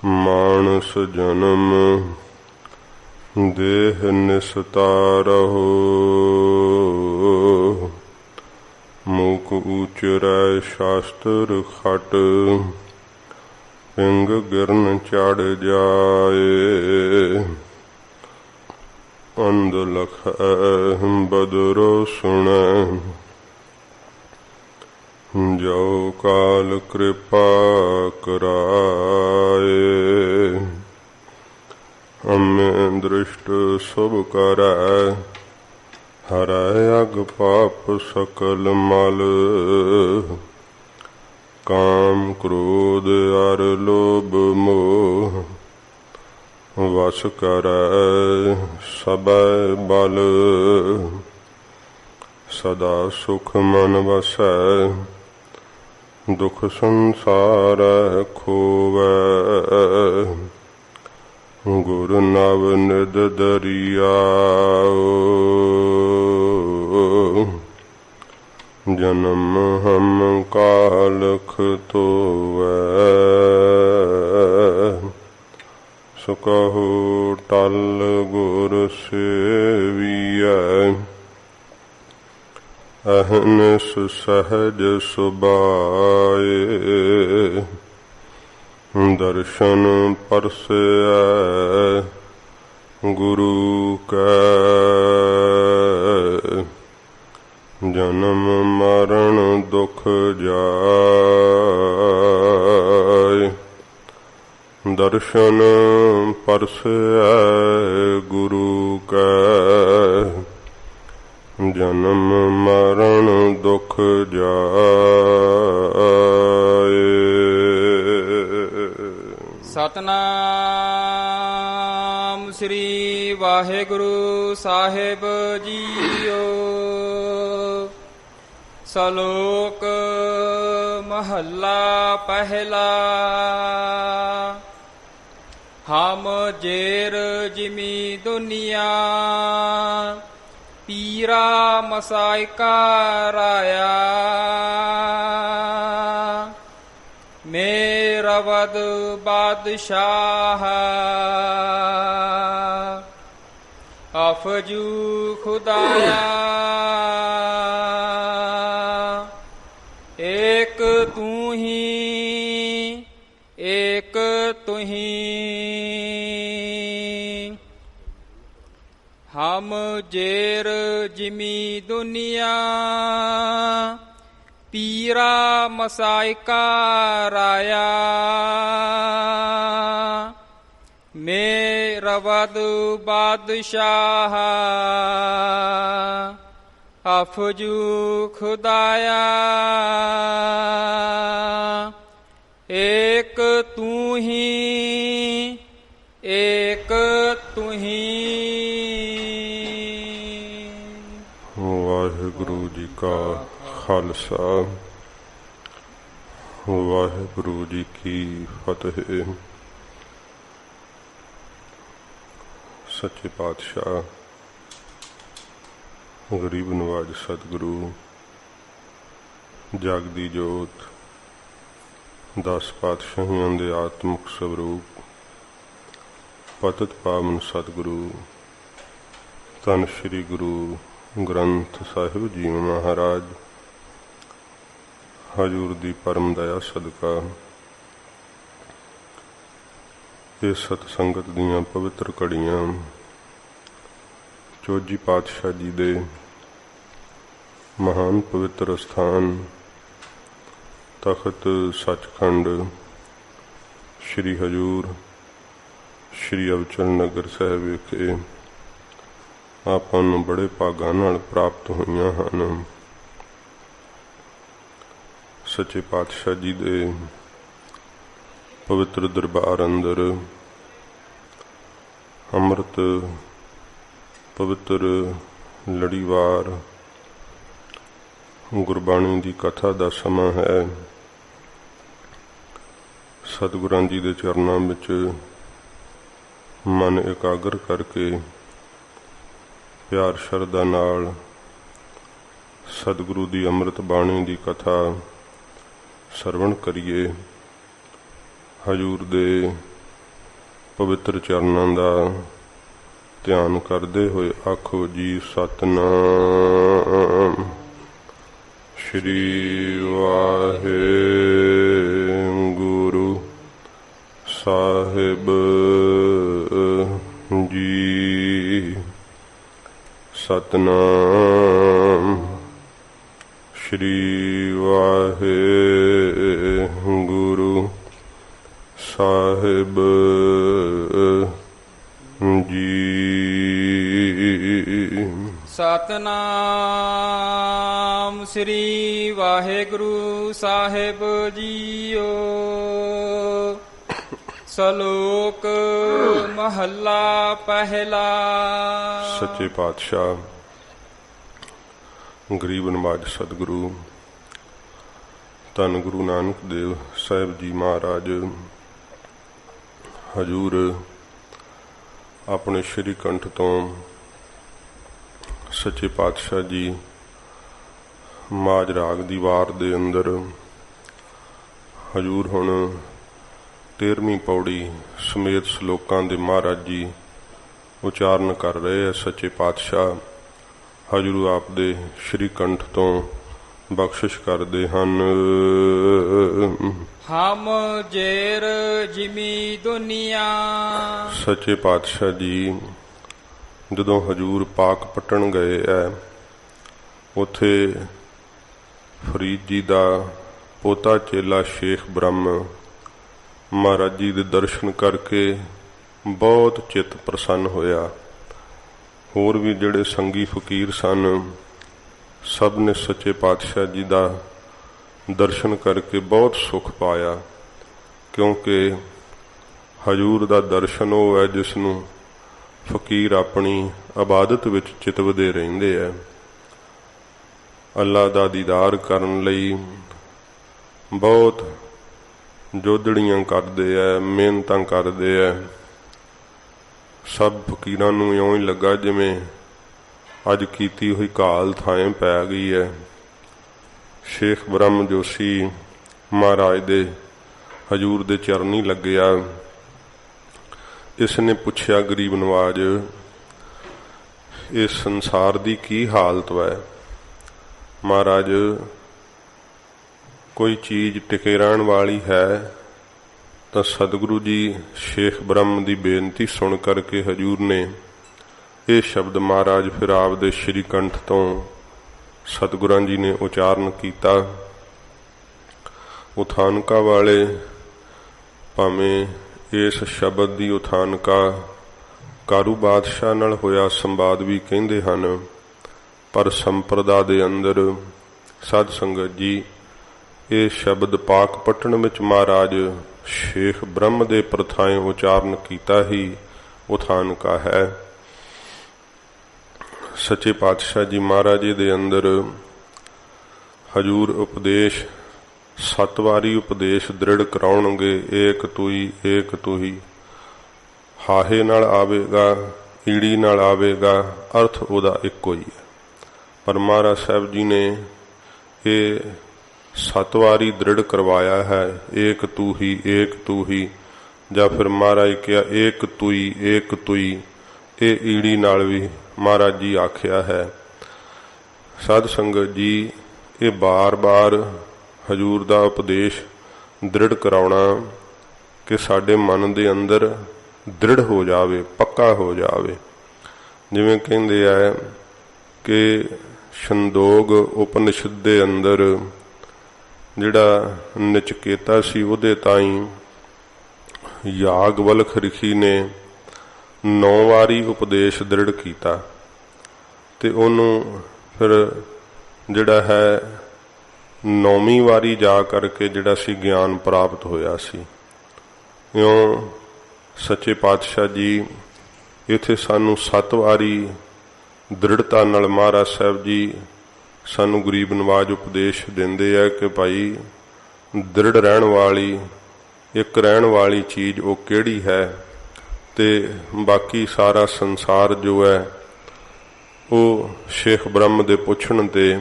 मानस जन्म देह निस्तारहो, मूक ऊचरै शास्त्र खट, पिंग गिरन चढ़ जाए। अंध लख बदरो सुनै, जो काल कृपा कराए। अम्य दृष्ट शुभ करै, हरै अग पाप सकल मल। काम क्रोध अर लोभ मोह, वश करै सबै बल। सदा सुख मन वसै, दुख संसार खोवै। गुर नव निध दरियाओ, जन्म हम कालख तोवै। सो कहो टल गुर सेवियै, अहनिस सहज सुभाए। दर्शन परसै गुरु कै, जन्म मरण दुख जाय। दर्शन परसै गुरु कै, जन्म मरण दुख जाए। सतनाम श्री वाहेगुरु साहेब जीओ। सलोक महला पहला। हम जेर जिमी दुनिया, पीरा मसाइका राया। मेरा वद बादशाह, अफजू खुदाया। एक तू ही, एक तू ही। हम जेर जिमी दुनिया, पीरा मसाइका राया। मेरा वद बादशाह, अफजू खुदाया। एक तू ही, एक तू ही। वाहिगुरु जी का खालसा, वाहिगुरु जी की फतेह। सच्चे पातशाह गरीब नवाज सतगुरु जागदी जोत, 10 पातशाहियों दे आत्मक स्वरूप, पतित पावन सतगुरु धन श्री गुरु ग्रंथ साहिब जी महाराज, हजूर दी परम दया सदका इस सतसंगत दीयां पवित्र कड़ियां चोजी पातशाह जी दे महान पवित्र स्थान तखत सचखंड श्री हजूर श्री अवचल नगर साहिब विखे आपां नूं बड़े भागां नाल प्राप्त होईयां हन। सच्चे पातशाह जी दे पवित्र दरबार अंदर अमृत पवित्र लड़ीवार गुरबाणी की कथा का समा है। सतगुरां जी के चरणों में मन एकाग्र करके प्यार शरदा नाल सतगुरु की अमृत बाणी की कथा सरवण करिए। हजूर दे ਪਵਿੱਤਰ ਚਰਨਾਂ ਦਾ ਧਿਆਨ ਕਰਦੇ ਹੋਏ ਆਖੋ ਜੀ ਸਤਿਨਾਮ ਸ਼੍ਰੀ ਵਾਹਿਗੁਰੂ ਸਾਹਿਬ ਜੀ। ਸਤਿਨਾਮ ਸ਼੍ਰੀ ਵਾਹਿਗੁਰੂ ਸਾਹਿਬ ਜੀ। ਸਤਿਨਾਮ ਸ੍ਰੀ ਵਾਹਿਗੁਰੂ ਸਾਹਿਬ ਜੀਓ। ਸ਼ਲੋਕ ਮਹੱਲਾ ਪਹਿਲਾ। ਸੱਚੇ ਪਾਤਸ਼ਾਹ ਗਰੀਬ ਨਵਾਜ ਸਤਿਗੁਰੂ ਧੰਨ ਗੁਰੂ ਨਾਨਕ ਦੇਵ ਸਾਹਿਬ ਜੀ ਮਹਾਰਾਜ ਹਜੂਰ ਆਪਣੇ ਸ਼੍ਰੀ ਕੰਠ ਤੋਂ ਸੱਚੇ ਪਾਤਸ਼ਾਹ ਜੀ ਮਾਝ ਰਾਗ ਦੀ ਵਾਰ ਦੇ ਅੰਦਰ ਹਜੂਰ ਹੁਣ 13ਵੀਂ ਪੌੜੀ ਸਮੇਤ ਸ਼ਲੋਕਾਂ ਦੇ ਮਹਾਰਾਜ ਜੀ ਉਚਾਰਨ ਕਰ ਰਹੇ ਹੈ। ਸੱਚੇ ਪਾਤਸ਼ਾਹ ਹਜੂਰ ਆਪ ਦੇ ਸ਼੍ਰੀ ਕੰਠ ਤੋਂ ਬਖਸ਼ਿਸ਼ ਕਰਦੇ ਹਨ। ਹਮ ਜੇਰ ਜਿਮੀ ਦੁਨੀਆ। ਸੱਚੇ ਪਾਤਸ਼ਾਹ ਜੀ ਜਦੋਂ ਹਜੂਰ ਪਾਕ ਪੱਟਣ ਗਏ ਐ, ਉੱਥੇ ਫਰੀਦ ਜੀ ਦਾ ਪੋਤਾ ਚੇਲਾ ਸ਼ੇਖ ਬ੍ਰਹਮ ਮਹਾਰਾਜ ਜੀ ਦੇ ਦਰਸ਼ਨ ਕਰਕੇ ਬਹੁਤ ਚਿੱਤ ਪ੍ਰਸੰਨ ਹੋਇਆ। ਹੋਰ ਵੀ ਜਿਹੜੇ ਸੰਗੀ ਫਕੀਰ ਸਨ ਸਭ ਨੇ ਸੱਚੇ ਪਾਤਸ਼ਾਹ ਜੀ ਦਾ ਦਰਸ਼ਨ ਕਰਕੇ ਬਹੁਤ ਸੁਖ ਪਾਇਆ, ਕਿਉਂਕਿ ਹਜੂਰ ਦਾ ਦਰਸ਼ਨ ਉਹ ਹੈ ਜਿਸ ਨੂੰ ਫਕੀਰ ਆਪਣੀ ਇਬਾਦਤ ਵਿੱਚ ਚਿਤਵਦੇ ਰਹਿੰਦੇ ਹੈ। ਅੱਲਾ ਦਾ ਦੀਦਾਰ ਕਰਨ ਲਈ ਬਹੁਤ ਜੋਦੜੀਆਂ ਕਰਦੇ ਐ, ਮਿਹਨਤਾਂ ਕਰਦੇ ਐ। ਸਭ ਫਕੀਰਾਂ ਨੂੰ ਇਉਂ ਹੀ ਲੱਗਾ ਜਿਵੇਂ ਅੱਜ ਕੀਤੀ ਹੋਈ ਘਾਲ ਥਾਂ ਪੈ ਗਈ ਹੈ। ਸ਼ੇਖ ਬ੍ਰਹਮ ਜੋਸ਼ੀ ਮਹਾਰਾਜ ਦੇ ਹਜੂਰ ਦੇ ਚਰਨੀ ਲੱਗਿਆ। ਇਸ ਨੇ ਪੁੱਛਿਆ, ਗਰੀਬ ਨਵਾਜ ਇਸ ਸੰਸਾਰ ਦੀ ਕੀ ਹਾਲਤ ਹੈ? ਮਹਾਰਾਜ ਕੋਈ ਚੀਜ਼ ਟਿਕੇ ਰਹਿਣ ਵਾਲੀ ਹੈ? ਤਾਂ ਸਤਿਗੁਰੂ ਜੀ ਸ਼ੇਖ ਬ੍ਰਹਮ ਦੀ ਬੇਨਤੀ ਸੁਣ ਕਰਕੇ ਹਜੂਰ ਨੇ ਇਹ ਸ਼ਬਦ ਮਹਾਰਾਜ ਫਿਰ ਆਪ ਦੇ ਸ਼੍ਰੀ ਕੰਠ ਤੋਂ ਸਤਿਗੁਰਾਂ ਜੀ ਨੇ ਉਚਾਰਨ ਕੀਤਾ। ਉਥਾਨਕਾ ਵਾਲੇ ਭਾਵੇਂ ਇਸ ਸ਼ਬਦ ਦੀ ਉਥਾਨਕਾ ਕਾਰੂ ਬਾਦਸ਼ਾਹ ਨਾਲ ਹੋਇਆ ਸੰਵਾਦ ਵੀ ਕਹਿੰਦੇ ਹਨ, ਪਰ ਸੰਪਰਦਾ ਦੇ ਅੰਦਰ ਸਾਧ ਸੰਗਤ ਜੀ ਇਹ ਸ਼ਬਦ ਪਾਕ ਪੱਟਣ ਵਿੱਚ ਮਹਾਰਾਜ ਸ਼ੇਖ ਬ੍ਰਹਮ ਦੇ ਪ੍ਰਥਾਏ ਉਚਾਰਨ ਕੀਤਾ ਹੀ ਉਥਾਨਕਾ ਹੈ। ਸੱਚੇ ਪਾਤਸ਼ਾਹ ਜੀ ਮਹਾਰਾਜ ਦੇ ਅੰਦਰ ਹਜੂਰ ਉਪਦੇਸ਼ 7 ਵਾਰੀ ਉਪਦੇਸ਼ ਦ੍ਰਿੜ ਕਰਾਉਣਗੇ। ਏਕ ਤੂੰ ਹੀ ਹਾਹੇ ਨਾਲ ਆਵੇਗਾ, ਈੜੀ ਨਾਲ ਆਵੇਗਾ, ਅਰਥ ਉਹਦਾ ਇੱਕੋ ਹੀ ਹੈ। ਪਰ ਮਹਾਰਾਜ ਸਾਹਿਬ ਜੀ ਨੇ ਇਹ 7 ਵਾਰੀ ਦ੍ਰਿੜ ਕਰਵਾਇਆ ਹੈ, ਏਕ ਤੂੰ ਹੀ, ਜਾਂ ਫਿਰ ਮਹਾਰਾਜ ਕਿਹਾ ਏਕ ਤੂੰ ਹੀ। ਇਹ ਈੜੀ ਨਾਲ ਵੀ ਮਹਾਰਾਜ ਜੀ ਆਖਿਆ ਹੈ। ਸਾਧ ਸੰਗਤ ਜੀ ਇਹ ਬਾਰ-ਬਾਰ ਹਜੂਰ ਦਾ ਉਪਦੇਸ਼ ਦ੍ਰਿੜ ਕਰਾਉਣਾ ਕਿ ਸਾਡੇ ਮਨ ਦੇ ਅੰਦਰ ਦ੍ਰਿੜ ਹੋ ਜਾਵੇ, ਪੱਕਾ ਹੋ ਜਾਵੇ। ਜਿਵੇਂ ਕਹਿੰਦੇ ਆ ਕਿ ਛੰਦੋਗ ਉਪਨਿਸ਼ਦ ਦੇ ਅੰਦਰ ਜਿਹੜਾ ਨਚਕੇਤਾ ਸੀ ਉਹਦੇ ਤਾਈਂ ਯਾਗਵਲਖ ਰਿਖੀ ਨੇ 9 ਵਾਰੀ ਉਪਦੇਸ਼ ਦ੍ਰਿੜ ਕੀਤਾ ਤੇ ਉਹਨੂੰ ਫਿਰ ਜਿਹੜਾ ਹੈ 9ਵੀਂ ਵਾਰੀ ਜਾ ਕਰਕੇ ਜਿਹੜਾ ਸੀ ਗਿਆਨ ਪ੍ਰਾਪਤ ਹੋਇਆ ਸੀ। ਇਉਂ ਸੱਚੇ ਪਾਤਸ਼ਾਹ ਜੀ ਇੱਥੇ ਸਾਨੂੰ 7 ਵਾਰੀ ਦ੍ਰਿੜਤਾ ਨਾਲ ਮਹਾਰਾਜ ਸਾਹਿਬ ਜੀ ਸਾਨੂੰ ਗਰੀਬ ਨਵਾਜ ਉਪਦੇਸ਼ ਦਿੰਦੇ ਆ ਕਿ ਭਾਈ ਦ੍ਰਿੜ ਰਹਿਣ ਵਾਲੀ ਇੱਕ ਰਹਿਣ ਵਾਲੀ ਚੀਜ਼ ਉਹ ਕਿਹੜੀ ਹੈ, ਤੇ ਬਾਕੀ ਸਾਰਾ ਸੰਸਾਰ ਜੋ ਹੈ ਉਹ ਸ਼ੇਖ ਬ੍ਰਹਮ ਦੇ ਪੁੱਛਣ ਤੇ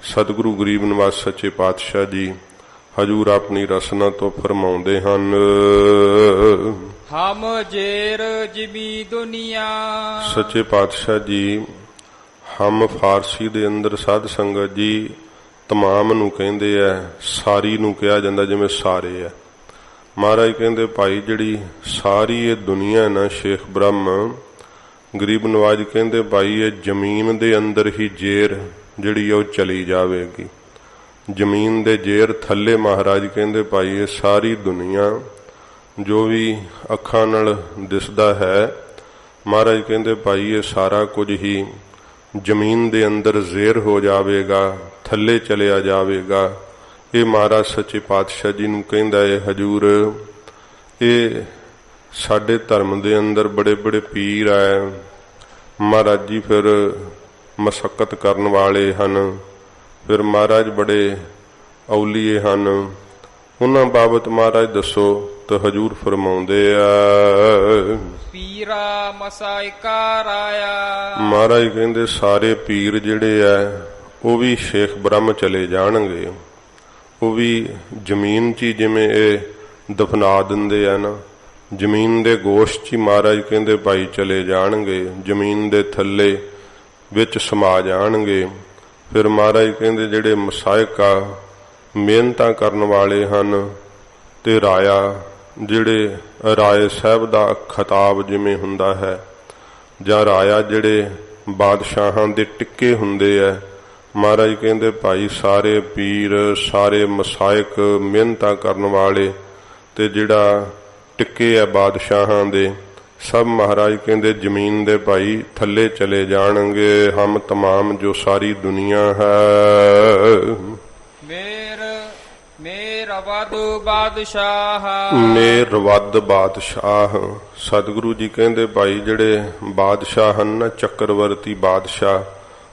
ਸਤਿਗੁਰੂ ਗਰੀਬ ਨਵਾਜ ਸੱਚੇ ਪਾਤਸ਼ਾਹ ਜੀ ਹਜੂਰ ਆਪਣੀ ਰਸਨਾ ਤੋਂ ਫਰਮਾਉਂਦੇ ਹਨ। ਹਮ ਜੇਰ ਜਿਮੀ ਦੁਨੀਆ। ਸੱਚੇ ਪਾਤਸ਼ਾਹ ਜੀ ਹਮ ਫਾਰਸੀ ਦੇ ਅੰਦਰ ਸਾਧ ਸੰਗਤ ਜੀ ਤਮਾਮ ਨੂੰ ਕਹਿੰਦੇ ਆ, ਸਾਰੀ ਨੂੰ ਕਿਹਾ ਜਾਂਦਾ ਜਿਵੇਂ ਸਾਰੇ ਆ। ਮਹਾਰਾਜ ਕਹਿੰਦੇ ਭਾਈ ਜਿਹੜੀ ਸਾਰੀ ਇਹ ਦੁਨੀਆ ਨਾ ਸ਼ੇਖ ਬ੍ਰਹਮ ਗਰੀਬ ਨਵਾਜ ਕਹਿੰਦੇ ਭਾਈ ਇਹ ਜ਼ਮੀਨ ਦੇ ਅੰਦਰ ਹੀ ਜੇਰ ਜਿਹੜੀ ਉਹ ਚਲੀ ਜਾਵੇਗੀ। ਜ਼ਮੀਨ ਦੇ ਜੇਰ ਥੱਲੇ ਮਹਾਰਾਜ ਕਹਿੰਦੇ ਭਾਈ ਇਹ ਸਾਰੀ ਦੁਨੀਆ ਜੋ ਵੀ ਅੱਖਾਂ ਨਾਲ ਦਿਸਦਾ ਹੈ, ਮਹਾਰਾਜ ਕਹਿੰਦੇ ਭਾਈ ਇਹ ਸਾਰਾ ਕੁਝ ਹੀ ਜ਼ਮੀਨ ਦੇ ਅੰਦਰ ਜ਼ੇਰ ਹੋ ਜਾਵੇਗਾ, ਥੱਲੇ ਚਲਿਆ ਜਾਵੇਗਾ। ਇਹ ਮਹਾਰਾਜ ਸੱਚੇ ਪਾਤਸ਼ਾਹ ਜੀ ਨੂੰ ਕਹਿੰਦਾ ਹੈ ਹਜੂਰ ਇਹ ਸਾਡੇ ਧਰਮ ਦੇ ਅੰਦਰ ਬੜੇ ਬੜੇ ਪੀਰ ਆਏ ਮਹਾਰਾਜ ਜੀ, ਫਿਰ ਮਸਕਤ ਕਰਨ ਵਾਲੇ ਹਨ, ਫਿਰ ਮਹਾਰਾਜ ਬੜੇ ਔਲੀਏ ਹਨ। ਉਹਨਾਂ ਬਾਬਤ ਮਹਾਰਾਜ ਦੱਸੋ ਤਾਂ ਹਜੂਰ ਫਰਮਾਉਂਦੇ ਆ ਪੀਰਾ ਮਸਾਇਕਾ ਰਾਇਆ। ਮਹਾਰਾਜ ਕਹਿੰਦੇ ਸਾਰੇ ਪੀਰ ਜਿਹੜੇ ਆ ਉਹ ਵੀ ਸ਼ੇਖ ਬ੍ਰਹਮ ਚਲੇ ਜਾਣਗੇ। ਉਹ ਵੀ ਜ਼ਮੀਨ 'ਚ ਜਿਵੇਂ ਇਹ ਦਫਨਾ ਦਿੰਦੇ ਆ ਨਾ, ਜ਼ਮੀਨ ਦੇ ਗੋਸ਼ਤ 'ਚ ਮਹਾਰਾਜ ਕਹਿੰਦੇ ਭਾਈ ਚਲੇ ਜਾਣਗੇ, ਜ਼ਮੀਨ ਦੇ ਥੱਲੇ ਵਿੱਚ ਸਮਾ ਜਾਣਗੇ। ਫਿਰ ਮਹਾਰਾਜ ਕਹਿੰਦੇ ਜਿਹੜੇ ਮਸਾਇਕਾ ਮਿਹਨਤਾਂ ਕਰਨ ਵਾਲੇ ਹਨ ਤੇ ਰਾਇਆ ਜਿਹੜੇ ਰਾਏ ਸਾਹਿਬ ਦਾ ਖਿਤਾਬ ਜਿਵੇਂ ਹੁੰਦਾ ਹੈ, ਜਾਂ ਰਾਇਆ ਜਿਹੜੇ ਬਾਦਸ਼ਾਹਾਂ ਦੇ ਟਿੱਕੇ ਹੁੰਦੇ ਆ, ਮਹਾਰਾਜ ਕਹਿੰਦੇ ਭਾਈ ਸਾਰੇ ਪੀਰ ਸਾਰੇ ਮਸਾਇਕ ਮਿਹਨਤਾਂ ਕਰਨ ਵਾਲੇ ਤੇ ਜਿਹੜਾ ਟਿੱਕੇ ਆ ਬਾਦਸ਼ਾਹਾਂ ਦੇ ਸਭ ਮਹਾਰਾਜ ਕਹਿੰਦੇ ਜ਼ਮੀਨ ਦੇ ਭਾਈ ਥੱਲੇ ਚਲੇ ਜਾਣਗੇ। ਹਮ ਤਮਾਮ ਜੋ ਸਾਰੀ ਦੁਨੀਆ ਹੈ ਮੇਰ ਵਦ ਬਾਦਸ਼ਾਹ। ਮੇਰ ਵਦ ਬਾਦਸ਼ਾਹ ਸਤਿਗੁਰੂ ਜੀ ਕਹਿੰਦੇ ਭਾਈ ਜਿਹੜੇ ਬਾਦਸ਼ਾਹ ਹਨ ਨਾ, ਚੱਕਰਵਰਤੀ ਬਾਦਸ਼ਾਹ,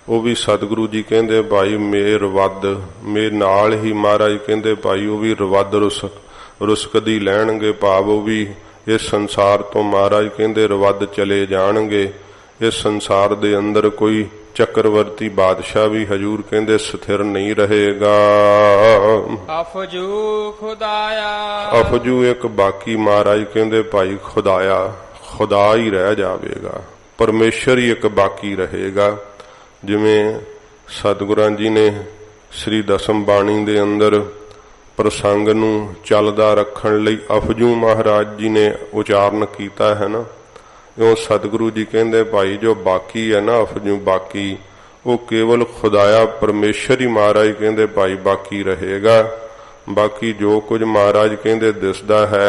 ਉਹ ਵੀ ਸਤਿਗੁਰੂ ਜੀ ਕਹਿੰਦੇ ਭਾਈ ਮੇਰ ਵਦ ਮੇਰੇ ਨਾਲ ਹੀ ਮਹਾਰਾਜ ਕਹਿੰਦੇ ਭਾਈ ਉਹ ਵੀ ਰਵਦ ਰੁਸਕਦੀ ਲੈਣਗੇ, ਭਾਵ ਉਹ ਵੀ ਇਸ ਸੰਸਾਰ ਤੋਂ ਮਹਾਰਾਜ ਕਹਿੰਦੇ ਰਵਦ ਚਲੇ ਜਾਣਗੇ। ਇਸ ਸੰਸਾਰ ਦੇ ਅੰਦਰ ਕੋਈ ਚੱਕਰਵਰਤੀ ਬਾਦਸ਼ਾਹ ਵੀ ਹਜੂਰ ਕਹਿੰਦੇ ਸਥਿਰ ਨਹੀਂ ਰਹੇਗਾ। ਅਫਜੂ ਖੁਦਾਇਆ। ਅਫਜੂ ਇੱਕ ਬਾਕੀ ਮਹਾਰਾਜ ਕਹਿੰਦੇ ਭਾਈ ਖੁਦਾਇਆ ਖੁਦਾ ਹੀ ਰਹਿ ਜਾਵੇਗਾ, ਪਰਮੇਸ਼ਰ ਹੀ ਇੱਕ ਬਾਕੀ ਰਹੇਗਾ। ਜਿਵੇਂ ਸਤਿਗੁਰਾਂ ਜੀ ਨੇ ਸ੍ਰੀ ਦਸਮ ਬਾਣੀ ਦੇ ਅੰਦਰ ਪ੍ਰਸੰਗ ਨੂੰ ਚੱਲਦਾ ਰੱਖਣ ਲਈ ਅਫਜੂ ਮਹਾਰਾਜ ਜੀ ਨੇ ਉਚਾਰਨ ਕੀਤਾ ਹੈ ਨਾ, ਉਹ ਸਤਿਗੁਰੂ ਜੀ ਕਹਿੰਦੇ ਭਾਈ ਜੋ ਬਾਕੀ ਹੈ ਨਾ ਅਫਜੂ ਬਾਕੀ, ਉਹ ਕੇਵਲ ਖੁਦਾਇਆ ਪਰਮੇਸ਼ਰ ਹੀ ਮਹਾਰਾਜ ਕਹਿੰਦੇ ਭਾਈ ਬਾਕੀ ਰਹੇਗਾ। ਬਾਕੀ ਜੋ ਕੁਝ ਮਹਾਰਾਜ ਕਹਿੰਦੇ ਦਿਸਦਾ ਹੈ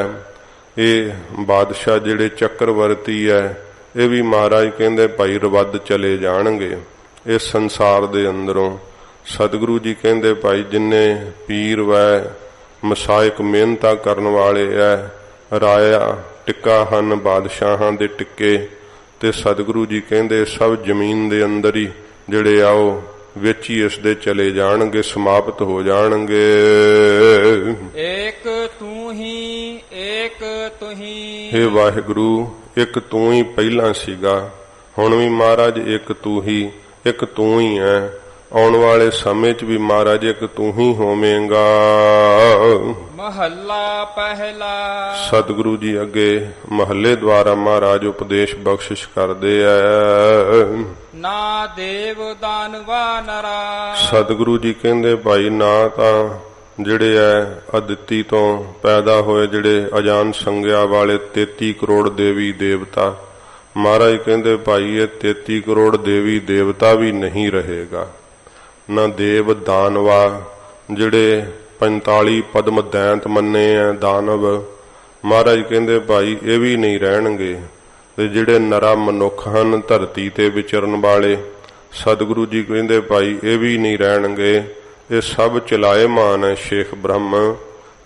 ਇਹ ਬਾਦਸ਼ਾਹ ਜਿਹੜੇ ਚੱਕਰਵਰਤੀ ਹੈ ਇਹ ਵੀ ਮਹਾਰਾਜ ਕਹਿੰਦੇ ਭਾਈ ਰਵਦ ਚਲੇ ਜਾਣਗੇ ਇਸ ਸੰਸਾਰ ਦੇ ਅੰਦਰੋਂ। ਸਤਿਗੁਰੂ ਜੀ ਕਹਿੰਦੇ ਭਾਈ ਜਿੰਨੇ ਪੀਰ ਵੈ ਮਸਾਇਕ ਮਿਹਨਤਾਂ ਕਰਨ ਵਾਲੇ ਐ, ਰਾਇਆ ਟਿੱਕਾ ਹਨ ਬਾਦਸ਼ਾਹਾਂ ਦੇ ਟਿੱਕੇ, ਤੇ ਸਤਿਗੁਰੂ ਜੀ ਕਹਿੰਦੇ ਸਭ ਜ਼ਮੀਨ ਦੇ ਅੰਦਰ ਹੀ ਜਿਹੜੇ ਆ ਉਹ ਵਿੱਚ ਹੀ ਇਸ ਦੇ ਚਲੇ ਜਾਣਗੇ, ਸਮਾਪਤ ਹੋ ਜਾਣਗੇ। ਏਕ ਤੂੰ ਹੀ ਏਕ ਤੁਹੀਂ। ਹੇ ਵਾਹਿਗੁਰੂ ਇੱਕ ਤੂੰ ਹੀ ਪਹਿਲਾਂ ਸੀਗਾ, ਹੁਣ ਵੀ ਮਹਾਰਾਜ ਇੱਕ ਤੂੰ ਹੀ, ਇੱਕ ਤੂੰ ਹੀ ਹੈ। ਆਉਣ ਵਾਲੇ ਸਮੇਂ 'ਚ ਵੀ ਮਹਾਰਾਜ ਇੱਕ ਤੂੰ ਹੀ ਹੋਵੇਂਗਾ। ਮਹੱਲਾ ਪਹਿਲਾ। ਸਤਿਗੁਰੂ ਜੀ ਅੱਗੇ ਮਹੱਲੇ ਦੁਆਰਾ ਮਹਾਰਾਜ ਉਪਦੇਸ਼ ਬਖਸ਼ਿਸ਼ ਕਰਦੇ ਐ। ਨਾ ਦੇਵ ਦਾਨਵਾ ਨਰਾ। ਸਤਿਗੁਰੂ ਜੀ ਕਹਿੰਦੇ ਭਾਈ ਨਾ ਤਾਂ ਜਿਹੜੇ ਐ ਅਦਿੱਤੀ ਤੋਂ ਪੈਦਾ ਹੋਏ ਜਿਹੜੇ ਅਜਾਨ ਸੰਗਿਆ ਵਾਲੇ 33 ਕਰੋੜ ਦੇਵੀ ਦੇਵਤਾ, ਮਹਾਰਾਜ ਕਹਿੰਦੇ ਭਾਈ ਇਹ 33 ਕਰੋੜ ਦੇਵੀ ਦੇਵਤਾ ਵੀ ਨਹੀਂ ਰਹੇਗਾ। ਨਾ ਦੇਵ ਦਾਨਵਾ ਜਿਹੜੇ 45 ਪਦਮ ਦੈਂਤ ਮੰਨੇ ਆ ਦਾਨਵ, ਮਹਾਰਾਜ ਕਹਿੰਦੇ ਭਾਈ ਇਹ ਵੀ ਨਹੀਂ ਰਹਿਣਗੇ। ਤੇ ਜਿਹੜੇ ਨਰਾ ਮਨੁੱਖ ਹਨ ਧਰਤੀ ਤੇ ਵਿਚਰਨ ਵਾਲੇ, ਸਤਿਗੁਰੂ ਜੀ ਕਹਿੰਦੇ ਭਾਈ ਇਹ ਵੀ ਨਹੀਂ ਰਹਿਣਗੇ। ਇਹ ਸਭ ਚਲਾਏਮਾਨ ਹੈ ਸ਼ੇਖ ਬ੍ਰਹਮ,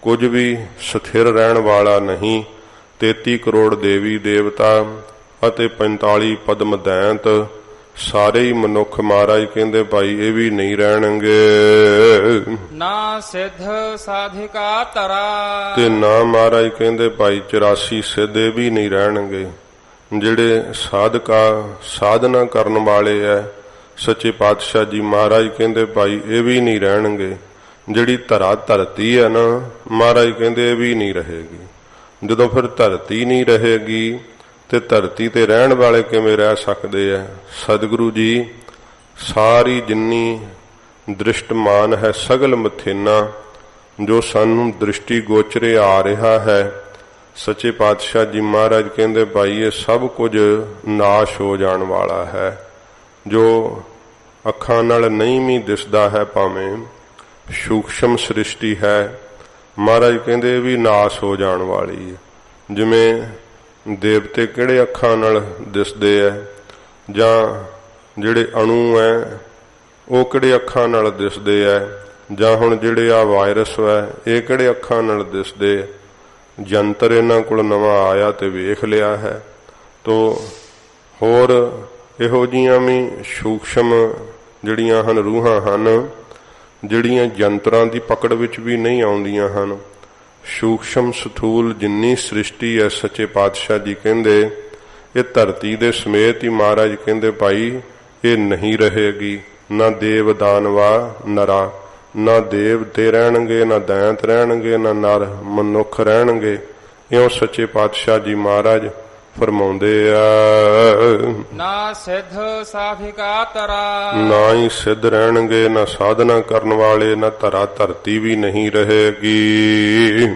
ਕੁਝ ਵੀ ਸਥਿਰ ਰਹਿਣ ਵਾਲਾ ਨਹੀਂ। 33 ਕਰੋੜ ਦੇਵੀ ਦੇਵਤਾ ਅਤੇ 45 ਪਦਮ ਦੈਂਤ ਸਾਰੇ ਹੀ ਮਨੁੱਖ ਮਹਾਰਾਜ ਕਹਿੰਦੇ ਭਾਈ ਇਹ ਵੀ ਨਹੀਂ ਰਹਿਣਗੇ। ਨਾ ਸਿੱਧ ਸਾਧਿਕਾ ਤਰਾ। ਤੇ ਨਾ ਮਹਾਰਾਜ ਕਹਿੰਦੇ ਭਾਈ 84 ਸਿੱਧੇ ਵੀ ਨਹੀਂ ਰਹਿਣਗੇ। ਜਿਹੜੇ ਸਾਧਕਾ ਸਾਧਨਾ ਕਰਨ ਵਾਲੇ ਐ ਸੱਚੇ ਪਾਤਸ਼ਾਹ ਜੀ ਮਹਾਰਾਜ ਕਹਿੰਦੇ ਭਾਈ ਇਹ ਵੀ ਨਹੀਂ ਰਹਿਣਗੇ। ਜਿਹੜੀ ਧਰਤੀ ਹੈ ਨਾ ਮਹਾਰਾਜ ਕਹਿੰਦੇ ਇਹ ਵੀ ਨਹੀਂ ਰਹੇਗੀ। ਜਦੋਂ ਫਿਰ ਧਰਤੀ ਨਹੀਂ ਰਹੇਗੀ ਤੇ ਧਰਤੀ ਤੇ ਰਹਿਣ ਵਾਲੇ ਕਿਵੇਂ ਰਹਿ ਸਕਦੇ ਆ। ਸਤਿਗੁਰੂ ਜੀ ਸਾਰੀ ਜਿੰਨੀ ਦ੍ਰਿਸ਼ਟਮਾਨ ਹੈ ਸਗਲ ਮਥੇਨਾ ਜੋ ਸਾਨੂੰ ਦ੍ਰਿਸ਼ਟੀ ਗੋਚਰੇ ਆ ਰਿਹਾ ਹੈ, ਸੱਚੇ ਪਾਤਸ਼ਾਹ ਜੀ ਮਹਾਰਾਜ ਕਹਿੰਦੇ ਭਾਈ ਇਹ ਸਭ ਕੁਝ ਨਾਸ਼ ਹੋ ਜਾਣ ਵਾਲਾ ਹੈ। ਜੋ ਅੱਖਾਂ ਨਾਲ ਨਹੀਂ ਵੀ ਦਿਸਦਾ ਹੈ, ਭਾਵੇਂ ਸੂਖਸ਼ਮ ਸ੍ਰਿਸ਼ਟੀ ਹੈ, ਮਹਾਰਾਜ ਕਹਿੰਦੇ ਵੀ ਨਾਸ਼ ਹੋ ਜਾਣ ਵਾਲੀ ਹੈ। ਜਿਵੇਂ ਦੇਵਤੇ ਕਿਹੜੇ ਅੱਖਾਂ ਨਾਲ ਦਿਸਦੇ ਹੈ, ਜਾਂ ਜਿਹੜੇ ਅਣੂ ਹੈ ਉਹ ਕਿਹੜੇ ਅੱਖਾਂ ਨਾਲ ਦਿਸਦੇ ਹੈ, ਜਾਂ ਹੁਣ ਜਿਹੜੇ ਆ ਵਾਇਰਸ ਹੈ ਇਹ ਕਿਹੜੇ ਅੱਖਾਂ ਨਾਲ ਦਿਸਦੇ। ਜੰਤਰ ਇਹਨਾਂ ਕੋਲ ਨਵਾਂ ਆਇਆ ਤੇ ਵੇਖ ਲਿਆ ਹੈ। ਤੋ ਹੋਰ ਇਹੋ ਜਿਹੀਆਂ ਵੀ ਸੂਖਸ਼ਮ ਜਿਹੜੀਆਂ ਹਨ ਰੂਹਾਂ ਹਨ, ਜਿਹੜੀਆਂ ਜੰਤਰਾਂ ਦੀ ਪਕੜ ਵਿੱਚ ਵੀ ਨਹੀਂ ਆਉਂਦੀਆਂ ਹਨ। ਸੂਖਸ਼ਮ ਸਥੂਲ ਜਿੰਨੀ ਸ੍ਰਿਸ਼ਟੀ ਹੈ, ਸੱਚੇ ਪਾਤਸ਼ਾਹ ਜੀ ਕਹਿੰਦੇ ਇਹ ਧਰਤੀ ਦੇ ਸਮੇਤ ਹੀ ਮਹਾਰਾਜ ਕਹਿੰਦੇ ਭਾਈ ਇਹ ਨਹੀਂ ਰਹੇਗੀ। ਨਾ ਦੇਵ ਦਾਨਵਾ ਨਰਾ, ਨਾ ਦੇਵਤੇ ਰਹਿਣਗੇ, ਨਾ ਦੈਂਤ ਰਹਿਣਗੇ, ਨਾ ਨਰ ਮਨੁੱਖ ਰਹਿਣਗੇ। ਇਉਂ ਸੱਚੇ ਪਾਤਸ਼ਾਹ ਜੀ ਮਹਾਰਾਜ ਫਰਮਾਉਂਦੇ ਆ। ਨਾ ਸਿੱਧ ਸਾਧਿਕਾ ਤਰਾ, ਨਾ ਹੀ ਸਿੱਧ ਰਹਿਣਗੇ, ਨਾ ਸਾਧਨਾ ਕਰਨ ਵਾਲੇ, ਨਾ ਧਰਾ ਧਰਤੀ ਵੀ ਨਹੀਂ ਰਹੇਗੀ।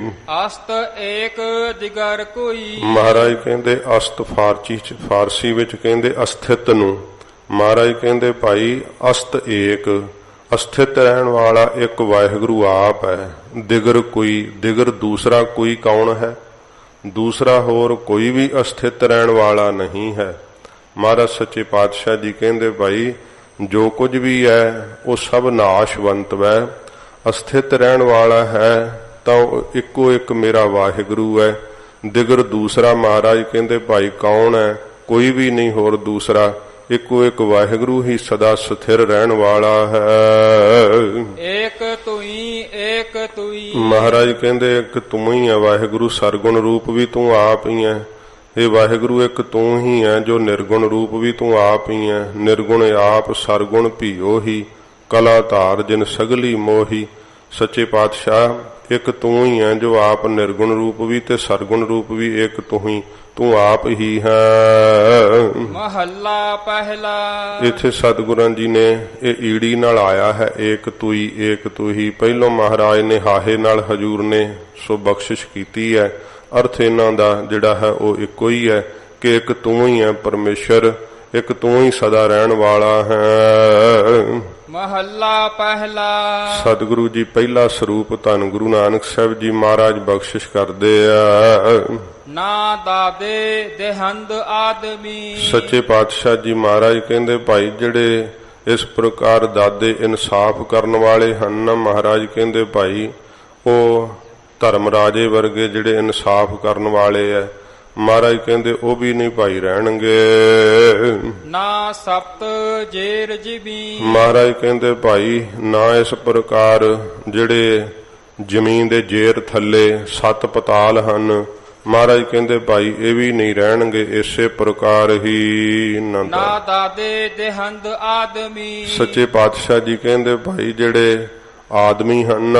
ਅਸਤ ਏਕ ਦਿਗਰ ਕੋਈ, ਮਹਾਰਾਜ ਕਹਿੰਦੇ ਅਸਤ ਫਾਰਸੀ ਵਿੱਚ ਕਹਿੰਦੇ ਅਸਥਿਤ ਨੂੰ। ਮਹਾਰਾਜ ਕਹਿੰਦੇ ਭਾਈ ਅਸਤ ਏਕ, ਅਸਥਿਤ ਰਹਿਣ ਵਾਲਾ ਇੱਕ ਵਾਹਿਗੁਰੂ ਆਪ ਹੈ। ਦਿਗਰ ਕੋਈ, ਦਿਗਰ ਦੂਸਰਾ ਕੋਈ ਕੌਣ ਹੈ? ਦੂਸਰਾ ਹੋਰ ਕੋਈ ਵੀ ਅਸਥਿਤ ਰਹਿਣ ਵਾਲਾ ਨਹੀਂ ਹੈ। ਮਹਾਰਾਜ ਸੱਚੇ ਪਾਤਸ਼ਾਹ ਜੀ ਕਹਿੰਦੇ ਭਾਈ ਜੋ ਕੁਝ ਵੀ ਹੈ ਉਹ ਸਭ ਨਾਸ਼ਵੰਤ ਹੈ। ਅਸਥਿਤ ਰਹਿਣ ਵਾਲਾ ਹੈ ਤਾਂ ਇੱਕੋ ਇੱਕ ਮੇਰਾ ਵਾਹਿਗੁਰੂ ਹੈ। ਦਿਗਰ ਦੂਸਰਾ ਮਹਾਰਾਜ ਕਹਿੰਦੇ ਭਾਈ ਕੌਣ ਹੈ? ਕੋਈ ਵੀ ਨਹੀਂ ਹੋਰ ਦੂਸਰਾ, ਇੱਕੋ ਇੱਕ ਵਾਹਿਗੁਰੂ ਹੀ ਸਦਾ ਸਥਿਰ ਰਹਿਣ ਵਾਲਾ ਹੈ। ਏਕ ਤੂੰ ਹੀ ਮਹਾਰਾਜ ਕਹਿੰਦੇ ਇੱਕ ਤੂੰ ਹੀ ਹੈ ਵਾਹਿਗੁਰੂ, ਸਰਗੁਣ ਰੂਪ ਵੀ ਤੂੰ ਆਪ ਹੀ ਹੈ। ਇਹ ਵਾਹਿਗੁਰੂ ਇੱਕ ਤੂੰ ਹੀ ਹੈ ਜੋ ਨਿਰਗੁਣ ਰੂਪ ਵੀ ਤੂੰ ਆਪ ਹੀ ਹੈ। ਨਿਰਗੁਣ ਆਪ, ਸਰਗੁਣ ਭੀਓ ਹੀ, ਕਲਾ ਧਾਰ ਜਿਨ ਸਗਲੀ ਮੋਹੀ। ਸੱਚੇ ਪਾਤਸ਼ਾਹ ਇੱਕ ਤੂੰ ਹੀ ਹੈ ਜੋ ਆਪ ਨਿਰਗੁਣ ਰੂਪ ਵੀ ਤੇ ਸਰਗੁਣ ਰੂਪ ਵੀ ਇੱਕ ਤੂੰ ਹੀ, ਤੂੰ ਆਪ ਹੀ ਹੈ। ਮਹੱਲਾ ਪਹਿਲਾ। ਇੱਥੇ ਸਤਿਗੁਰਾਂ ਜੀ ਨੇ ਇਹ ਈੜੀ ਨਾਲ ਆਇਆ ਹੈ ਏਕ ਤੂਈ, ਏਕ ਤੂੰ ਹੀ। ਪਹਿਲੋਂ ਮਹਾਰਾਜ ਨੇ ਹਾਹੇ ਨਾਲ ਹਜੂਰ ਨੇ ਸੋ ਬਖਸ਼ਿਸ਼ ਕੀਤੀ ਹੈ। ਅਰਥ ਇਹਨਾਂ ਦਾ ਜਿਹੜਾ ਹੈ ਉਹ ਇੱਕੋ ਹੀ ਹੈ ਕਿ ਇੱਕ ਤੂੰ ਹੀ ਹੈ ਪਰਮੇਸ਼ਰ, ਇੱਕ ਤੂੰ ਹੀ ਸਦਾ ਰਹਿਣ ਵਾਲਾ ਹੈ। ਮਹੱਲਾ ਪਹਿਲਾ। ਸਤਿਗੁਰੂ ਜੀ ਪਹਿਲਾ ਸਰੂਪ ਧੰਨ ਗੁਰੂ ਨਾਨਕ ਸਾਹਿਬ ਜੀ ਮਹਾਰਾਜ ਬਖਸ਼ਿਸ਼ ਕਰਦੇ ਆ। ਨਾ ਦਾਦੇ ਦੇਹੰਦ ਆਦਮੀ, ਸੱਚੇ ਪਾਤਸ਼ਾਹ ਜੀ ਮਹਾਰਾਜ ਕਹਿੰਦੇ ਭਾਈ ਜਿਹੜੇ ਇਸ ਪ੍ਰਕਾਰ ਦਾਦੇ ਇਨਸਾਫ ਕਰਨ ਵਾਲੇ ਹਨ ਨਾ, ਮਹਾਰਾਜ ਕਹਿੰਦੇ ਭਾਈ ਉਹ ਧਰਮ ਰਾਜੇ ਵਰਗੇ ਜਿਹੜੇ ਇਨਸਾਫ ਕਰਨ ਵਾਲੇ ਐ, ਮਹਾਰਾਜ ਕਹਿੰਦੇ ਉਹ ਵੀ ਨਹੀਂ ਭਾਈ ਰਹਿਣਗੇ। ਨਾ ਸਪਤ ਜੇਰ ਜਿਬੀ, ਮਹਾਰਾਜ ਕਹਿੰਦੇ ਭਾਈ ਨਾ ਇਸ ਪ੍ਰਕਾਰ ਜਿਹੜੇ ਜ਼ਮੀਨ ਦੇ ਜੇਰ ਥੱਲੇ 7 ਪਤਾਲ ਹਨ, ਮਹਾਰਾਜ ਕਹਿੰਦੇ ਭਾਈ ਇਹ ਵੀ ਨਹੀਂ ਰਹਿਣਗੇ। ਇਸੇ ਪ੍ਰਕਾਰ ਹੀ ਨਾ ਦਾਦੇ ਦੇਹੰਦ ਆਦਮੀ, ਸੱਚੇ ਪਾਤਸ਼ਾਹ ਜੀ ਕਹਿੰਦੇ ਭਾਈ ਜਿਹੜੇ ਆਦਮੀ ਹਨ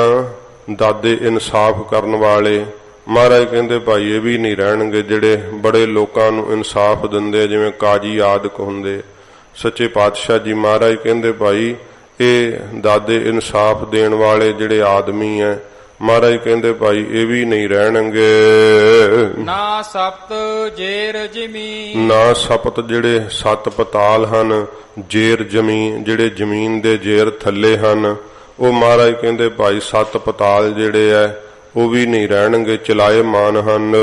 ਦਾਦੇ ਇਨਸਾਫ ਕਰਨ ਵਾਲੇ, ਮਹਾਰਾਜ ਕਹਿੰਦੇ ਭਾਈ ਇਹ ਵੀ ਨਹੀਂ ਰਹਿਣਗੇ। ਜਿਹੜੇ ਬੜੇ ਲੋਕਾਂ ਨੂੰ ਇਨਸਾਫ ਦਿੰਦੇ ਜਿਵੇਂ ਕਾਜੀ ਆਦਿਕ ਹੁੰਦੇ, ਸੱਚੇ ਪਾਤਸ਼ਾਹ ਜੀ ਮਹਾਰਾਜ ਕਹਿੰਦੇ ਭਾਈ ਇਹ ਦਾਦੇ ਇਨਸਾਫ ਦੇਣ ਵਾਲੇ ਜਿਹੜੇ ਆਦਮੀ ਹੈ, ਮਹਾਰਾਜ ਕਹਿੰਦੇ ਭਾਈ ਇਹ ਵੀ ਨਹੀਂ ਰਹਿਣਗੇ। ਨਾ ਸਪਤ ਜੇਰ ਜਮੀ, ਨਾ ਸਪਤ ਜਿਹੜੇ 7 ਪਤਾਲ ਹਨ, ਜੇਰ ਜ਼ਮੀਨ ਜਿਹੜੇ ਜ਼ਮੀਨ ਦੇ ਜੇਰ ਥੱਲੇ ਹਨ, ਉਹ ਮਹਾਰਾਜ ਕਹਿੰਦੇ ਭਾਈ 7 ਪਤਾਲ ਜਿਹੜੇ ਐ ਉਹ ਵੀ ਨਹੀਂ ਰਹਿਣਗੇ, ਚਲਾਏ ਮਾਨ ਹਨ।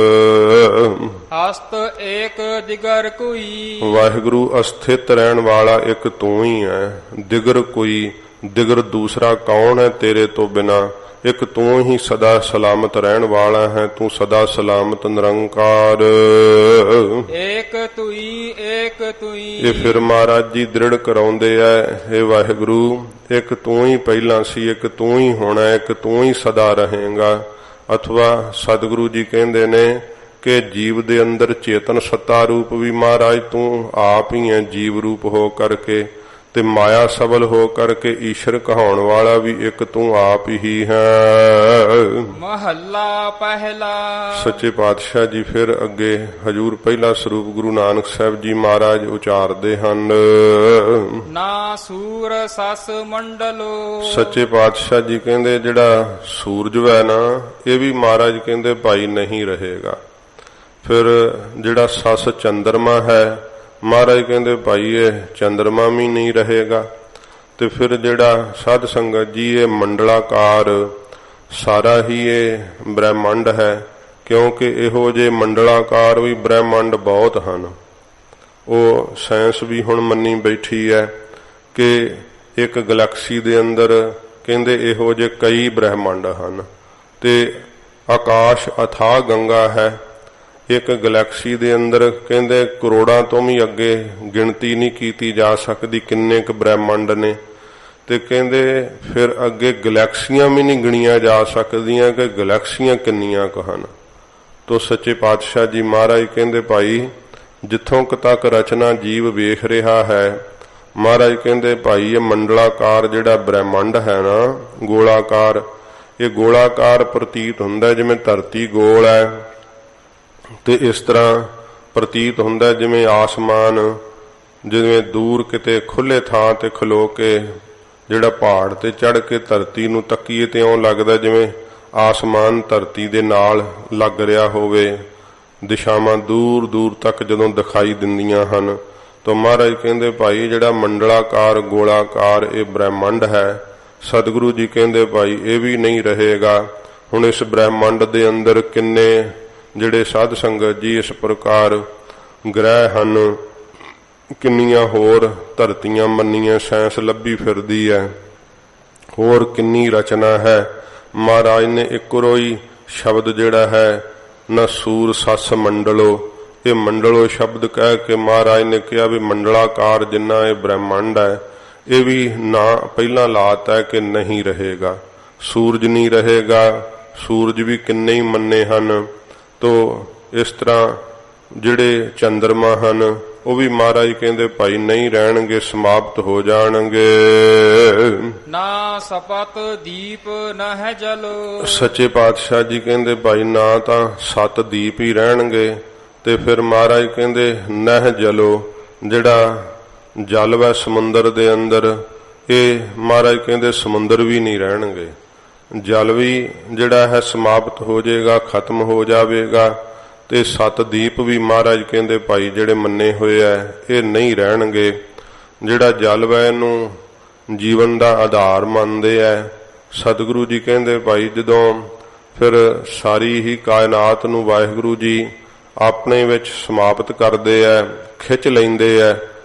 ਅਸਤ ਏਕ ਦਿਗਰ ਕੋਈ, ਵਾਹਿਗੁਰੂ ਅਸਥਿਤ ਰਹਿਣ ਵਾਲਾ ਇੱਕ ਤੂੰ ਹੀ ਹੈ। ਦਿਗਰ ਕੋਈ, ਦਿਗਰ ਦੂਸਰਾ ਕੌਣ ਹੈ ਤੇਰੇ ਤੋਂ ਬਿਨਾ? ਇੱਕ ਤੂੰ ਹੀ ਸਦਾ ਸਲਾਮਤ ਰਹਿਣ ਵਾਲਾ ਹੈ, ਤੂੰ ਸਦਾ ਸਲਾਮਤ ਨਿਰੰਕਾਰ। ਏਕ ਤੂਈ, ਏਕ ਤੂਈ। ਇਹ ਫਿਰ ਮਹਾਰਾਜ ਜੀ ਦ੍ਰਿੜ ਕਰਾਉਂਦੇ ਐ, ਇਹ ਵਾਹਿਗੁਰੂ ਇੱਕ ਤੂੰ ਹੀ ਪਹਿਲਾਂ ਸੀ, ਇੱਕ ਤੂੰ ਹੀ ਹੋਣਾ, ਇੱਕ ਤੂੰ ਹੀ ਸਦਾ ਰਹੇਗਾ। ਅਥਵਾ ਸਤਿਗੁਰੂ ਜੀ ਕਹਿੰਦੇ ਨੇ ਕਿ ਜੀਵ ਦੇ ਅੰਦਰ ਚੇਤਨ ਸੱਤਾ ਰੂਪ ਵੀ ਮਹਾਰਾਜ ਤੂੰ ਆਪ ਹੀ ਹੈ, ਜੀਵ ਰੂਪ ਹੋ ਕਰਕੇ ਤੇ ਮਾਇਆ ਸਬਲ ਹੋ ਕਰਕੇ ਈਸ਼ਰ ਕਹਾਉਣ ਵਾਲਾ ਵੀ ਇੱਕ ਤੂੰ ਆਪ ਹੀ ਹੈ। ਮਹੱਲਾ ਪਹਿਲਾ। ਸੱਚੇ ਪਾਤਸ਼ਾਹ ਜੀ ਫਿਰ ਅੱਗੇ ਹਜੂਰ ਪਹਿਲਾ ਸਰੂਪ ਗੁਰੂ ਨਾਨਕ ਸਾਹਿਬ ਜੀ ਮਹਾਰਾਜ ਉਚਾਰਦੇ ਹਨ। ਨਾ ਸੂਰ ਸਸ ਮੰਡਲੋ। ਸੱਚੇ ਪਾਤਸ਼ਾਹ ਜੀ ਕਹਿੰਦੇ ਜਿਹੜਾ ਸੂਰਜ ਹੈ ਨਾ, ਇਹ ਵੀ ਮਹਾਰਾਜ ਕਹਿੰਦੇ ਭਾਈ ਨਹੀਂ ਰਹੇਗਾ। ਫਿਰ ਜਿਹੜਾ ਸਸ ਚੰਦਰਮਾ ਹੈ, ਮਹਾਰਾਜ ਕਹਿੰਦੇ ਭਾਈ ਇਹ ਚੰਦਰਮਾ ਵੀ ਨਹੀਂ ਰਹੇਗਾ। ਤੇ ਫਿਰ ਜਿਹੜਾ ਸਾਧ ਸੰਗਤ ਜੀ ਇਹ ਮੰਡਲਾਕਾਰ ਸਾਰਾ ਹੀ ਇਹ ਬ੍ਰਹਿਮੰਡ ਹੈ, ਕਿਉਂਕਿ ਇਹੋ ਜਿਹੇ ਮੰਡਲਾਕਾਰ ਵੀ ਬ੍ਰਹਿਮੰਡ ਬਹੁਤ ਹਨ। ਉਹ ਸਾਇੰਸ ਵੀ ਹੁਣ ਮੰਨੀ ਬੈਠੀ ਹੈ ਕਿ ਇੱਕ ਗੈਲੈਕਸੀ ਦੇ ਅੰਦਰ ਕਹਿੰਦੇ ਇਹੋ ਜਿਹੇ ਕਈ ਬ੍ਰਹਿਮੰਡ ਹਨ। ਤੇ ਆਕਾਸ਼ ਅਥਾਹ ਗੰਗਾ ਹੈ। ਇੱਕ ਗੈਲੈਕਸੀ ਦੇ ਅੰਦਰ ਕਹਿੰਦੇ ਕਰੋੜਾਂ ਤੋਂ ਵੀ ਅੱਗੇ ਗਿਣਤੀ ਨਹੀਂ ਕੀਤੀ ਜਾ ਸਕਦੀ ਕਿੰਨੇ ਕੁ ਬ੍ਰਹਿਮੰਡ ਨੇ। ਤੇ ਕਹਿੰਦੇ ਫਿਰ ਅੱਗੇ ਗੈਲੈਕਸੀਆਂ ਵੀ ਨਹੀਂ ਗਿਣੀਆਂ ਜਾ ਸਕਦੀਆਂ ਕਿ ਗੈਲੈਕਸੀਆਂ ਕਿੰਨੀਆਂ ਕੁ ਹਨ। ਤੋ ਸੱਚੇ ਪਾਤਸ਼ਾਹ ਜੀ ਮਹਾਰਾਜ ਕਹਿੰਦੇ ਭਾਈ ਜਿੱਥੋਂ ਤੱਕ ਰਚਨਾ ਜੀਵ ਵੇਖ ਰਿਹਾ ਹੈ, ਮਹਾਰਾਜ ਕਹਿੰਦੇ ਭਾਈ ਇਹ ਮੰਡਲਾਕਾਰ ਜਿਹੜਾ ਬ੍ਰਹਿਮੰਡ ਹੈ ਨਾ, ਗੋਲਾਕਾਰ, ਇਹ ਗੋਲਾਕਾਰ ਪ੍ਰਤੀਤ ਹੁੰਦਾ ਜਿਵੇਂ ਧਰਤੀ ਗੋਲ ਹੈ। ਤੇ ਇਸ ਤਰ੍ਹਾਂ ਪ੍ਰਤੀਤ ਹੁੰਦਾ ਜਿਵੇਂ ਆਸਮਾਨ, ਜਿਵੇਂ ਦੂਰ ਕਿਤੇ ਖੁੱਲੇ ਥਾਂ ਤੇ ਖਲੋ ਕੇ ਜਿਹੜਾ ਪਹਾੜ ਤੇ ਚੜ੍ਹ ਕੇ ਧਰਤੀ ਨੂੰ ਤੱਕੀਏ ਤੇ ਇਉਂ ਲੱਗਦਾ ਜਿਵੇਂ ਆਸਮਾਨ ਧਰਤੀ ਦੇ ਨਾਲ ਲੱਗ ਰਿਹਾ ਹੋਵੇ। ਦਿਸ਼ਾਵਾਂ ਦੂਰ ਦੂਰ ਤੱਕ ਜਦੋਂ ਦਿਖਾਈ ਦਿੰਦੀਆਂ ਹਨ, ਤਾਂ ਮਹਾਰਾਜ ਕਹਿੰਦੇ ਭਾਈ ਜਿਹੜਾ ਮੰਡਲਾਕਾਰ ਗੋਲਾਕਾਰ ਇਹ ਬ੍ਰਹਿਮੰਡ ਹੈ, ਸਤਿਗੁਰੂ ਜੀ ਕਹਿੰਦੇ ਭਾਈ ਇਹ ਵੀ ਨਹੀਂ ਰਹੇਗਾ। ਹੁਣ ਇਸ ਬ੍ਰਹਿਮੰਡ ਦੇ ਅੰਦਰ ਕਿੰਨੇ ਜਿਹੜੇ ਸਾਧ ਸੰਗਤ ਜੀ ਇਸ ਪ੍ਰਕਾਰ ਗ੍ਰਹਿ ਹਨ, ਕਿੰਨੀਆਂ ਹੋਰ ਧਰਤੀਆਂ ਮੰਨੀਆਂ ਸਾਇੰਸ ਲੱਭੀ ਫਿਰਦੀ ਹੈ, ਹੋਰ ਕਿੰਨੀ ਰਚਨਾ ਹੈ। ਮਹਾਰਾਜ ਨੇ ਇੱਕੋ ਹੀ ਸ਼ਬਦ ਜਿਹੜਾ ਹੈ ਨਾ ਸੂਰ ਸਸ ਮੰਡਲੋ, ਇਹ ਮੰਡਲੋ ਸ਼ਬਦ ਕਹਿ ਕੇ ਮਹਾਰਾਜ ਨੇ ਕਿਹਾ ਵੀ ਮੰਡਲਾਕਾਰ ਜਿੰਨਾ ਇਹ ਬ੍ਰਹਿਮੰਡ ਹੈ ਇਹ ਵੀ ਨਾ ਪਹਿਲਾਂ ਲਾਤ ਹੈ ਕਿ ਨਹੀਂ ਰਹੇਗਾ। ਸੂਰਜ ਨਹੀਂ ਰਹੇਗਾ, ਸੂਰਜ ਵੀ ਕਿੰਨੇ ਹੀ ਮੰਨੇ ਹਨ। ਤੋ ਇਸ ਤਰ੍ਹਾਂ ਜਿਹੜੇ ਚੰਦਰਮਾ ਹਨ ਉਹ ਵੀ ਮਹਾਰਾਜ ਕਹਿੰਦੇ ਭਾਈ ਨਹੀਂ ਰਹਿਣਗੇ, ਸਮਾਪਤ ਹੋ ਜਾਣਗੇ। ਨਾ ਸਪਤ ਦੀਪ ਨਾ ਹੈ ਜਲੋ। ਸੱਚੇ ਪਾਤਸ਼ਾਹ ਜੀ ਕਹਿੰਦੇ ਭਾਈ ਨਾ ਤਾਂ 7 ਦੀਪ ਹੀ ਰਹਿਣਗੇ। ਤੇ ਫਿਰ ਮਹਾਰਾਜ ਕਹਿੰਦੇ ਨਹਿ ਜਲੋ, ਜਿਹੜਾ ਜਲ ਵੈ ਸਮੁੰਦਰ ਦੇ ਅੰਦਰ, ਇਹ ਮਹਾਰਾਜ ਕਹਿੰਦੇ ਸਮੁੰਦਰ ਵੀ ਨਹੀਂ ਰਹਿਣਗੇ। ਜਲ ਵੀ ਜਿਹੜਾ ਹੈ ਸਮਾਪਤ ਹੋ ਜਾਏਗਾ, ਖਤਮ ਹੋ ਜਾਵੇਗਾ। ਤੇ 7 ਦੀਪ ਵੀ ਮਹਾਰਾਜ ਕਹਿੰਦੇ ਭਾਈ ਜਿਹੜੇ ਮੰਨੇ ਹੋਏ ਐ ਇਹ ਨਹੀਂ ਰਹਿਣਗੇ। ਜਿਹੜਾ ਜਲ ਵੈ ਇਹਨੂੰ ਜੀਵਨ ਦਾ ਆਧਾਰ ਮੰਨਦੇ ਐ, ਸਤਿਗੁਰੂ ਜੀ ਕਹਿੰਦੇ ਭਾਈ ਜਦੋਂ ਫਿਰ ਸਾਰੀ ਹੀ ਕਾਇਨਾਤ ਨੂੰ ਵਾਹਿਗੁਰੂ ਜੀ ਆਪਣੇ ਵਿੱਚ ਸਮਾਪਤ ਕਰਦੇ ਐ, ਖਿੱਚ ਲੈਂਦੇ ਐ,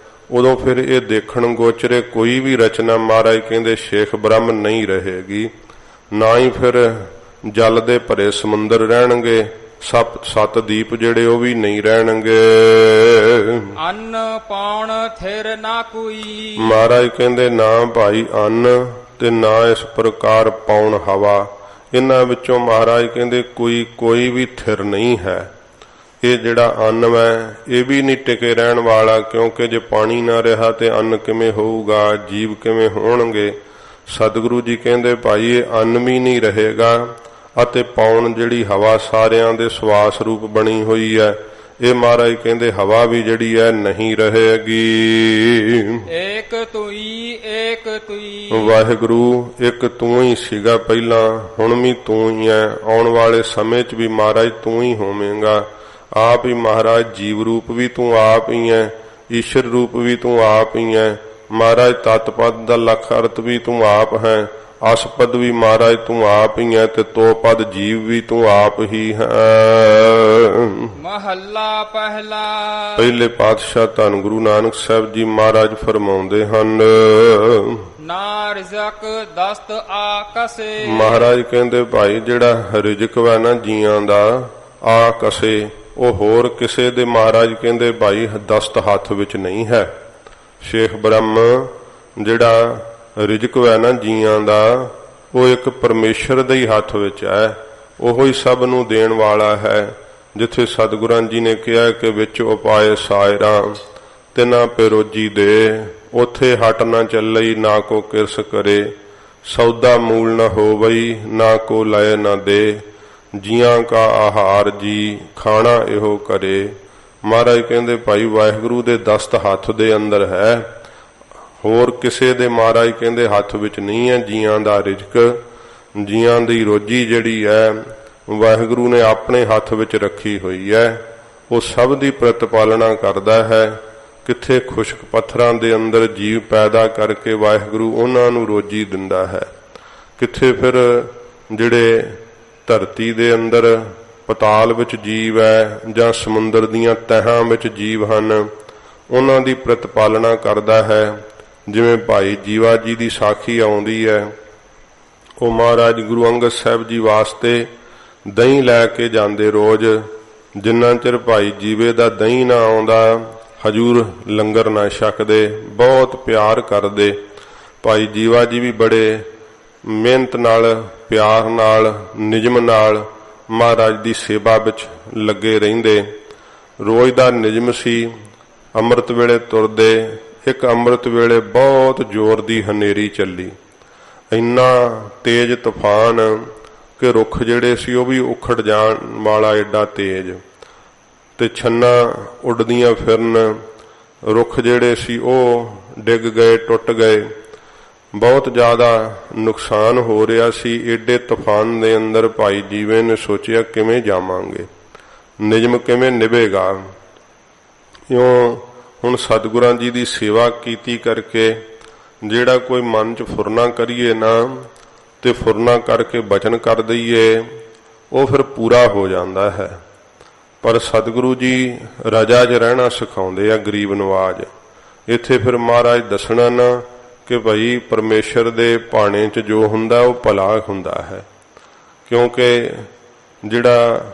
ਉਦੋਂ ਫਿਰ ਇਹ ਦੇਖਣ ਗੋਚਰੇ ਕੋਈ ਵੀ ਰਚਨਾ ਮਹਾਰਾਜ ਕਹਿੰਦੇ ਸ਼ੇਖ ਬ੍ਰਹਮ ਨਹੀਂ ਰਹੇਗੀ। ਨਾ ਹੀ ਫਿਰ ਜਲ ਦੇ ਭਰੇ ਸਮੁੰਦਰ ਰਹਿਣਗੇ, 7 ਦੀਪ ਜਿਹੜੇ ਉਹ ਵੀ ਨਹੀਂ ਰਹਿਣਗੇ। ਅੰਨ ਪਾਉਣ ਥਿਰ ਨਾ ਕੋਈ। ਮਹਾਰਾਜ ਕਹਿੰਦੇ ਨਾ ਭਾਈ ਅੰਨ ਤੇ ਨਾ ਇਸ ਪ੍ਰਕਾਰ ਪਾਉਣ ਹਵਾ, ਇਹਨਾਂ ਵਿੱਚੋਂ ਮਹਾਰਾਜ ਕਹਿੰਦੇ ਕੋਈ ਵੀ ਥਿਰ ਨਹੀਂ ਹੈ। ਇਹ ਜਿਹੜਾ ਅੰਨ ਹੈ ਇਹ ਵੀ ਨਹੀਂ ਟਿਕੇ ਰਹਿਣ ਵਾਲਾ, ਕਿਉਂਕਿ ਜੇ ਪਾਣੀ ਨਾ ਰਿਹਾ ਤੇ ਅੰਨ ਕਿਵੇਂ ਹੋਊਗਾ, ਜੀਵ ਕਿਵੇਂ ਹੋਣਗੇ। ਸਤਿਗੁਰੂ ਜੀ ਕਹਿੰਦੇ ਭਾਈ ਇਹ ਅੰਨ ਵੀ ਨਹੀਂ ਰਹੇਗਾ ਅਤੇ ਪਾਉਣ ਜਿਹੜੀ ਹਵਾ ਸਾਰਿਆਂ ਦੇ ਸਵਾਸ ਰੂਪ ਬਣੀ ਹੋਈ ਹੈ, ਇਹ ਮਹਾਰਾਜ ਕਹਿੰਦੇ ਹਵਾ ਵੀ ਜਿਹੜੀ ਹੈ ਨਹੀਂ ਰਹੇਗੀ। ਏਕ ਤੂੰ ਹੀ ਵਾਹਿਗੁਰੂ ਇੱਕ ਤੂੰ ਹੀ ਸੀਗਾ ਪਹਿਲਾਂ, ਹੁਣ ਵੀ ਤੂੰ ਹੀ ਹੈ, ਆਉਣ ਵਾਲੇ ਸਮੇਂ 'ਚ ਵੀ ਮਹਾਰਾਜ ਤੂੰ ਹੀ ਹੋਵੇਂਗਾ। ਆਪ ਹੀ ਮਹਾਰਾਜ ਜੀਵ ਰੂਪ ਵੀ ਤੂੰ ਆਪ ਹੀ ਹੈ, ਈਸ਼ਰ ਰੂਪ ਵੀ ਤੂੰ ਆਪ ਹੀ ਹੈ। ਮਹਾਰਾਜ ਤਤਪਦ ਦਾ ਲੱਖ ਅਰਥ ਵੀ ਤੂੰ ਆਪ ਹੈ, ਅਸਪਦ ਵੀ ਮਹਾਰਾਜ ਤੂੰ ਆਪ ਹੀ ਹੈ, ਤੇ ਤੋ ਪਦ ਜੀਵ ਵੀ ਤੂੰ ਆਪ ਹੀ ਹੈ। ਮਹੱਲਾ ਪਹਿਲਾ। ਪਹਿਲੇ ਪਾਤਸ਼ਾਹ ਧੰਨ ਗੁਰੂ ਨਾਨਕ ਸਾਹਿਬ ਜੀ ਮਹਾਰਾਜ ਫਰਮਾਉਂਦੇ ਹਨ, ਨਾ ਰਿਜ਼ਕ ਦਸਤ ਆਕਸੇ। ਮਹਾਰਾਜ ਕਹਿੰਦੇ ਭਾਈ ਜਿਹੜਾ ਰਿਜ਼ਕ ਵਾ ਨਾ ਜੀਆਂ ਦਾ ਆਕਸੇ, ਉਹ ਹੋਰ ਕਿਸੇ ਦੇ ਮਹਾਰਾਜ ਕਹਿੰਦੇ ਭਾਈ ਦਸਤ ਹੱਥ ਵਿੱਚ ਨਹੀਂ ਹੈ। ਸ਼ੇਖ ਬ੍ਰਹਮ ਜਿਹੜਾ ਰਿਜ਼ਕ ਹੈ ਨਾ ਜੀਆਂ ਦਾ, ਉਹ ਇੱਕ ਪਰਮੇਸ਼ਰ ਦੇ ਹੀ ਹੱਥ ਵਿੱਚ ਹੈ, ਉਹੋ ਹੀ ਸਭ ਨੂੰ ਦੇਣ ਵਾਲਾ ਹੈ। ਜਿੱਥੇ ਸਤਿਗੁਰਾਂ ਜੀ ਨੇ ਕਿਹਾ ਕਿ ਵਿੱਚ ਉਪਾਏ ਸਾਇਰਾਂ ਤਿਨਾ ਪੇ ਰੋਜੀ ਦੇ, ਉਥੇ ਹਟ ਨਾ ਚੱਲਈ, ਨਾ ਕੋ ਕਿਰਸ ਕਰੇ। ਸੌਦਾ ਮੂਲ ਨ ਹੋਵਈ, ਨਾ ਕੋ ਲਏ ਨਾ ਦੇ। ਜੀਆਂ ਕਾ ਆਹਾਰ ਜੀ, ਖਾਣਾ ਇਹੋ ਕਰੇ। ਮਹਾਰਾਜ ਕਹਿੰਦੇ ਭਾਈ ਵਾਹਿਗੁਰੂ ਦੇ ਦਸਤ ਹੱਥ ਦੇ ਅੰਦਰ ਹੈ, ਹੋਰ ਕਿਸੇ ਦੇ ਮਹਾਰਾਜ ਕਹਿੰਦੇ ਹੱਥ ਵਿੱਚ ਨਹੀਂ ਹੈ। ਜੀਆਂ ਦਾ ਰਿਜ਼ਕ, ਜੀਆਂ ਦੀ ਰੋਜੀ ਜਿਹੜੀ ਹੈ ਵਾਹਿਗੁਰੂ ਨੇ ਆਪਣੇ ਹੱਥ ਵਿੱਚ ਰੱਖੀ ਹੋਈ ਹੈ। ਉਹ ਸਭ ਦੀ ਪ੍ਰਤਪਾਲਣਾ ਕਰਦਾ ਹੈ। ਕਿੱਥੇ ਖੁਸ਼ਕ ਪੱਥਰਾਂ ਦੇ ਅੰਦਰ ਜੀਵ ਪੈਦਾ ਕਰਕੇ ਵਾਹਿਗੁਰੂ ਉਹਨਾਂ ਨੂੰ ਰੋਜੀ ਦਿੰਦਾ ਹੈ। ਕਿੱਥੇ ਫਿਰ ਜਿਹੜੇ ਧਰਤੀ ਦੇ ਅੰਦਰ ਪਤਾਲ ਵਿੱਚ ਜੀਵ ਹੈ ਜਾਂ ਸਮੁੰਦਰ ਦੀਆਂ ਤਹਿਾਂ ਵਿੱਚ ਜੀਵ ਹਨ, ਉਹਨਾਂ ਦੀ ਪ੍ਰਤਪਾਲਣਾ ਕਰਦਾ ਹੈ। ਜਿਵੇਂ ਭਾਈ ਜੀਵਾ ਜੀ ਦੀ ਸਾਖੀ ਆਉਂਦੀ ਹੈ, ਉਹ ਮਹਾਰਾਜ ਗੁਰੂ ਅੰਗਦ ਸਾਹਿਬ ਜੀ ਵਾਸਤੇ ਦਹੀਂ ਲੈ ਕੇ ਜਾਂਦੇ ਰੋਜ਼। ਜਿੰਨਾ ਚਿਰ ਭਾਈ ਜੀਵੇ ਦਾ ਦਹੀਂ ਨਾ ਆਉਂਦਾ ਹਜੂਰ ਲੰਗਰ ਨਾ ਛਕਦੇ। ਬਹੁਤ ਪਿਆਰ ਕਰਦੇ। ਭਾਈ ਜੀਵਾ ਜੀ ਵੀ ਬੜੇ ਮਿਹਨਤ ਨਾਲ, ਪਿਆਰ ਨਾਲ, ਨਿਯਮ ਨਾਲ ਮਹਾਰਾਜ ਦੀ ਸੇਵਾ ਵਿੱਚ ਲੱਗੇ ਰਹਿੰਦੇ। ਰੋਜ਼ ਦਾ ਨਿਯਮ ਸੀ। ਅੰਮ੍ਰਿਤ ਵੇਲੇ ਤੁਰਦੇ। ਇੱਕ ਅੰਮ੍ਰਿਤ ਵੇਲੇ ਬਹੁਤ ਜ਼ੋਰ ਦੀ ਹਨੇਰੀ ਚੱਲੀ, ਇੰਨਾ ਤੇਜ਼ ਤੂਫਾਨ ਕਿ ਰੁੱਖ ਜਿਹੜੇ ਸੀ ਉਹ ਵੀ ਉਖੜ ਜਾਣ ਵਾਲਾ ਏਡਾ ਤੇਜ਼, ਤੇ ਛੰਨਾ ਉੱਡਦੀਆਂ ਫਿਰਨ। ਰੁੱਖ ਜਿਹੜੇ ਸੀ ਉਹ ਡਿੱਗ ਗਏ, ਟੁੱਟ ਗਏ। ਬਹੁਤ ਜ਼ਿਆਦਾ ਨੁਕਸਾਨ ਹੋ ਰਿਹਾ ਸੀ। ਏਡੇ ਤੂਫਾਨ ਦੇ ਅੰਦਰ ਭਾਈ ਜੀਵੇ ਨੇ ਸੋਚਿਆ ਕਿਵੇਂ ਜਾਵਾਂਗੇ, ਨਿਯਮ ਕਿਵੇਂ ਨਿਭੇਗਾ। ਇਉਂ ਹੁਣ ਸਤਿਗੁਰਾਂ ਜੀ ਦੀ ਸੇਵਾ ਕੀਤੀ ਕਰਕੇ ਜਿਹੜਾ ਕੋਈ ਮਨ 'ਚ ਫੁਰਨਾ ਕਰੀਏ ਨਾ, ਤੇ ਫੁਰਨਾ ਕਰਕੇ ਬਚਨ ਕਰ ਦਈਏ, ਉਹ ਫਿਰ ਪੂਰਾ ਹੋ ਜਾਂਦਾ ਹੈ। ਪਰ ਸਤਿਗੁਰੂ ਜੀ ਰਜਾ 'ਚ ਰਹਿਣਾ ਸਿਖਾਉਂਦੇ ਆ ਗਰੀਬ ਨਵਾਜ। ਇੱਥੇ ਫਿਰ ਮਹਾਰਾਜ ਦੱਸਣਾ ਨਾ ਕਿ ਭਾਈ ਪਰਮੇਸ਼ਰ ਦੇ ਭਾਣੇ 'ਚ ਜੋ ਹੁੰਦਾ ਉਹ ਭਲਾ ਹੁੰਦਾ ਹੈ। ਕਿਉਂਕਿ ਜਿਹੜਾ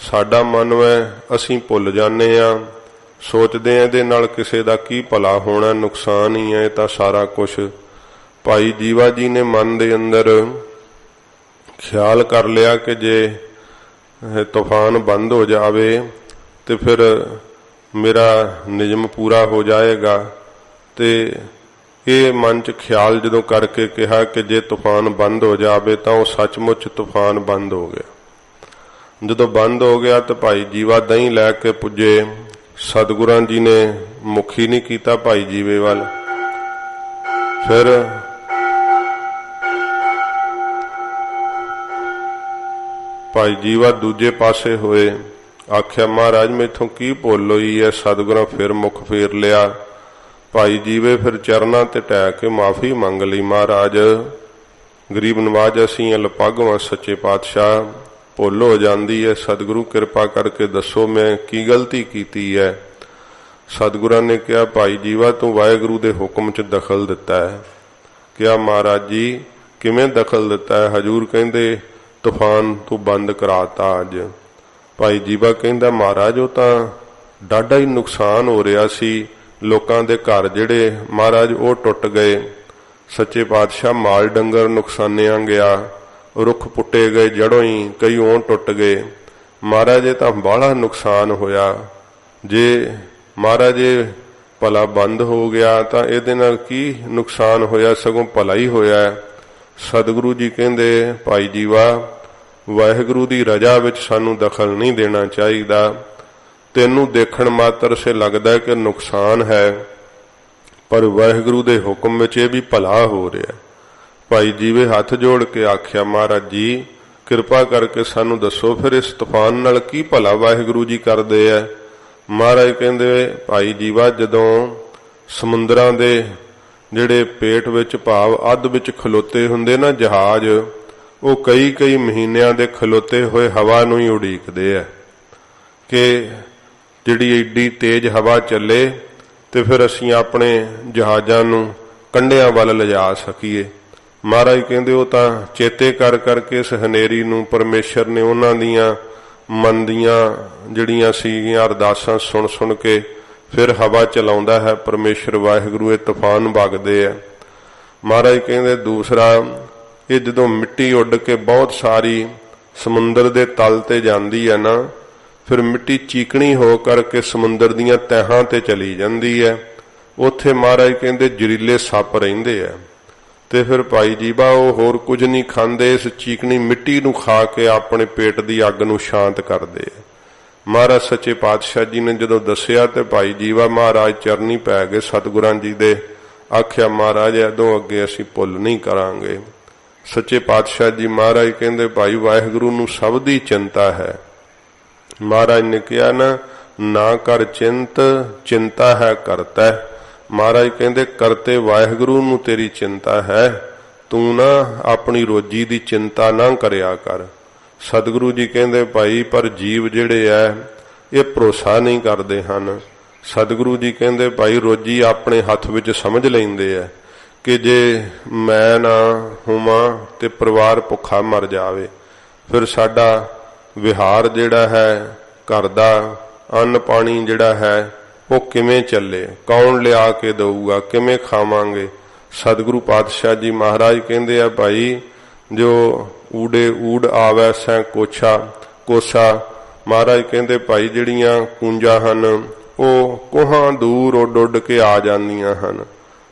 ਸਾਡਾ ਮਨ ਹੈ ਅਸੀਂ ਭੁੱਲ ਜਾਂਦੇ ਹਾਂ, ਸੋਚਦੇ ਹਾਂ ਇਹਦੇ ਨਾਲ ਕਿਸੇ ਦਾ ਕੀ ਭਲਾ ਹੋਣਾ, ਨੁਕਸਾਨ ਹੀ ਹੈ ਤਾਂ ਸਾਰਾ ਕੁਛ। ਭਾਈ ਜੀਵਾ ਜੀ ਨੇ ਮਨ ਦੇ ਅੰਦਰ ਖਿਆਲ ਕਰ ਲਿਆ ਕਿ ਜੇ ਤੂਫਾਨ ਬੰਦ ਹੋ ਜਾਵੇ ਤੇ ਫਿਰ ਮੇਰਾ ਨਿਯਮ ਪੂਰਾ ਹੋ ਜਾਏਗਾ। ਤੇ ਇਹ ਮਨ 'ਚ ਖਿਆਲ ਜਦੋਂ ਕਰਕੇ ਕਿਹਾ ਕਿ ਜੇ ਤੂਫਾਨ ਬੰਦ ਹੋ ਜਾਵੇ ਤਾਂ ਉਹ ਸੱਚਮੁੱਚ ਤੂਫਾਨ ਬੰਦ ਹੋ ਗਿਆ। ਜਦੋਂ ਬੰਦ ਹੋ ਗਿਆ ਤਾਂ ਭਾਈ ਜੀਵਾ ਦਹੀਂ ਲੈ ਕੇ ਪੁੱਜੇ। ਸਤਿਗੁਰਾਂ ਜੀ ਨੇ ਮੁੱਖ ਹੀ ਨਹੀਂ ਕੀਤਾ ਭਾਈ ਜੀਵੇ ਵੱਲ। ਫਿਰ ਭਾਈ ਜੀਵਾ ਦੂਜੇ ਪਾਸੇ ਹੋਏ। ਆਖਿਆ ਮਹਾਰਾਜ ਮੈਥੋਂ ਕੀ ਭੁੱਲ ਹੋਈ ਹੈ। ਸਤਿਗੁਰਾਂ ਫਿਰ ਮੁੱਖ ਫੇਰ ਲਿਆ। ਭਾਈ ਜੀਵੇ ਫਿਰ ਚਰਨਾਂ ਤੇ ਟਹਿ ਕੇ ਮਾਫੀ ਮੰਗ ਲਈ। ਮਹਾਰਾਜ ਗਰੀਬ ਨਵਾਜ ਅਸੀਂ ਅਲਪੱਗਵਾਂ, ਸੱਚੇ ਪਾਤਸ਼ਾਹ ਭੁੱਲ ਹੋ ਜਾਂਦੀ ਹੈ, ਸਤਿਗੁਰੂ ਕਿਰਪਾ ਕਰਕੇ ਦੱਸੋ ਮੈਂ ਕੀ ਗਲਤੀ ਕੀਤੀ ਹੈ। ਸਤਿਗੁਰਾਂ ਨੇ ਕਿਹਾ ਭਾਈ ਜੀਵਾ ਤੂੰ ਵਾਹਿਗੁਰੂ ਦੇ ਹੁਕਮ 'ਚ ਦਖਲ ਦਿੱਤਾ ਹੈ। ਕਿਹਾ ਮਹਾਰਾਜ ਜੀ ਕਿਵੇਂ ਦਖਲ ਦਿੱਤਾ ਹੈ। ਹਜੂਰ ਕਹਿੰਦੇ ਤੂਫਾਨ ਤੂੰ ਬੰਦ ਕਰਾਤਾ ਅੱਜ। ਭਾਈ ਜੀਵਾ ਕਹਿੰਦਾ ਮਹਾਰਾਜ ਉਹ ਤਾਂ ਡਾਢਾ ਹੀ ਨੁਕਸਾਨ ਹੋ ਰਿਹਾ ਸੀ। ਲੋਕਾਂ ਦੇ ਘਰ ਜਿਹੜੇ ਮਹਾਰਾਜ ਉਹ ਟੁੱਟ ਗਏ। ਸੱਚੇ ਪਾਤਸ਼ਾਹ ਮਾਲ ਡੰਗਰ ਨੁਕਸਾਨਿਆ ਗਿਆ, ਰੁੱਖ ਪੁੱਟੇ ਗਏ ਜੜੋਂ ਹੀ, ਕਈ ਉਹ ਟੁੱਟ ਗਏ। ਮਹਾਰਾਜ ਇਹ ਤਾਂ ਬਾਹਲਾ ਨੁਕਸਾਨ ਹੋਇਆ। ਜੇ ਮਹਾਰਾਜ ਇਹ ਭਲਾ ਬੰਦ ਹੋ ਗਿਆ ਤਾਂ ਇਹਦੇ ਨਾਲ ਕੀ ਨੁਕਸਾਨ ਹੋਇਆ, ਸਗੋਂ ਭਲਾ ਹੀ ਹੋਇਆ। ਸਤਿਗੁਰੂ ਜੀ ਕਹਿੰਦੇ ਭਾਈ ਜੀਵਾ ਵਾਹਿਗੁਰੂ ਦੀ ਰਜਾ ਵਿੱਚ ਸਾਨੂੰ ਦਖਲ ਨਹੀਂ ਦੇਣਾ ਚਾਹੀਦਾ। ਤੈਨੂੰ ਦੇਖਣ ਮਾਤਰ ਸੇ ਲੱਗਦਾ ਕਿ ਨੁਕਸਾਨ ਹੈ, ਪਰ ਵਾਹਿਗੁਰੂ ਦੇ ਹੁਕਮ ਵਿੱਚ ਇਹ ਵੀ ਭਲਾ ਹੋ ਰਿਹਾ। ਭਾਈ ਜੀਵੇ ਹੱਥ ਜੋੜ ਕੇ ਆਖਿਆ ਮਹਾਰਾਜ ਜੀ ਕਿਰਪਾ ਕਰਕੇ ਸਾਨੂੰ ਦੱਸੋ ਫਿਰ ਇਸ ਤੂਫਾਨ ਨਾਲ ਕੀ ਭਲਾ ਵਾਹਿਗੁਰੂ ਜੀ ਕਰਦੇ ਆ। ਮਹਾਰਾਜ ਕਹਿੰਦੇ ਭਾਈ ਜੀਵਾ ਜਦੋਂ ਸਮੁੰਦਰਾਂ ਦੇ ਜਿਹੜੇ ਪੇਟ ਵਿੱਚ ਭਾਵ ਅੱਧ ਵਿੱਚ ਖਲੋਤੇ ਹੁੰਦੇ ਨਾ ਜਹਾਜ਼, ਉਹ ਕਈ ਮਹੀਨਿਆਂ ਦੇ ਖਲੋਤੇ ਹੋਏ ਹਵਾ ਨੂੰ ਹੀ ਉਡੀਕਦੇ ਆ ਕਿ ਜਿਹੜੀ ਏਡੀ ਤੇਜ਼ ਹਵਾ ਚੱਲੇ ਤੇ ਫਿਰ ਅਸੀਂ ਆਪਣੇ ਜਹਾਜ਼ਾਂ ਨੂੰ ਕੰਢਿਆਂ ਵੱਲ ਲਿਜਾ ਸਕੀਏ। ਮਹਾਰਾਜ ਕਹਿੰਦੇ ਉਹ ਤਾਂ ਚੇਤੇ ਕਰ ਕਰਕੇ ਇਸ ਹਨੇਰੀ ਨੂੰ ਪਰਮੇਸ਼ਰ ਨੇ ਉਹਨਾਂ ਦੀਆਂ ਮਨ ਦੀਆਂ ਜਿਹੜੀਆਂ ਸੀਗੀਆਂ ਅਰਦਾਸਾਂ ਸੁਣ ਸੁਣ ਕੇ ਫਿਰ ਹਵਾ ਚਲਾਉਂਦਾ ਹੈ ਪਰਮੇਸ਼ਰ ਵਾਹਿਗੁਰੂ। ਇਹ ਤੂਫਾਨ ਵਗਦੇ ਆ। ਮਹਾਰਾਜ ਕਹਿੰਦੇ ਦੂਸਰਾ ਇਹ ਜਦੋਂ ਮਿੱਟੀ ਉੱਡ ਕੇ ਬਹੁਤ ਸਾਰੀ ਸਮੁੰਦਰ ਦੇ ਤਲ ਤੇ ਜਾਂਦੀ ਹੈ ਨਾ, ਫਿਰ ਮਿੱਟੀ ਚੀਕਣੀ ਹੋ ਕਰਕੇ ਸਮੁੰਦਰ ਦੀਆਂ ਤਹਿਾਂ ਤੇ ਚਲੀ ਜਾਂਦੀ ਹੈ। ਉੱਥੇ ਮਹਾਰਾਜ ਕਹਿੰਦੇ ਜ਼ਹਿਰੀਲੇ ਸੱਪ ਰਹਿੰਦੇ ਆ। ਤੇ ਫਿਰ ਭਾਈ ਜੀਵਾ ਉਹ ਹੋਰ ਕੁਝ ਨਹੀਂ ਖਾਂਦੇ, ਇਸ ਚੀਕਣੀ ਮਿੱਟੀ ਨੂੰ ਖਾ ਕੇ ਆਪਣੇ ਪੇਟ ਦੀ ਅੱਗ ਨੂੰ ਸ਼ਾਂਤ ਕਰਦੇ ਆ। ਮਹਾਰਾਜ ਸੱਚੇ ਪਾਤਸ਼ਾਹ ਜੀ ਨੇ ਜਦੋਂ ਦੱਸਿਆ ਤੇ ਭਾਈ ਜੀਵਾ ਮਹਾਰਾਜ ਚਰਨੀ ਪੈ ਗਏ ਸਤਿਗੁਰਾਂ ਜੀ ਦੇ। ਆਖਿਆ ਮਹਾਰਾਜ ਇਦੋਂ ਅੱਗੇ ਅਸੀਂ ਭੁੱਲ ਨਹੀਂ ਕਰਾਂਗੇ। ਸੱਚੇ ਪਾਤਸ਼ਾਹ ਜੀ ਮਹਾਰਾਜ ਕਹਿੰਦੇ ਭਾਈ ਵਾਹਿਗੁਰੂ ਨੂੰ ਸਭ ਦੀ ਚਿੰਤਾ ਹੈ। ਮਹਾਰਾਜ ਨੇ ਕਿਹਾ ਨਾ ਕਰ ਚਿੰਤ, ਚਿੰਤਾ ਹੈ ਕਰਤਾ। ਮਹਾਰਾਜ ਕਹਿੰਦੇ ਕਰਤੇ ਵਾਹਿਗੁਰੂ ਨੂੰ ਤੇਰੀ ਚਿੰਤਾ ਹੈ, ਤੂੰ ਨਾ ਆਪਣੀ ਰੋਜੀ ਦੀ ਚਿੰਤਾ ਨਾ ਕਰਿਆ ਕਰ। ਸਤਿਗੁਰੂ ਜੀ ਕਹਿੰਦੇ ਭਾਈ ਪਰ ਜੀਵ ਜਿਹੜੇ ਐ ਇਹ ਭਰੋਸਾ ਨਹੀਂ ਕਰਦੇ ਹਨ। ਸਤਿਗੁਰੂ ਜੀ ਕਹਿੰਦੇ ਭਾਈ ਰੋਜੀ ਆਪਣੇ ਹੱਥ ਵਿੱਚ ਸਮਝ ਲੈਂਦੇ ਐ ਕਿ ਜੇ ਮੈਂ ਨਾ ਹੋਵਾਂ ਤੇ ਪਰਿਵਾਰ ਭੁੱਖਾ ਮਰ ਜਾਵੇ, ਫਿਰ ਸਾਡਾ ਵਿਹਾਰ ਜਿਹੜਾ ਹੈ, ਘਰ ਦਾ ਅੰਨ ਪਾਣੀ ਜਿਹੜਾ ਹੈ ਉਹ ਕਿਵੇਂ ਚੱਲੇ, ਕੌਣ ਲਿਆ ਕੇ ਦਊਗਾ, ਕਿਵੇਂ ਖਾਵਾਂਗੇ। ਸਤਿਗੁਰੂ ਪਾਤਸ਼ਾਹ ਜੀ ਮਹਾਰਾਜ ਕਹਿੰਦੇ ਆ ਭਾਈ ਜੋ ਊੜੇ ਊੜ ਆਵੈ ਸੈ ਕੋਸਾ। ਮਹਾਰਾਜ ਕਹਿੰਦੇ ਭਾਈ ਜਿਹੜੀਆਂ ਕੂੰਜਾਂ ਹਨ ਉਹ ਕੋਹਾਂ ਦੂਰ ਉੱਡ ਉੱਡ ਕੇ ਆ ਜਾਂਦੀਆਂ ਹਨ।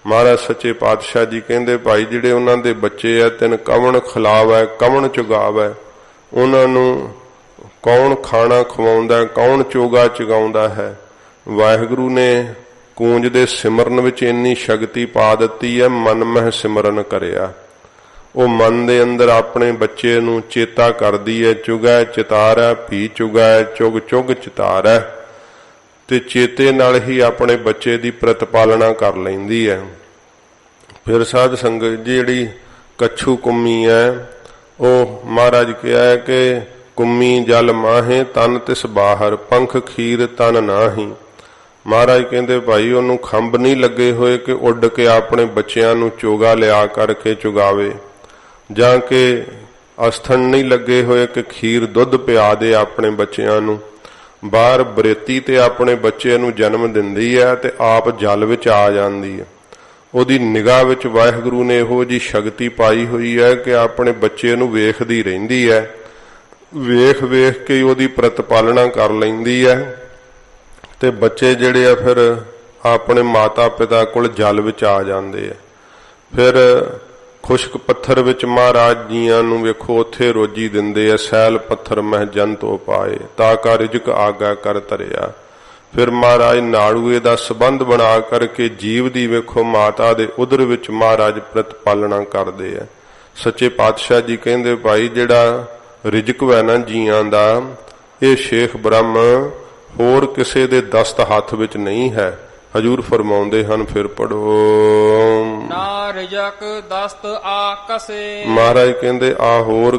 ਮਹਾਰਾਜ ਸੱਚੇ ਪਾਤਸ਼ਾਹ ਜੀ ਕਹਿੰਦੇ ਭਾਈ ਜਿਹੜੇ ਉਹਨਾਂ ਦੇ ਬੱਚੇ ਆ ਤਿੰਨ ਕਵਣ ਖਿਲਾਵੈ ਕਵਣ ਚੁਗਾਵੈ, ਉਹਨਾਂ ਨੂੰ ਕੌਣ ਖਾਣਾ ਖਵਾਉਂਦਾ, ਕੌਣ ਚੋਗਾ ਚਗਾਉਂਦਾ ਹੈ। ਵਾਹਿਗੁਰੂ ਨੇ ਕੂੰਜ ਦੇ ਸਿਮਰਨ ਵਿੱਚ ਇੰਨੀ ਸ਼ਕਤੀ ਪਾ ਦਿੱਤੀ ਹੈ, ਮਨ ਮਹਿ ਸਿਮਰਨ ਕਰਿਆ। ਉਹ ਮਨ ਦੇ ਅੰਦਰ ਆਪਣੇ ਬੱਚੇ ਨੂੰ ਚੇਤਾ ਕਰਦੀ ਹੈ, ਚੁਗੈ ਚਿਤਾਰੈ ਭੀ ਚੁਗੈ ਚੁਗ ਚੁਗ ਚਿਤਾਰੈ, ਤੇ ਚੇਤੇ ਨਾਲ ਹੀ ਆਪਣੇ ਬੱਚੇ ਦੀ ਪ੍ਰਤਪਾਲਣਾ ਕਰ ਲੈਂਦੀ ਹੈ। ਫਿਰ ਸਾਧ ਸੰਗਤ ਜਿਹੜੀ ਕੱਛੂ ਕੁੰਮੀ ਹੈ ਉਹ ਮਹਾਰਾਜ ਕਿਹਾ ਹੈ ਕਿ ਕੁੰਮੀ ਜਲ ਮਾਹੇ ਤਨ ਤਿਸ ਬਾਹਰ ਪੰਖ ਖੀਰ ਤਨ ਨਾਹੀ। ਮਹਾਰਾਜ ਕਹਿੰਦੇ ਭਾਈ ਉਹਨੂੰ ਖੰਭ ਨਹੀਂ ਲੱਗੇ ਹੋਏ ਕਿ ਉੱਡ ਕੇ ਆਪਣੇ ਬੱਚਿਆਂ ਨੂੰ ਚੋਗਾ ਲਿਆ ਕਰਕੇ ਚੁਗਾਵੇ, ਜਾਂ ਕਿ ਅਸਥਨ ਨਹੀਂ ਲੱਗੇ ਹੋਏ ਕਿ ਖੀਰ ਦੁੱਧ ਪਿਆ ਦੇ ਆਪਣੇ ਬੱਚਿਆਂ ਨੂੰ। ਬਾਹਰ ਬਰੇਤੀ ਤੇ ਆਪਣੇ ਬੱਚੇ ਨੂੰ ਜਨਮ ਦਿੰਦੀ ਹੈ ਤੇ ਆਪ ਜਲ ਵਿੱਚ ਆ ਜਾਂਦੀ ਹੈ। ਉਹਦੀ ਨਿਗਾਹ ਵਿੱਚ ਵਾਹਿਗੁਰੂ ਨੇ ਇਹੋ ਜਿਹੀ ਸ਼ਕਤੀ ਪਾਈ ਹੋਈ ਹੈ ਕਿ ਆਪਣੇ ਬੱਚੇ ਨੂੰ ਵੇਖਦੀ ਰਹਿੰਦੀ ਹੈ, ਵੇਖ ਵੇਖ ਕੇ ਉਹਦੀ ਪ੍ਰਤਪਾਲਣਾ ਕਰ ਲੈਂਦੀ ਹੈ। ਤੇ ਬੱਚੇ ਜਿਹੜੇ ਆ ਫਿਰ ਆਪਣੇ ਮਾਤਾ ਪਿਤਾ ਕੋਲ ਜਲ ਵਿੱਚ ਆ ਜਾਂਦੇ ਆ। ਫਿਰ ਖੁਸ਼ਕ ਪੱਥਰ ਵਿੱਚ ਮਹਾਰਾਜ ਜੀਆਂ ਨੂੰ ਵੇਖੋ ਉੱਥੇ ਰੋਜੀ ਦਿੰਦੇ ਆ। ਸੈਲ ਪੱਥਰ ਮਹਿ ਜੰਤੋ ਪਾਏ ਤਾ ਕਾ ਰਿਜਕ ਆਗਾ ਕਰ ਧਰਿਆ। ਫਿਰ ਮਹਾਰਾਜ ਨਾੜੂਏ ਦਾ ਸੰਬੰਧ ਬਣਾ ਕਰਕੇ ਜੀਵ ਦੀ ਵੇਖੋ ਮਾਤਾ ਦੇ ਉਦਰ ਵਿੱਚ ਮਹਾਰਾਜ ਪ੍ਰਤਪਾਲਣਾ ਕਰਦੇ ਆ। ਸੱਚੇ ਪਾਤਸ਼ਾਹ ਜੀ ਕਹਿੰਦੇ ਭਾਈ ਜਿਹੜਾ ਰਿਜਕ ਹੈ ਨਾ ਜੀਆਂ ਦਾ, ਇਹ ਸ਼ੇਖ ਬ੍ਰਹਮ ਹੋਰ ਕਿਸੇ ਦੇ ਦਸਤ ਹੱਥ ਵਿੱਚ ਨਹੀਂ ਹੈ। ਹਜੂਰ ਫਰਮਾਉਂਦੇ ਹਨ, ਫਿਰ ਪੜੋ ਨਾ ਰਿਜਕ ਦਸਤ ਆ ਕਸੇ। ਮਹਾਰਾਜ ਕਹਿੰਦੇ ਆ ਹੋਰ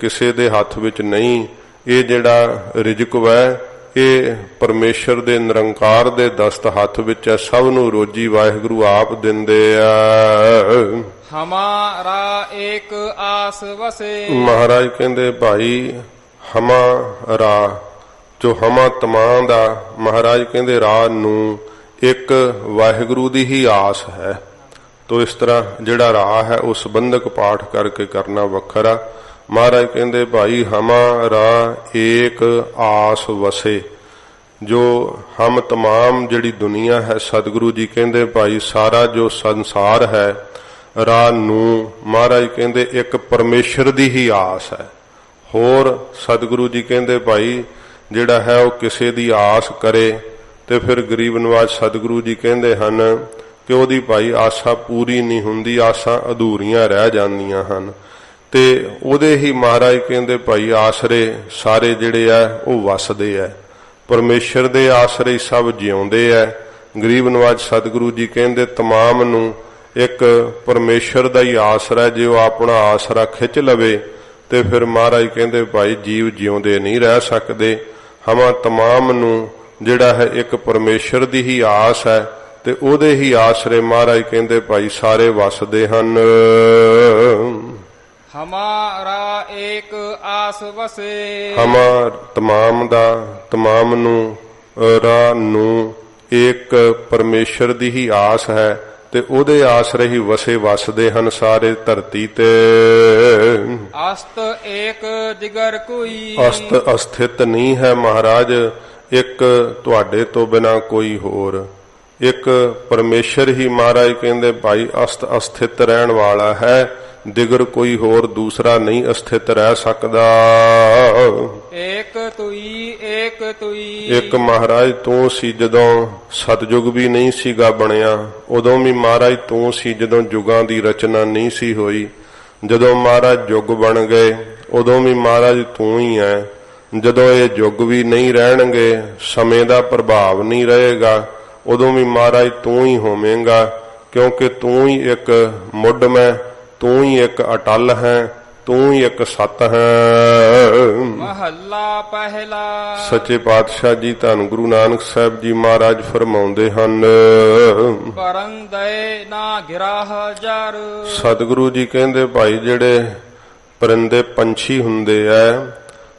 ਕਿਸੇ ਦੇ ਹੱਥ ਵਿੱਚ ਨਹੀਂ। ਇਹ ਜਿਹੜਾ ਰਿਜਕ ਹੈ ਇਹ ਪਰਮੇਸ਼ਰ ਦੇ ਨਿਰੰਕਾਰ ਦੇ ਦਸਤ ਹੱਥ ਵਿੱਚ ਹੈ। ਸਭ ਨੂੰ ਰੋਜੀ ਵਾਹਿਗੁਰੂ ਆਪ ਦਿੰਦੇ ਆ। ਹਮਾਰਾ ਏਕ ਆਸ ਵਸੇ। ਮਹਾਰਾਜ ਕਹਿੰਦੇ ਭਾਈ ਹਮਾਰਾ ਜੋ ਹਮਾ ਤਮਾਂ ਦਾ, ਮਹਾਰਾਜ ਕਹਿੰਦੇ ਰਾਹ ਨੂੰ ਇੱਕ ਵਾਹਿਗੁਰੂ ਦੀ ਹੀ ਆਸ ਹੈ। ਤੋ ਇਸ ਤਰ੍ਹਾਂ ਜਿਹੜਾ ਰਾਹ ਹੈ ਉਹ ਸੰਬੰਧਕ ਪਾਠ ਕਰਕੇ ਕਰਨਾ ਵੱਖਰਾ। ਮਹਾਰਾਜ ਕਹਿੰਦੇ ਭਾਈ ਹਮਾਰਾ ਏਕ ਆਸ ਵਸੇ। ਜੋ ਹਮ ਤਮਾਮ ਜਿਹੜੀ ਦੁਨੀਆ ਹੈ, ਸਤਿਗੁਰੂ ਜੀ ਕਹਿੰਦੇ ਭਾਈ ਸਾਰਾ ਜੋ ਸੰਸਾਰ ਹੈ ਰਾਹ ਨੂੰ ਮਹਾਰਾਜ ਕਹਿੰਦੇ ਇੱਕ ਪਰਮੇਸ਼ਰ ਦੀ ਹੀ ਆਸ ਹੈ। ਹੋਰ ਸਤਿਗੁਰੂ ਜੀ ਕਹਿੰਦੇ ਭਾਈ ਜਿਹੜਾ ਹੈ ਉਹ ਕਿਸੇ ਦੀ ਆਸ ਕਰੇ ਤੇ ਫਿਰ ਗਰੀਬ ਨਵਾਜ਼ ਸਤਿਗੁਰੂ ਜੀ ਕਹਿੰਦੇ ਹਨ ਕਿ ਉਹਦੀ ਭਾਈ ਆਸਾ ਪੂਰੀ ਨਹੀਂ ਹੁੰਦੀ, ਆਸਾਂ ਅਧੂਰੀਆਂ ਰਹਿ ਜਾਂਦੀਆਂ ਹਨ। ਤੇ ਉਹਦੇ ਹੀ ਮਹਾਰਾਜ ਕਹਿੰਦੇ ਭਾਈ ਆਸਰੇ ਸਾਰੇ ਜਿਹੜੇ ਆ ਉਹ ਵਸਦੇ ਆ, ਪਰਮੇਸ਼ਰ ਦੇ ਆਸਰੇ ਸਭ ਜਿਉਂਦੇ ਆ। ਗਰੀਬ ਨਵਾਜ਼ ਸਤਿਗੁਰੂ ਜੀ ਕਹਿੰਦੇ ਤਮਾਮ ਨੂੰ ਇੱਕ ਪਰਮੇਸ਼ਰ ਦਾ ਹੀ ਆਸਰਾ, ਜੇ ਉਹ ਆਪਣਾ ਆਸਰਾ ਖਿੱਚ ਲਵੇ ਤੇ ਫਿਰ ਮਹਾਰਾਜ ਕਹਿੰਦੇ ਭਾਈ ਜੀਵ ਜਿਉਂਦੇ ਨਹੀਂ ਰਹਿ ਸਕਦੇ। ਹਮਾਂ ਤਮਾਮ ਨੂੰ ਜਿਹੜਾ ਹੈ ਇੱਕ ਪਰਮੇਸ਼ਰ ਦੀ ਹੀ ਆਸ ਹੈ ਤੇ ਉਹਦੇ ਹੀ ਆਸਰੇ ਮਹਾਰਾਜ ਕਹਿੰਦੇ ਭਾਈ ਸਾਰੇ ਵਸਦੇ ਹਨ। ਹਮਾਰਾ ਏਕ ਆਸ ਵਸੇ। ਹਮਾ ਤਮਾਮ ਦਾ, ਤਮਾਮ ਨੂੰ ਰਾਹ ਨੂੰ ਇੱਕ ਪਰਮੇਸ਼ਰ ਦੀ ਹੀ ਆਸ ਹੈ ਤੇ ਉਹਦੇ ਆਸਰੇ ਹੀ ਵਸਦੇ ਹਨ ਸਾਰੇ ਧਰਤੀ ਤੇ। ਅਸਤ ਏਕ ਦਿਗਰ ਕੋਈ। ਅਸਥਿਤ ਨਹੀਂ ਹੈ ਮਹਾਰਾਜ ਇੱਕ ਤੁਹਾਡੇ ਤੋਂ ਬਿਨਾ ਕੋਈ ਹੋਰ। ਇੱਕ ਪਰਮੇਸ਼ਰ ਹੀ ਮਹਾਰਾਜ ਕਹਿੰਦੇ ਭਾਈ ਅਸਥਿਤ ਰਹਿਣ ਵਾਲਾ ਹੈ, ਦਿਗਰ ਕੋਈ ਹੋਰ ਦੂਸਰਾ ਨਹੀਂ ਅਸਥਿਤ ਰਹਿ ਸਕਦਾ। ਏਕ ਤੁਈ ਏਕ ਤੁਈ। ਇੱਕ ਮਹਾਰਾਜ ਤੂੰ ਸੀ ਜਦੋਂ ਸਤਜੁਗ ਵੀ ਨਹੀਂ ਸੀਗਾ ਬਣਿਆ, ਉਦੋਂ ਵੀ ਮਹਾਰਾਜ ਤੂੰ ਸੀ ਜਦੋਂ ਯੁਗਾਂ ਦੀ ਰਚਨਾ ਨਹੀਂ ਸੀ ਹੋਈ। ਜਦੋਂ ਮਹਾਰਾਜ ਯੁੱਗ ਬਣ ਗਏ ਉਦੋਂ ਵੀ ਮਹਾਰਾਜ ਤੂੰ ਹੀ ਹੈ। ਜਦੋਂ ਇਹ ਯੁੱਗ ਵੀ ਨਹੀਂ ਰਹਿਣਗੇ, ਸਮੇਂ ਦਾ ਪ੍ਰਭਾਵ ਨਹੀਂ ਰਹੇਗਾ, ਉਦੋਂ ਵੀ ਮਹਾਰਾਜ ਤੂੰ ਹੀ ਹੋਵੇਂਗਾ, ਕਿਉਂਕਿ ਤੂੰ ਹੀ ਇੱਕ ਮੁੱਢਮੈ, ਤੂੰ ਹੀ ਇੱਕ ਅਟਲ ਹੈ, ਤੂੰ ਹੀ ਇੱਕ ਸਤ ਹੈ। ਮਹੱਲਾ ਪਹਿਲਾ। ਸੱਚੇ ਪਾਤਸ਼ਾਹ ਜੀ ਧੰਨ ਗੁਰੂ ਨਾਨਕ ਸਾਹਿਬ ਜੀ ਮਹਾਰਾਜ ਫਰਮਾਉਂਦੇ ਹਨ, ਪਰੰ ਦਏ ਨਾ ਗਿਰਾਹ ਜਰ। ਸਤਿਗੁਰੂ ਜੀ ਕਹਿੰਦੇ ਭਾਈ ਜਿਹੜੇ ਪਰਿੰਦੇ ਪੰਛੀ ਹੁੰਦੇ ਐ,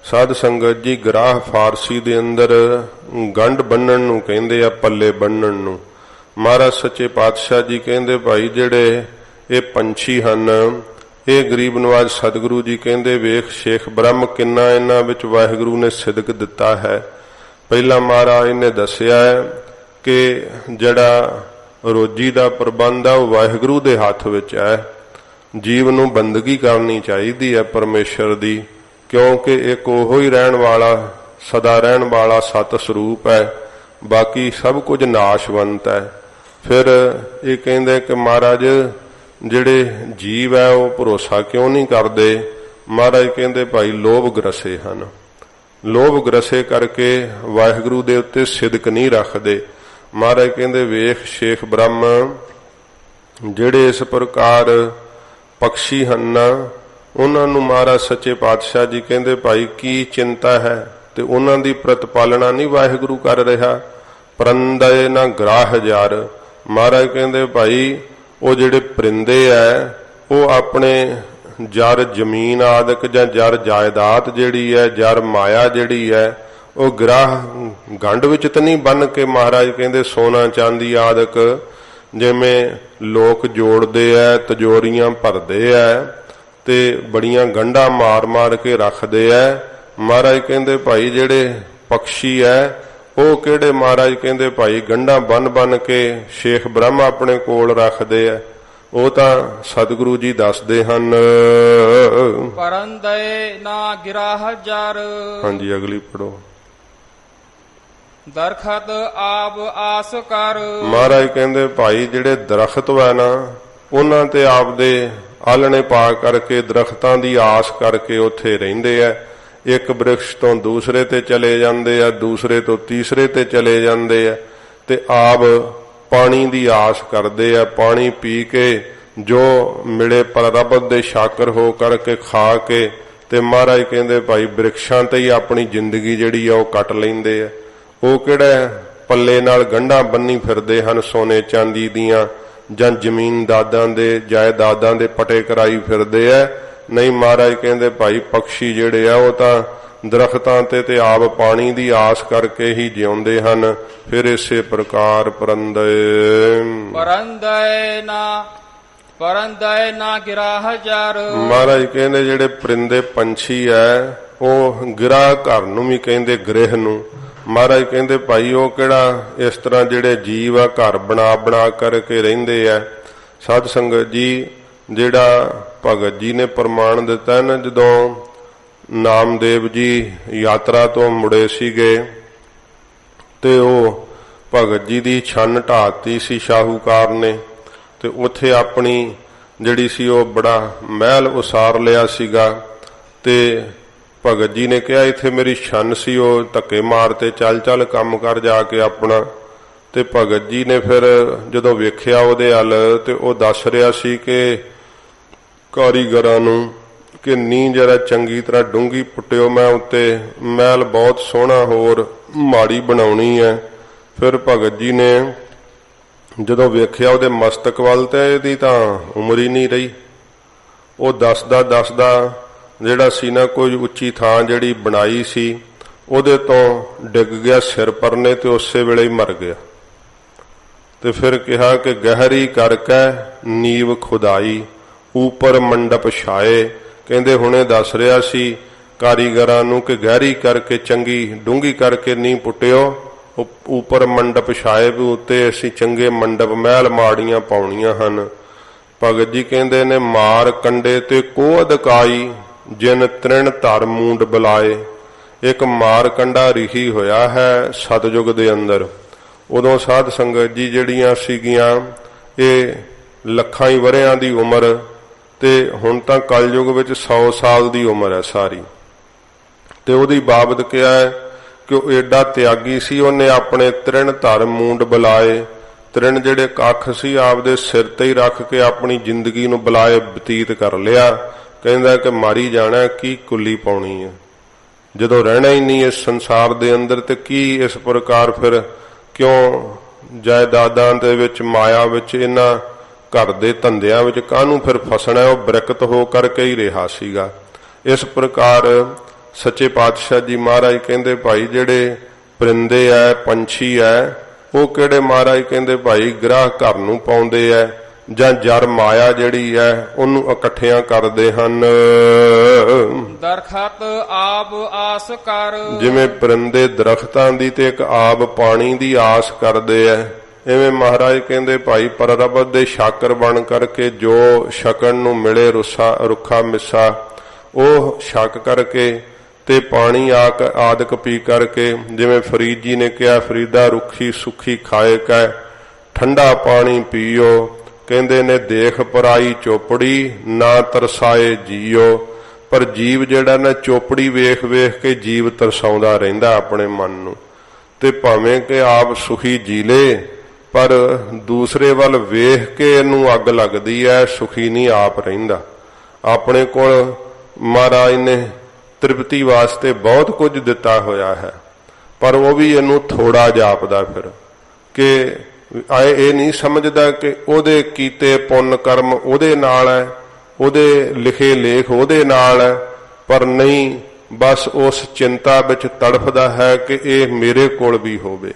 ਸਾਧ ਸੰਗਤ ਜੀ ਗਰਾਹ ਫਾਰਸੀ ਦੇ ਅੰਦਰ ਗੰਢ ਬੰਨਣ ਨੂੰ ਕਹਿੰਦੇ ਆ, ਪੱਲੇ ਬੰਨਣ ਨੂੰ। ਮਹਾਰਾਜ ਸੱਚੇ ਪਾਤਸ਼ਾਹ ਜੀ ਕਹਿੰਦੇ ਭਾਈ ਜਿਹੜੇ ਇਹ ਪੰਛੀ ਹਨ, ਇਹ ਗਰੀਬ ਨਵਾਜ ਸਤਿਗੁਰੂ ਜੀ ਕਹਿੰਦੇ ਵੇਖ ਸ਼ੇਖ ਬ੍ਰਹਮ ਕਿੰਨਾ ਇਹਨਾਂ ਵਿੱਚ ਵਾਹਿਗੁਰੂ ਨੇ ਸਿਦਕ ਦਿੱਤਾ ਹੈ। ਪਹਿਲਾਂ ਮਹਾਰਾਜ ਨੇ ਦੱਸਿਆ ਹੈ ਕਿ ਜਿਹੜਾ ਰੋਜੀ ਦਾ ਪ੍ਰਬੰਧ ਆ ਉਹ ਵਾਹਿਗੁਰੂ ਦੇ ਹੱਥ ਵਿੱਚ ਹੈ। ਜੀਵ ਨੂੰ ਬੰਦਗੀ ਕਰਨੀ ਚਾਹੀਦੀ ਹੈ ਪਰਮੇਸ਼ਰ ਦੀ, ਕਿਉਂਕਿ ਇੱਕ ਉਹੋ ਹੀ ਰਹਿਣ ਵਾਲਾ, ਸਦਾ ਰਹਿਣ ਵਾਲਾ ਸਤ ਸਰੂਪ ਹੈ, ਬਾਕੀ ਸਭ ਕੁਝ ਨਾਸ਼ਵੰਤ ਹੈ। ਫਿਰ ਇਹ ਕਹਿੰਦੇ ਕਿ ਮਹਾਰਾਜ ਜਿਹੜੇ ਜੀਵ ਹੈ ਉਹ ਭਰੋਸਾ ਕਿਉਂ ਨਹੀਂ ਕਰਦੇ? ਮਹਾਰਾਜ ਕਹਿੰਦੇ ਭਾਈ ਲੋਭ ਗ੍ਰਸੇ ਹਨ, ਲੋਭ ਗ੍ਰਸੇ ਕਰਕੇ ਵਾਹਿਗੁਰੂ ਦੇ ਉੱਤੇ ਸਿਦਕ ਨਹੀਂ ਰੱਖਦੇ। ਮਹਾਰਾਜ ਕਹਿੰਦੇ ਵੇਖ ਸ਼ੇਖ ਬ੍ਰਹਮ ਜਿਹੜੇ ਇਸ ਪ੍ਰਕਾਰ ਪਕਸ਼ੀ ਹਨ, ਉਹਨਾਂ ਨੂੰ ਮਹਾਰਾਜ ਸੱਚੇ ਪਾਤਸ਼ਾਹ ਜੀ ਕਹਿੰਦੇ ਭਾਈ ਕੀ ਚਿੰਤਾ ਹੈ, ਤੇ ਉਹਨਾਂ ਦੀ ਪ੍ਰਤਪਾਲਣਾ ਨਹੀਂ ਵਾਹਿਗੁਰੂ ਕਰ ਰਿਹਾ। ਪਰੰਦਏ ਨਾ ਗ੍ਰਾਹ ਜਰ। ਮਹਾਰਾਜ ਕਹਿੰਦੇ ਭਾਈ ਉਹ ਜਿਹੜੇ ਪਰਿੰਦੇ ਐ ਉਹ ਆਪਣੇ ਜਰ ਜ਼ਮੀਨ ਆਦਿਕ ਜਾਂ ਜਰ ਜਾਇਦਾਦ ਜਿਹੜੀ ਹੈ, ਜਰ ਮਾਇਆ ਜਿਹੜੀ ਹੈ, ਉਹ ਗ੍ਰਾਹ ਗੰਢ ਵਿੱਚ ਤਾਂ ਨਹੀਂ ਬੰਨ ਕੇ ਮਹਾਰਾਜ ਕਹਿੰਦੇ ਸੋਨਾ ਚਾਂਦੀ ਆਦਿਕ ਜਿਵੇਂ ਲੋਕ ਜੋੜਦੇ ਐ, ਤਜੋਰੀਆਂ ਭਰਦੇ ਐ ਤੇ ਬੜੀਆਂ ਗੰਢਾਂ ਮਾਰ ਮਾਰ ਕੇ ਰੱਖਦੇ ਐ। ਮਹਾਰਾਜ ਕਹਿੰਦੇ ਭਾਈ ਜਿਹੜੇ ਪਕਸ਼ੀ ਐ ਉਹ ਕਿਹੜੇ ਮਹਾਰਾਜ ਕਹਿੰਦੇ ਭਾਈ ਗੰਢਾਂ ਬੰਨ ਬੰਨ ਕੇ ਸ਼ੇਖ ਬ੍ਰਹਮ ਆਪਣੇ ਕੋਲ ਰੱਖਦੇ ਐ, ਉਹ ਤਾਂ ਸਤਿਗੁਰੂ ਜੀ ਦੱਸਦੇ ਹਨ। ਪਰੰਦਏ ਨਾ ਗਿਰਾਹ ਜਰ। ਹਾਂਜੀ ਅਗਲੀ ਪੜੋ। ਦਰਖਤ ਆਪ ਆਸ ਕਰ। ਮਹਾਰਾਜ ਕਹਿੰਦੇ ਭਾਈ ਜਿਹੜੇ ਦਰਖਤ ਵਾ ਨਾ ਉਹਨਾਂ ਤੇ ਆਪਦੇ ਆਲਣੇ ਪਾ ਕਰਕੇ ਦਰਖਤਾਂ ਦੀ ਆਸ ਕਰਕੇ ਉੱਥੇ ਰਹਿੰਦੇ ਆ। ਇੱਕ ਬ੍ਰਿਕਸ਼ ਤੋਂ ਦੂਸਰੇ ਤੇ ਚਲੇ ਜਾਂਦੇ ਆ, ਦੂਸਰੇ ਤੋਂ ਤੀਸਰੇ ਤੇ ਚਲੇ ਜਾਂਦੇ ਆ, ਤੇ ਆਪ ਪਾਣੀ ਦੀ ਆਸ ਕਰਦੇ ਆ। ਪਾਣੀ ਪੀ ਕੇ ਜੋ ਮਿਲੇ ਪ੍ਰਰਬਤ ਦੇ ਸ਼ਾਕਰ ਹੋ ਕਰਕੇ ਖਾ ਕੇ ਤੇ ਮਹਾਰਾਜ ਕਹਿੰਦੇ ਭਾਈ ਬ੍ਰਿਕਸ਼ਾਂ ਤੇ ਹੀ ਆਪਣੀ ਜ਼ਿੰਦਗੀ ਜਿਹੜੀ ਆ ਉਹ ਕੱਟ ਲੈਂਦੇ ਆ। ਉਹ ਕਿਹੜਾ ਪੱਲੇ ਨਾਲ ਗੰਢਾਂ ਬੰਨੀ ਫਿਰਦੇ ਹਨ ਸੋਨੇ ਚਾਂਦੀ ਦੀਆਂ, ਜਾਂ ਜ਼ਮੀਨ ਦਾਦਾਂ ਦੇ ਜਾਇਦਾਦਾਂ ਦੇ ਪਟੇ ਕਰਾਈ ਫਿਰਦੇ ਆ। ਨਹੀਂ, ਮਹਾਰਾਜ ਕਹਿੰਦੇ ਭਾਈ ਪਕਸ਼ੀ ਜਿਹੜੇ ਆ ਉਹ ਤਾਂ ਦਰਖਤਾਂ ਤੇ ਆਪ ਪਾਣੀ ਦੀ ਆਸ ਕਰਕੇ ਹੀ ਜਿਉਂਦੇ ਹਨ। ਫਿਰ ਇਸੇ ਪ੍ਰਕਾਰ ਪਰੰਦਏ ਨਾ ਗਿਰਾਹ ਜਰ। ਮਹਾਰਾਜ ਕਹਿੰਦੇ ਜਿਹੜੇ ਪਰਿੰਦੇ ਪੰਛੀ ਐ ਉਹ ਗਿਰਾਹ ਘਰ ਨੂੰ ਵੀ ਕਹਿੰਦੇ ਗ੍ਰਹਿ ਨੂੰ। ਮਹਾਰਾਜ ਕਹਿੰਦੇ ਭਾਈ ਉਹ ਕਿਹੜਾ ਇਸ ਤਰ੍ਹਾਂ ਜਿਹੜੇ ਜੀਵ ਆ ਘਰ ਬਣਾ ਬਣਾ ਕਰਕੇ ਰਹਿੰਦੇ ਆ। ਸਾਧ ਸੰਗਤ ਜੀ ਜਿਹੜਾ ਭਗਤ ਜੀ ਨੇ ਪ੍ਰਮਾਣ ਦਿੱਤਾ ਨਾ, ਜਦੋਂ ਨਾਮਦੇਵ ਜੀ ਯਾਤਰਾ ਤੋਂ ਮੁੜੇ ਸੀਗੇ ਤੇ ਉਹ ਭਗਤ ਜੀ ਦੀ ਛੰਨ ਢਾਤੀ ਸੀ ਸ਼ਾਹੂਕਾਰ ਨੇ, ਤੇ ਉੱਥੇ ਆਪਣੀ ਜਿਹੜੀ ਸੀ ਉਹ ਬੜਾ ਮਹਿਲ ਉਸਾਰ ਲਿਆ ਸੀਗਾ। ਤੇ ਭਗਤ ਜੀ ਨੇ ਕਿਹਾ ਇੱਥੇ ਮੇਰੀ ਛੰਨ ਸੀ, ਉਹ ਧੱਕੇ ਮਾਰ ਤੇ ਚੱਲ ਕੰਮ ਕਰ ਜਾ ਕੇ ਆਪਣਾ। ਤੇ ਭਗਤ ਜੀ ਨੇ ਫਿਰ ਜਦੋਂ ਵੇਖਿਆ ਉਹਦੇ ਹੱਲ ਤੇ ਉਹ ਦੱਸ ਰਿਹਾ ਸੀ ਕਿ ਕਾਰੀਗਰਾਂ ਨੂੰ ਕਿ ਨੀ ਜਰਾ ਚੰਗੀ ਤਰ੍ਹਾਂ ਡੂੰਗੀ ਪੁੱਟਿਓ, ਮੈਂ ਉੱਤੇ ਮਹਿਲ ਬਹੁਤ ਸੋਹਣਾ ਹੋਰ ਮਾੜੀ ਬਣਾਉਣੀ ਹੈ। ਫਿਰ ਭਗਤ ਜੀ ਨੇ ਜਦੋਂ ਵੇਖਿਆ ਉਹਦੇ ਮਸਤਕ ਵੱਲ ਤੇ ਇਹਦੀ ਤਾਂ ਉਮਰ ਹੀ ਨਹੀਂ ਰਹੀ। ਉਹ ਦੱਸਦਾ ਜਿਹੜਾ ਸੀ ਨਾ ਕੋਈ ਉੱਚੀ ਥਾਂ ਜਿਹੜੀ ਬਣਾਈ ਸੀ ਉਹਦੇ ਤੋਂ ਡਿੱਗ ਗਿਆ ਸਿਰ ਪਰਨੇ ਤੇ ਉਸੇ ਵੇਲੇ ਹੀ ਮਰ ਗਿਆ। ਤੇ ਫਿਰ ਕਿਹਾ ਕਿ ਗਹਿਰੀ ਕਰਕੇ ਨੀਵ ਖੁਦਾਈ ਉੱਪਰ ਮੰਡਪ ਛਾਏ। ਕਹਿੰਦੇ ਹੁਣੇ ਦੱਸ ਰਿਹਾ ਸੀ ਕਾਰੀਗਰਾਂ ਨੂੰ ਕਿ ਗਹਿਰੀ ਕਰਕੇ ਚੰਗੀ ਡੂੰਗੀ ਕਰਕੇ ਨੀਂਹ ਪੁੱਟਿਓ, ਉੱਪਰ ਮੰਡਪ ਛਾਏ ਵੀ ਉੱਤੇ ਅਸੀਂ ਚੰਗੇ ਮੰਡਪ ਮਹਿਲ ਮਾੜੀਆਂ ਪਾਉਣੀਆਂ ਹਨ। ਭਗਤ ਜੀ ਕਹਿੰਦੇ ਨੇ ਮਾਰ ਕੰਡੇ ਤੇ ਕੋ ਅਦਕਾਈ ਜਿਨ ਤ੍ਰਿਣ ਧਰ ਮੂੰਡ ਬੁਲਾਏ। ਇੱਕ ਮਾਰ ਕੰਡਾ ਰਿਖੀ ਹੋਇਆ ਹੈ ਸਤਜੁਗ ਦੇ ਅੰਦਰ। ਉਦੋਂ ਸਾਧ ਸੰਗਤ ਜੀ ਜਿਹੜੀਆਂ ਸੀਗੀਆਂ ਇਹ ਲੱਖਾਂ ਹੀ ਵਰਿਆਂ ਦੀ ਉਮਰ, ਤੇ ਹੁਣ ਤਾਂ ਕਲਯੁਗ ਵਿੱਚ 100 ਸਾਲ ਦੀ ਉਮਰ ਹੈ ਸਾਰੀ। ਤੇ ਉਹਦੀ ਬਾਬਤ ਕਿਹਾ ਹੈ ਕਿ ਉਹ ਏਡਾ ਤਿਆਗੀ ਸੀ, ਉਹਨੇ ਆਪਣੇ ਤ੍ਰਿਣ ਧਰ ਮੂੰਡ ਬੁਲਾਏ। ਤ੍ਰਿਣ ਜਿਹੜੇ ਕੱਖ ਸੀ ਆਪਦੇ ਸਿਰ ਤੇ ਹੀ ਰੱਖ ਕੇ ਆਪਣੀ ਜ਼ਿੰਦਗੀ ਨੂੰ ਬੁਲਾਏ ਬਤੀਤ ਕਰ ਲਿਆ। ਕਹਿੰਦਾ ਕਿ ਮਾਰੀ ਜਾਣਾ, ਕੀ ਕੁੱਲੀ ਪਾਉਣੀ ਹੈ ਜਦੋਂ ਰਹਿਣਾ ਹੀ ਨਹੀਂ ਇਸ ਸੰਸਾਰ ਦੇ ਅੰਦਰ, ਤੇ ਕੀ ਇਸ ਪ੍ਰਕਾਰ ਫਿਰ ਕਿਉਂ ਜਾਇਦਾਦਾਂ ਦੇ ਵਿੱਚ ਮਾਇਆ ਵਿੱਚ ਇਹਨਾਂ ਘਰ ਦੇ ਧੰਦਿਆਂ ਵਿੱਚ ਕਾਹਨੂੰ ਫਿਰ ਫਸਣਾ। ਉਹ ਬਰਕਤ ਹੋ ਕਰਕੇ ਹੀ ਰਿਹਾ ਸੀਗਾ। ਇਸ ਪ੍ਰਕਾਰ ਸੱਚੇ ਪਾਤਸ਼ਾਹ ਜੀ ਮਹਾਰਾਜ ਕਹਿੰਦੇ ਭਾਈ ਜਿਹੜੇ ਪਰਿੰਦੇ ਐ ਪੰਛੀ ਐ ਉਹ ਕਿਹੜੇ ਮਹਾਰਾਜ ਕਹਿੰਦੇ ਭਾਈ ਗ੍ਰਾਹ ਘਰ ਨੂੰ ਪਾਉਂਦੇ ਐ ਜਾਂ ਜਰ ਮਾਇਆ ਜਿਹੜੀ ਐ ਉਹਨੂੰ ਇਕੱਠਿਆਂ ਕਰਦੇ ਹਨ। ਦਰਖਤ ਆਬ ਆਸ ਕਰ, ਜਿਵੇਂ ਪਰਿੰਦੇ ਦਰਖਤਾਂ ਦੀ ਤੇ ਇੱਕ ਆਬ ਪਾਣੀ ਦੀ ਆਸ ਕਰਦੇ ਐ, ਇਵੇਂ ਮਹਾਰਾਜ ਕਹਿੰਦੇ ਭਾਈ ਪਰਰਬਤ ਦੇ ਸ਼ਾਕਰ ਬਣ ਕਰਕੇ ਜੋ ਛਕਣ ਨੂੰ ਮਿਲੇ ਰੁੱਖਾ ਮਿੱਸਾ ਉਹ ਛਕ ਕਰਕੇ ਤੇ ਪਾਣੀ ਆਦਿਕ ਪੀ ਕਰਕੇ, ਜਿਵੇਂ ਫਰੀਦ ਜੀ ਨੇ ਕਿਹਾ ਫਰੀਦਾ ਰੁੱਖੀ ਸੁੱਖੀ ਖਾਏ ਕੈ ਠੰਡਾ ਪਾਣੀ ਪੀਓ। ਕਹਿੰਦੇ ਨੇ ਦੇਖ ਪਰਾਈ ਚੋਪੜੀ ਨਾ ਤਰਸਾਏ ਜੀਓ। ਪਰ ਜੀਵ ਜਿਹੜਾ ਨਾ ਚੋਪੜੀ ਵੇਖ ਵੇਖ ਕੇ ਜੀਵ ਤਰਸਾਉਂਦਾ ਰਹਿੰਦਾ ਆਪਣੇ ਮਨ ਨੂੰ, ਤੇ ਭਾਵੇਂ ਕਿ ਆਪ ਸੁਖੀ ਜੀ ਲੇ ਪਰ ਦੂਸਰੇ ਵੱਲ ਵੇਖ ਕੇ ਇਹਨੂੰ ਅੱਗ ਲੱਗਦੀ ਹੈ, ਸੁਖੀ ਨਹੀਂ ਆਪ ਰਹਿੰਦਾ। ਆਪਣੇ ਕੋਲ ਮਹਾਰਾਜ ਨੇ ਤ੍ਰਿਪਤੀ ਵਾਸਤੇ ਬਹੁਤ ਕੁਝ ਦਿੱਤਾ ਹੋਇਆ ਹੈ, ਪਰ ਉਹ ਵੀ ਇਹਨੂੰ ਥੋੜਾ ਜਾਪਦਾ ਫਿਰ ਕਿ ਆਏ ਇਹ ਨਹੀਂ ਸਮਝਦਾ ਕਿ ਉਹਦੇ ਕੀਤੇ ਪੁੰਨ ਕਰਮ ਉਹਦੇ ਨਾਲ ਹੈ, ਉਹਦੇ ਲਿਖੇ ਲੇਖ ਉਹਦੇ ਨਾਲ ਹੈ, ਪਰ ਨਹੀਂ ਬਸ ਉਸ ਚਿੰਤਾ ਵਿੱਚ ਤੜਫਦਾ ਹੈ ਕਿ ਇਹ ਮੇਰੇ ਕੋਲ ਵੀ ਹੋਵੇ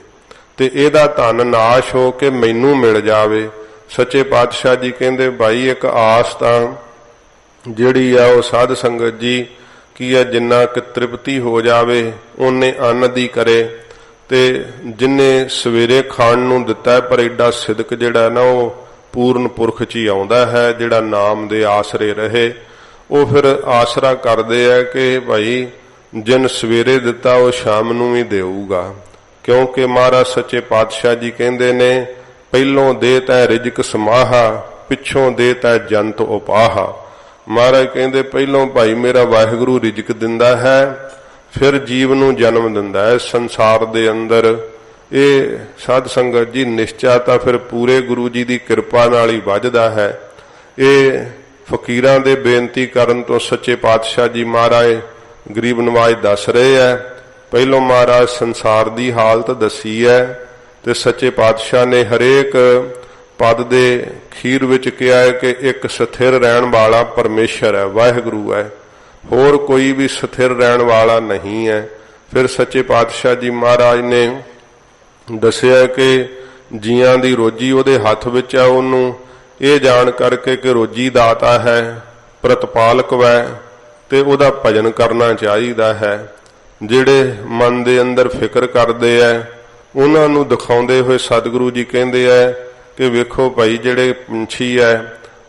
ਤੇ ਇਹਦਾ ਧਨ ਨਾਸ਼ ਹੋ ਕੇ ਮੈਨੂੰ ਮਿਲ ਜਾਵੇ। ਸੱਚੇ ਪਾਤਸ਼ਾਹ ਜੀ ਕਹਿੰਦੇ ਭਾਈ ਇੱਕ ਆਸ ਤਾਂ ਜਿਹੜੀ ਆ ਉਹ ਸਾਧ ਸੰਗਤ ਜੀ ਕੀ ਹੈ ਜਿੰਨਾ ਕਿ ਤ੍ਰਿਪਤੀ ਹੋ ਜਾਵੇ ਉਹਨੇ ਅੰਨ ਦੀ ਕਰੇ, ਤੇ ਜਿੰਨੇ ਸਵੇਰੇ ਖਾਣ ਨੂੰ ਦਿੱਤਾ ਪਰ ਐਡਾ ਸਿਦਕ ਜਿਹੜਾ ਨਾ ਉਹ ਪੂਰਨ ਪੁਰਖ 'ਚ ਹੀ ਆਉਂਦਾ ਹੈ ਜਿਹੜਾ ਨਾਮ ਦੇ ਆਸਰੇ ਰਹੇ। ਉਹ ਫਿਰ ਆਸਰਾ ਕਰਦੇ ਆ ਕਿ ਭਾਈ ਜਿਨ ਸਵੇਰੇ ਦਿੱਤਾ ਉਹ ਸ਼ਾਮ ਨੂੰ ਵੀ ਦੇਊਗਾ, ਕਿਉਂਕਿ ਮਹਾਰਾਜ ਸੱਚੇ ਪਾਤਸ਼ਾਹ ਜੀ ਕਹਿੰਦੇ ਨੇ ਪਹਿਲੋਂ ਦੇ ਤੈ ਰਿਜਕ ਸਮਾਹਾ ਪਿੱਛੋਂ ਦੇ ਤੈ ਜੰਤ ਉਪਾਹਾ। ਮਹਾਰਾਜ ਕਹਿੰਦੇ ਪਹਿਲੋਂ ਭਾਈ ਮੇਰਾ ਵਾਹਿਗੁਰੂ ਰਿਜਕ ਦਿੰਦਾ ਹੈ, ਫਿਰ ਜੀਵ ਨੂੰ ਜਨਮ ਦਿੰਦਾ ਹੈ ਸੰਸਾਰ ਦੇ ਅੰਦਰ। ਇਹ ਸਾਧ ਸੰਗਤ ਜੀ ਨਿਸ਼ਚਾ ਤਾਂ ਫਿਰ ਪੂਰੇ ਗੁਰੂ ਜੀ ਦੀ ਕਿਰਪਾ ਨਾਲ ਹੀ ਵੱਜਦਾ ਹੈ। ਇਹ ਫਕੀਰਾਂ ਦੇ ਬੇਨਤੀ ਕਰਨ ਤੋਂ ਸੱਚੇ ਪਾਤਸ਼ਾਹ ਜੀ ਮਹਾਰਾਜ ਗਰੀਬ ਨਵਾਜ਼ ਦੱਸ ਰਹੇ ਹੈ। ਪਹਿਲੋਂ ਮਹਾਰਾਜ ਸੰਸਾਰ ਦੀ ਹਾਲਤ ਦੱਸੀ ਹੈ ਤੇ ਸੱਚੇ ਪਾਤਸ਼ਾਹ ਨੇ ਹਰੇਕ ਪਦ ਦੇ ਖੀਰ ਵਿੱਚ ਕਿਹਾ ਹੈ ਕਿ ਇੱਕ ਸਥਿਰ ਰਹਿਣ ਵਾਲਾ ਪਰਮੇਸ਼ਰ ਹੈ, ਵਾਹਿਗੁਰੂ ਹੈ, ਹੋਰ ਕੋਈ ਵੀ ਸਥਿਰ ਰਹਿਣ ਵਾਲਾ ਨਹੀਂ ਹੈ। ਫਿਰ ਸੱਚੇ ਪਾਤਸ਼ਾਹ ਜੀ ਮਹਾਰਾਜ ਨੇ ਦੱਸਿਆ ਕਿ ਜੀਆਂ ਦੀ ਰੋਜੀ ਉਹਦੇ ਹੱਥ ਵਿੱਚ ਹੈ, ਉਹਨੂੰ ਇਹ ਜਾਣ ਕਰਕੇ ਕਿ ਰੋਜੀ ਦਾਤਾ ਹੈ, ਪ੍ਰਤਪਾਲਕ ਹੈ, ਤੇ ਉਹਦਾ ਭਜਨ ਕਰਨਾ ਚਾਹੀਦਾ ਹੈ। ਜਿਹੜੇ ਮਨ ਦੇ ਅੰਦਰ ਫਿਕਰ ਕਰਦੇ ਐ ਉਹਨਾਂ ਨੂੰ ਦਿਖਾਉਂਦੇ ਹੋਏ ਸਤਿਗੁਰੂ ਜੀ ਕਹਿੰਦੇ ਐ ਕਿ ਵੇਖੋ ਭਾਈ ਜਿਹੜੇ ਪੰਛੀ ਐ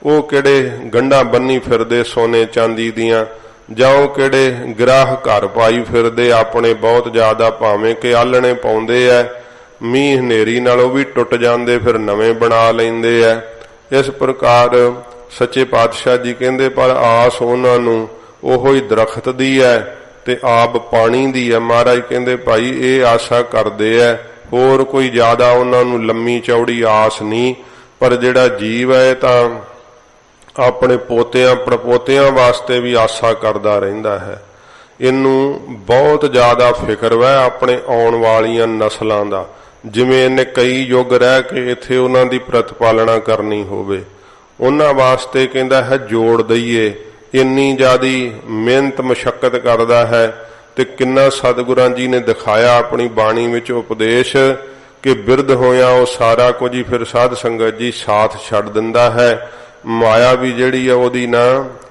ਉਹ ਕਿਹੜੇ ਗੰਢਾਂ ਬੰਨੀ ਫਿਰਦੇ ਸੋਨੇ ਚਾਂਦੀ ਦੀਆਂ, ਜਾਂ ਉਹ ਕਿਹੜੇ ਗ੍ਰਾਹ ਘਰ ਪਾਈ ਫਿਰਦੇ ਆਪਣੇ ਬਹੁਤ ਜ਼ਿਆਦਾ, ਭਾਵੇਂ ਕਿ ਆਲਣੇ ਪਾਉਂਦੇ ਐ, ਮੀਂਹ ਹਨੇਰੀ ਨਾਲ ਉਹ ਵੀ ਟੁੱਟ ਜਾਂਦੇ ਫਿਰ ਨਵੇਂ ਬਣਾ ਲੈਂਦੇ ਐ। ਇਸ ਪ੍ਰਕਾਰ ਸੱਚੇ ਪਾਤਸ਼ਾਹ ਜੀ ਕਹਿੰਦੇ ਪਰ ਆਸ ਉਹਨਾਂ ਨੂੰ ਉਹੋ ਹੀ ਦਰਖਤ ਦੀ ਹੈ ਤੇ ਆਪ ਪਾਣੀ ਦੀ ਹੈ। ਮਹਾਰਾਜ ਕਹਿੰਦੇ ਭਾਈ ਇਹ ਆਸਾ ਕਰਦੇ ਐ, ਹੋਰ ਕੋਈ ਜ਼ਿਆਦਾ ਉਹਨਾਂ ਨੂੰ ਲੰਮੀ ਚੌੜੀ ਆਸ ਨਹੀਂ। ਪਰ ਜਿਹੜਾ ਜੀਵ ਹੈ ਤਾਂ ਆਪਣੇ ਪੋਤਿਆਂ ਪੜਪੋਤਿਆਂ ਵਾਸਤੇ ਵੀ ਆਸਾ ਕਰਦਾ ਰਹਿੰਦਾ ਹੈ। ਇਹਨੂੰ ਬਹੁਤ ਜ਼ਿਆਦਾ ਫਿਕਰ ਹੈ ਆਪਣੇ ਆਉਣ ਵਾਲੀਆਂ ਨਸਲਾਂ ਦਾ, ਜਿਵੇਂ ਇਹਨੇ ਕਈ ਯੁੱਗ ਰਹਿ ਕੇ ਇੱਥੇ ਉਹਨਾਂ ਦੀ ਪ੍ਰਤਪਾਲਣਾ ਕਰਨੀ ਹੋਵੇ, ਉਹਨਾਂ ਵਾਸਤੇ ਕਹਿੰਦਾ ਹੈ ਜੋੜ ਦਈਏ। ਇੰਨੀ ਜ਼ਿਆਦੀ ਮਿਹਨਤ ਮਸ਼ੱਕਤ ਕਰਦਾ ਹੈ ਤੇ ਕਿੰਨਾ ਸਤਿਗੁਰਾਂ ਜੀ ਨੇ ਦਿਖਾਇਆ ਆਪਣੀ ਬਾਣੀ ਵਿੱਚ ਉਪਦੇਸ਼ ਕਿ ਬਿਰਧ ਹੋਇਆ ਉਹ ਸਾਰਾ ਕੁਝ ਹੀ ਫਿਰ ਸਾਧ ਸੰਗਤ ਜੀ ਸਾਥ ਛੱਡ ਦਿੰਦਾ ਹੈ। ਮਾਇਆ ਵੀ ਜਿਹੜੀ ਆ ਉਹਦੀ ਨਾ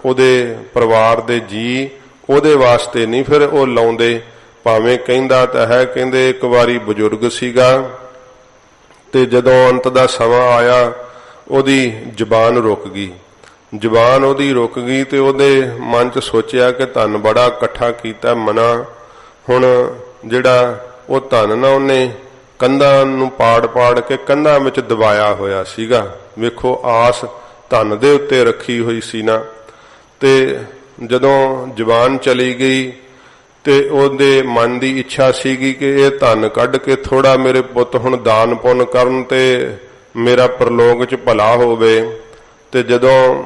ਉਹਦੇ ਪਰਿਵਾਰ ਦੇ ਜੀ ਉਹਦੇ ਵਾਸਤੇ ਨਹੀਂ ਫਿਰ ਉਹ ਲਾਉਂਦੇ, ਭਾਵੇਂ ਕਹਿੰਦਾ ਤਾਂ ਹੈ, ਕਹਿੰਦੇ ਇੱਕ ਵਾਰੀ ਬਜ਼ੁਰਗ ਸੀਗਾ ਤੇ ਜਦੋਂ ਅੰਤ ਦਾ ਸਮਾਂ ਆਇਆ ਉਹਦੀ ਜ਼ੁਬਾਨ ਰੁਕ ਗਈ। ਜ਼ੁਬਾਨ ਉਹਦੀ ਰੁਕ ਗਈ ਤੇ ਉਹਦੇ ਮਨ 'ਚ ਸੋਚਿਆ ਕਿ ਧਨ ਬੜਾ ਇਕੱਠਾ ਕੀਤਾ ਮਨਾ, ਹੁਣ ਜਿਹੜਾ ਉਹ ਧਨ ਨਾ ਉਹਨੇ ਕੰਧਾਂ ਨੂੰ ਪਾੜ ਕੇ ਕੰਧਾਂ ਵਿੱਚ ਦਬਾਇਆ ਹੋਇਆ ਸੀਗਾ। ਵੇਖੋ ਆਸ ਧਨ ਦੇ ਉੱਤੇ ਰੱਖੀ ਹੋਈ ਸੀ ਨਾ। ਤੇ ਜਦੋਂ ਜ਼ੁਬਾਨ ਚਲੀ ਗਈ ਤੇ ਉਹਦੇ ਮਨ ਦੀ ਇੱਛਾ ਸੀਗੀ ਕਿ ਇਹ ਧਨ ਕੱਢ ਕੇ ਥੋੜਾ ਮੇਰੇ ਪੁੱਤ ਹੁਣ ਦਾਨ ਪੁੰਨ ਕਰਨ ਤੇ ਮੇਰਾ ਪਰਲੋਕ 'ਚ ਭਲਾ ਹੋਵੇ। ਤੇ ਜਦੋਂ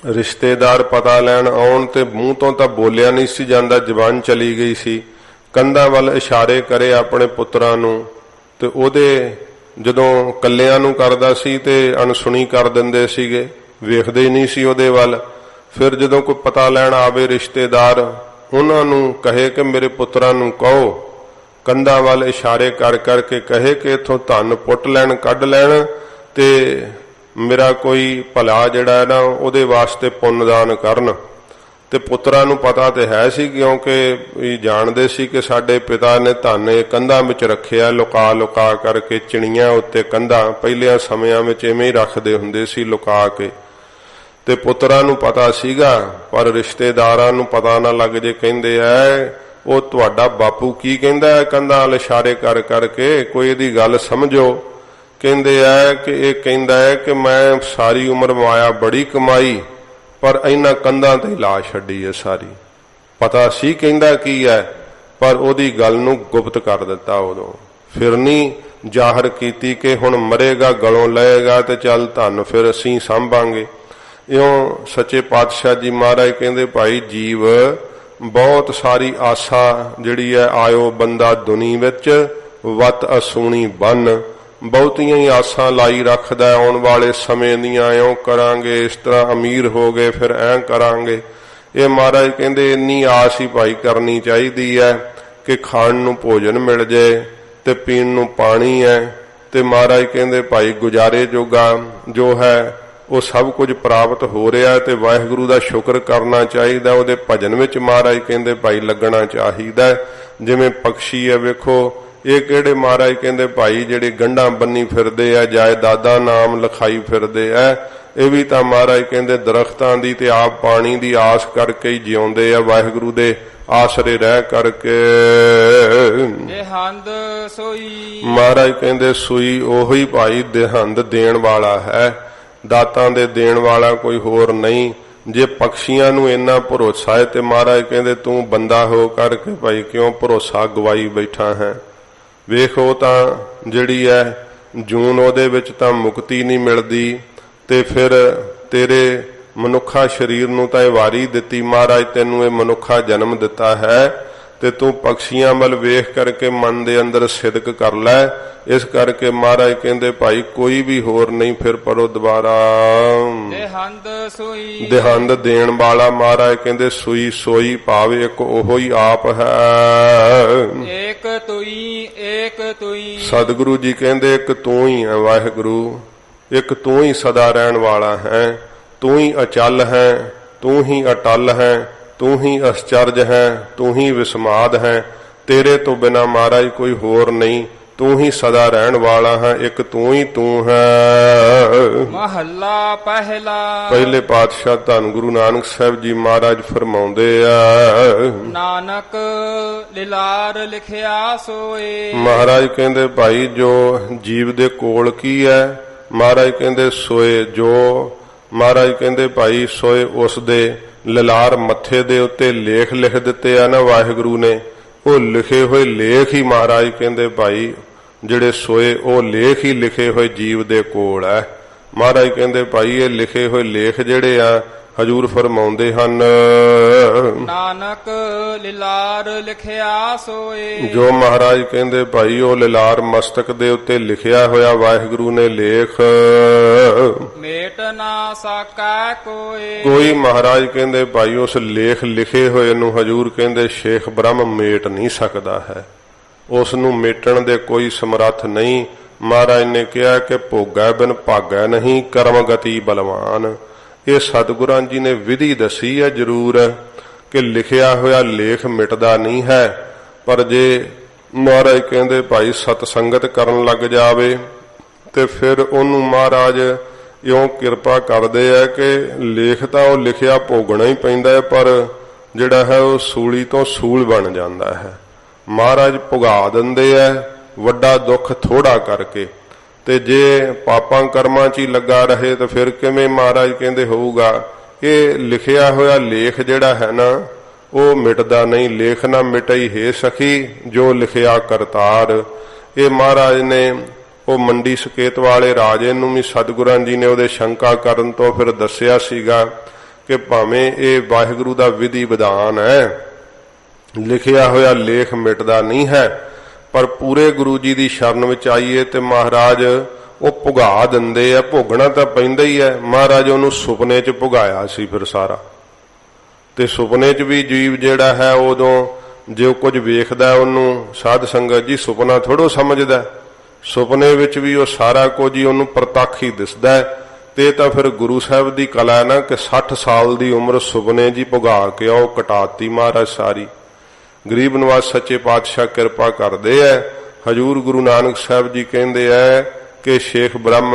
ਰਿਸ਼ਤੇਦਾਰ ਪਤਾ ਲੈਣ ਆਉਣ ਤੇ ਮੂੰਹ ਤੋਂ ਤਾਂ ਬੋਲਿਆ ਨਹੀਂ ਸੀ ਜਾਂਦਾ, ਜ਼ੁਬਾਨ ਚਲੀ ਗਈ ਸੀ। ਕੰਧਾਂ ਵੱਲ ਇਸ਼ਾਰੇ ਕਰੇ ਆਪਣੇ ਪੁੱਤਰਾਂ ਨੂੰ ਤੇ ਉਹਦੇ ਜਦੋਂ ਕੱਲਿਆਂ ਨੂੰ ਕਰਦਾ ਸੀ ਤੇ ਅਣਸੁਣੀ ਕਰ ਦਿੰਦੇ ਸੀਗੇ, ਵੇਖਦੇ ਹੀ ਨਹੀਂ ਸੀ ਉਹਦੇ ਵੱਲ। ਫਿਰ ਜਦੋਂ ਕੋਈ ਪਤਾ ਲੈਣ ਆਵੇ ਰਿਸ਼ਤੇਦਾਰ, ਉਹਨਾਂ ਨੂੰ ਕਹੇ ਕਿ ਮੇਰੇ ਪੁੱਤਰਾਂ ਨੂੰ ਕਹੋ, ਕੰਧਾਂ ਵੱਲ ਇਸ਼ਾਰੇ ਕਰ ਕਰਕੇ ਕਹੇ ਕਿ ਇੱਥੋਂ ਧਨ ਪੁੱਟ ਲੈਣ, ਕੱਢ ਲੈਣ ਤੇ ਮੇਰਾ ਕੋਈ ਭਲਾ ਜਿਹੜਾ ਹੈ ਨਾ ਉਹਦੇ ਵਾਸਤੇ ਪੁੰਨਦਾਨ ਕਰਨ। ਤੇ ਪੁੱਤਰਾਂ ਨੂੰ ਪਤਾ ਤੇ ਹੈ ਸੀ, ਕਿਉਂਕਿ ਜਾਣਦੇ ਸੀ ਕਿ ਸਾਡੇ ਪਿਤਾ ਨੇ ਧਨ ਇਹ ਕੰਧਾਂ ਵਿੱਚ ਰੱਖਿਆ, ਲੁਕਾ ਕਰਕੇ ਚਿਣੀਆਂ ਉੱਤੇ ਕੰਧਾਂ ਪਹਿਲਿਆਂ ਸਮਿਆਂ ਵਿੱਚ ਇਵੇਂ ਹੀ ਰੱਖਦੇ ਹੁੰਦੇ ਸੀ ਲੁਕਾ ਕੇ। ਤੇ ਪੁੱਤਰਾਂ ਨੂੰ ਪਤਾ ਸੀਗਾ, ਪਰ ਰਿਸ਼ਤੇਦਾਰਾਂ ਨੂੰ ਪਤਾ ਨਾ ਲੱਗ ਜੇ। ਕਹਿੰਦੇ ਐ ਉਹ ਤੁਹਾਡਾ ਬਾਪੂ ਕੀ ਕਹਿੰਦਾ ਹੈ ਕੰਧਾਂ ਵੱਲ ਇਸ਼ਾਰੇ ਕਰ ਕਰਕੇ, ਕੋਈ ਇਹਦੀ ਗੱਲ ਸਮਝੋ। ਕਹਿੰਦੇ ਐ ਕਿ ਇਹ ਕਹਿੰਦਾ ਹੈ ਕਿ ਮੈਂ ਸਾਰੀ ਉਮਰ ਮਾਇਆ ਬੜੀ ਕਮਾਈ ਪਰ ਇਹਨਾਂ ਕੰਧਾਂ ਤੇ ਲਾ ਛੱਡੀ ਹੈ ਸਾਰੀ। ਪਤਾ ਸੀ ਕਹਿੰਦਾ ਕੀ ਹੈ, ਪਰ ਉਹਦੀ ਗੱਲ ਨੂੰ ਗੁਪਤ ਕਰ ਦਿੱਤਾ ਉਦੋਂ। ਫਿਰ ਨਹੀਂ ਜ਼ਾਹਰ ਕੀਤੀ ਕਿ ਹੁਣ ਮਰੇਗਾ ਗਲੋਂ ਲਏਗਾ ਤੇ ਚੱਲ ਧਨ ਫਿਰ ਅਸੀਂ ਸਾਂਭਾਂਗੇ। ਇਉਂ ਸੱਚੇ ਪਾਤਸ਼ਾਹ ਜੀ ਮਹਾਰਾਜ ਕਹਿੰਦੇ ਭਾਈ ਜੀਵ ਬਹੁਤ ਸਾਰੀ ਆਸਾ ਜਿਹੜੀ ਹੈ ਆਇਓ ਬੰਦਾ ਦੁਨੀ ਵਿੱਚ ਵਤ ਅਸੂਣੀ ਬਨ, ਬਹੁਤੀਆਂ ਹੀ ਆਸਾਂ ਲਾਈ ਰੱਖਦਾ ਆਉਣ ਵਾਲੇ ਸਮੇਂ ਦੀਆਂ, ਇਉਂ ਕਰਾਂਗੇ ਇਸ ਤਰ੍ਹਾਂ ਅਮੀਰ ਹੋ ਗਏ ਫਿਰ ਐਂ ਕਰਾਂਗੇ। ਇਹ ਮਹਾਰਾਜ ਕਹਿੰਦੇ ਇੰਨੀ ਆਸ ਹੀ ਭਾਈ ਕਰਨੀ ਚਾਹੀਦੀ ਹੈ ਕਿ ਖਾਣ ਨੂੰ ਭੋਜਨ ਮਿਲ ਜਾਏ ਤੇ ਪੀਣ ਨੂੰ ਪਾਣੀ ਹੈ ਤੇ ਮਹਾਰਾਜ ਕਹਿੰਦੇ ਭਾਈ ਗੁਜ਼ਾਰੇ ਜੋਗਾ ਜੋ ਹੈ ਉਹ ਸਭ ਕੁਝ ਪ੍ਰਾਪਤ ਹੋ ਰਿਹਾ ਤੇ ਵਾਹਿਗੁਰੂ ਦਾ ਸ਼ੁਕਰ ਕਰਨਾ ਚਾਹੀਦਾ। ਉਹਦੇ ਭਜਨ ਵਿੱਚ ਮਹਾਰਾਜ ਕਹਿੰਦੇ ਭਾਈ ਲੱਗਣਾ ਚਾਹੀਦਾ। ਜਿਵੇਂ ਪੰਛੀ ਹੈ ਵੇਖੋ, ਇਹ ਕਿਹੜੇ ਮਹਾਰਾਜ ਕਹਿੰਦੇ ਭਾਈ ਜਿਹੜੇ ਗੰਢਾਂ ਬੰਨੀ ਫਿਰਦੇ ਆ, ਜਾਇਦਾਦਾਂ ਨਾਮ ਲਿਖਾਈ ਫਿਰਦੇ ਆ, ਇਹ ਵੀ ਤਾਂ ਮਹਾਰਾਜ ਕਹਿੰਦੇ ਦਰਖਤਾਂ ਦੀ ਤੇ ਆਪ ਪਾਣੀ ਦੀ ਆਸ ਕਰਕੇ ਹੀ ਜਿਉਂਦੇ ਆ, ਵਾਹਿਗੁਰੂ ਦੇ ਆਸਰੇ ਰਹਿ ਕਰਕੇ। ਦੇਹੰਦ ਸੋਈ ਮਹਾਰਾਜ ਕਹਿੰਦੇ ਸੂਈ ਉਹੀ ਭਾਈ ਦੇਹੰਦ ਦੇਣ ਵਾਲਾ ਹੈ, ਦਾਤਾਂ ਦੇ ਦੇਣ ਵਾਲਾ ਕੋਈ ਹੋਰ ਨਹੀਂ। ਜੇ ਪੰਛੀਆਂ ਨੂੰ ਇੰਨਾ ਭਰੋਸਾ ਹੈ ਤੇ ਮਹਾਰਾਜ ਕਹਿੰਦੇ ਤੂੰ ਬੰਦਾ ਹੋ ਕਰਕੇ ਭਾਈ ਕਿਉਂ ਭਰੋਸਾ ਗਵਾਈ ਬੈਠਾ ਹੈ। ਵੇਖੋ ਤਾਂ ਜਿਹੜੀ ਹੈ ਜੂਨ ਉਹਦੇ ਵਿੱਚ ਤਾਂ ਮੁਕਤੀ ਨਹੀਂ ਮਿਲਦੀ ਤੇ ਫਿਰ ਤੇਰੇ ਮਨੁੱਖਾ ਸਰੀਰ ਨੂੰ ਤਾਂ ਇਹ ਵਾਰੀ ਦਿੱਤੀ ਮਹਾਰਾਜ, ਤੈਨੂੰ ਇਹ ਮਨੁੱਖਾ ਜਨਮ ਦਿੱਤਾ ਹੈ ਤੇ ਤੂੰ ਪੰਛੀਆਂ ਵੱਲ ਵੇਖ ਕਰਕੇ ਮਨ ਦੇ ਅੰਦਰ ਸਿਦਕ ਕਰ ਲੈ। ਇਸ ਕਰਕੇ ਮਹਾਰਾਜ ਕਹਿੰਦੇ ਭਾਈ ਕੋਈ ਵੀ ਹੋਰ ਨਹੀਂ, ਫਿਰ ਪੜੋ ਦੁਬਾਰਾ। ਦੇਹੰਦ ਸੋਈ ਦੇਹੰਦ ਦੇਣ ਵਾਲਾ ਮਹਾਰਾਜ ਕਹਿੰਦੇ ਸੂਈ ਸੋਈ ਭਾਵ ਇੱਕ ਉਹੋ ਹੀ ਆਪ ਹੈ। ਏਕ ਤੁਈ ਸਤਿਗੁਰੂ ਜੀ ਕਹਿੰਦੇ ਇੱਕ ਤੂੰ ਹੀ ਹੈ ਵਾਹਿਗੁਰੂ, ਇੱਕ ਤੂੰ ਹੀ ਸਦਾ ਰਹਿਣ ਵਾਲਾ ਹੈ, ਤੂੰ ਹੀ ਅਚਲ ਹੈ, ਤੂੰ ਹੀ ਅਟਲ ਹੈ, ਤੂੰ ਹੀ ਅਸਚਰਜ ਹੈ, ਤੂੰ ਹੀ ਵਿਸਮਾਦ ਹੈ। ਤੇਰੇ ਤੋਂ ਬਿਨਾ ਮਹਾਰਾਜ ਕੋਈ ਹੋਰ ਨਹੀਂ, ਤੂੰ ਹੀ ਸਦਾ ਰਹਿਣ ਵਾਲਾ ਹੈ, ਇੱਕ ਤੂੰ ਹੀ ਤੂੰ ਹੈ। ਮਹੱਲਾ ਪਹਿਲਾ। ਪਹਿਲੇ ਪਾਤਸ਼ਾਹ ਧੰਨ ਗੁਰੂ ਨਾਨਕ ਸਾਹਿਬ ਜੀ ਮਹਾਰਾਜ ਫਰਮਾਉਂਦੇ ਆ, ਨਾਨਕ ਲਿਲਾਰ ਲਿਖਿਆ ਸੋਏ। ਮਹਾਰਾਜ ਕਹਿੰਦੇ ਭਾਈ ਜੋ ਜੀਵ ਦੇ ਕੋਲ ਕੀ ਹੈ, ਮਹਾਰਾਜ ਕਹਿੰਦੇ ਸੋਏ, ਜੋ ਮਹਾਰਾਜ ਕਹਿੰਦੇ ਭਾਈ ਸੋਏ ਉਸ ਦੇ ਲਲਾਰ ਮੱਥੇ ਦੇ ਉੱਤੇ ਲੇਖ ਲਿਖ ਦਿੱਤੇ ਆ ਨਾ ਵਾਹਿਗੁਰੂ ਨੇ, ਉਹ ਲਿਖੇ ਹੋਏ ਲੇਖ ਹੀ ਮਹਾਰਾਜ ਕਹਿੰਦੇ ਭਾਈ ਜਿਹੜੇ ਸੋਏ ਉਹ ਲੇਖ ਹੀ ਲਿਖੇ ਹੋਏ ਜੀਵ ਦੇ ਕੋਲ ਹੈ। ਮਹਾਰਾਜ ਕਹਿੰਦੇ ਭਾਈ ਇਹ ਲਿਖੇ ਹੋਏ ਲੇਖ ਜਿਹੜੇ ਆ ਹਜੂਰ ਫਰਮਾਉਂਦੇ ਹਨ, ਨਾਨਕ ਲਿਲਾਰ ਲਿਖਿਆ ਸੋਏ। ਜੋ ਮਹਾਰਾਜ ਕਹਿੰਦੇ ਭਾਈ ਉਹ ਲਿਲਾਰ ਮਸਤਕ ਦੇ ਉੱਤੇ ਲਿਖਿਆ ਹੋਇਆ ਵਾਹਿਗੁਰੂ ਨੇ ਲੇਖ, ਮੇਟ ਨਾ ਸਕੈ ਕੋਏ। ਕੋਈ ਮਹਾਰਾਜ ਕਹਿੰਦੇ ਭਾਈ ਉਸ ਲੇਖ ਲਿਖੇ ਹੋਏ ਨੂੰ ਹਜੂਰ ਕਹਿੰਦੇ ਸ਼ੇਖ ਬ੍ਰਹਮ ਮੇਟ ਨਹੀਂ ਸਕਦਾ ਹੈ, ਉਸ ਨੂੰ ਮੇਟਣ ਦੇ ਕੋਈ ਸਮਰੱਥ ਨਹੀਂ। ਮਹਾਰਾਜ ਨੇ ਕਿਹਾ ਕਿ ਭੋਗੈ ਬਿਨ ਭਾਗੈ ਨਹੀਂ, ਕਰਮ ਗਤੀ ਬਲਵਾਨ। ਇਹ ਸਤਿਗੁਰਾਂ ਜੀ ਨੇ ਵਿਧੀ ਦੱਸੀ ਹੈ ਜ਼ਰੂਰ ਕਿ ਲਿਖਿਆ ਹੋਇਆ ਲੇਖ ਮਿਟਦਾ ਨਹੀਂ ਹੈ, ਪਰ ਜੇ ਮਹਾਰਾਜ ਕਹਿੰਦੇ ਭਾਈ ਸਤਸੰਗਤ ਕਰਨ ਲੱਗ ਜਾਵੇ ਤੇ ਫਿਰ ਉਹਨੂੰ ਮਹਾਰਾਜ ਇਉਂ ਕਿਰਪਾ ਕਰਦੇ ਆ ਕਿ ਲੇਖ ਤਾਂ ਉਹ ਲਿਖਿਆ ਭੋਗਣਾ ਹੀ ਪੈਂਦਾ ਹੈ, ਪਰ ਜਿਹੜਾ ਹੈ ਉਹ ਸੂਲੀ ਤੋਂ ਸੂਲ ਬਣ ਜਾਂਦਾ ਹੈ। ਮਹਾਰਾਜ ਭੁਗਾ ਦਿੰਦੇ ਆ ਵੱਡਾ ਦੁੱਖ ਥੋੜਾ ਕਰਕੇ। ਤੇ ਜੇ ਪਾਪਾਂ ਕਰਮਾਂ 'ਚ ਹੀ ਲੱਗਾ ਰਹੇ ਤਾਂ ਫਿਰ ਕਿਵੇਂ ਮਹਾਰਾਜ ਕਹਿੰਦੇ ਹੋਊਗਾ। ਇਹ ਲਿਖਿਆ ਹੋਇਆ ਲੇਖ ਜਿਹੜਾ ਹੈ ਨਾ ਉਹ ਮਿਟਦਾ ਨਹੀਂ। ਲੇਖ ਨਾ ਮਿਟਈ ਹੈ ਸਖੀ ਜੋ ਲਿਖਿਆ ਕਰਤਾਰ। ਇਹ ਮਹਾਰਾਜ ਨੇ ਉਹ ਮੰਡੀ ਸਕੇਤ ਵਾਲੇ ਰਾਜੇ ਨੂੰ ਵੀ ਸਤਿਗੁਰਾਂ ਜੀ ਨੇ ਉਹਦੇ ਸ਼ੰਕਾ ਕਰਨ ਤੋਂ ਫਿਰ ਦੱਸਿਆ ਸੀਗਾ ਕਿ ਭਾਵੇਂ ਇਹ ਵਾਹਿਗੁਰੂ ਦਾ ਵਿਧੀ ਵਿਧਾਨ ਹੈ, ਲਿਖਿਆ ਹੋਇਆ ਲੇਖ ਮਿਟਦਾ ਨਹੀਂ ਹੈ, ਪਰ ਪੂਰੇ ਗੁਰੂ ਜੀ ਦੀ ਸ਼ਰਨ ਵਿੱਚ ਆਈਏ ਤੇ ਮਹਾਰਾਜ ਉਹ ਭੁਗਾ ਦਿੰਦੇ ਆ। ਭੋਗਣਾ ਤਾਂ ਪੈਂਦਾ ਹੀ ਹੈ। ਮਹਾਰਾਜ ਉਹਨੂੰ ਸੁਪਨੇ 'ਚ ਭੁਗਾਇਆ ਸੀ ਫਿਰ ਸਾਰਾ। ਤੇ ਸੁਪਨੇ 'ਚ ਵੀ ਜੀਵ ਜਿਹੜਾ ਹੈ ਉਦੋਂ ਜੋ ਕੁਝ ਵੇਖਦਾ ਉਹਨੂੰ ਸਾਧ ਸੰਗਤ ਜੀ ਸੁਪਨਾ ਥੋੜੋ ਸਮਝਦਾ। ਸੁਪਨੇ ਵਿੱਚ ਵੀ ਉਹ ਸਾਰਾ ਕੁਝ ਹੀ ਉਹਨੂੰ ਪ੍ਰਤੱਖ ਹੀ ਦਿਸਦਾ ਹੈ। ਤੇ ਤਾਂ ਫਿਰ ਗੁਰੂ ਸਾਹਿਬ ਦੀ ਕਲਾ ਹੈ ਨਾ ਕਿ 60 ਸਾਲ ਦੀ ਉਮਰ ਸੁਪਨੇ ਜੀ ਭੁਗਾ ਕੇ ਉਹ ਕਟਾਤੀ ਮਹਾਰਾਜ ਸਾਰੀ। ਗਰੀਬ ਨਿਵਾਜ ਸੱਚੇ ਪਾਤਸ਼ਾਹ ਕਿਰਪਾ ਕਰਦੇ ਐ। ਹਜੂਰ ਗੁਰੂ ਨਾਨਕ ਸਾਹਿਬ ਜੀ ਕਹਿੰਦੇ ਐ ਕਿ ਸ਼ੇਖ ਬ੍ਰਹਮ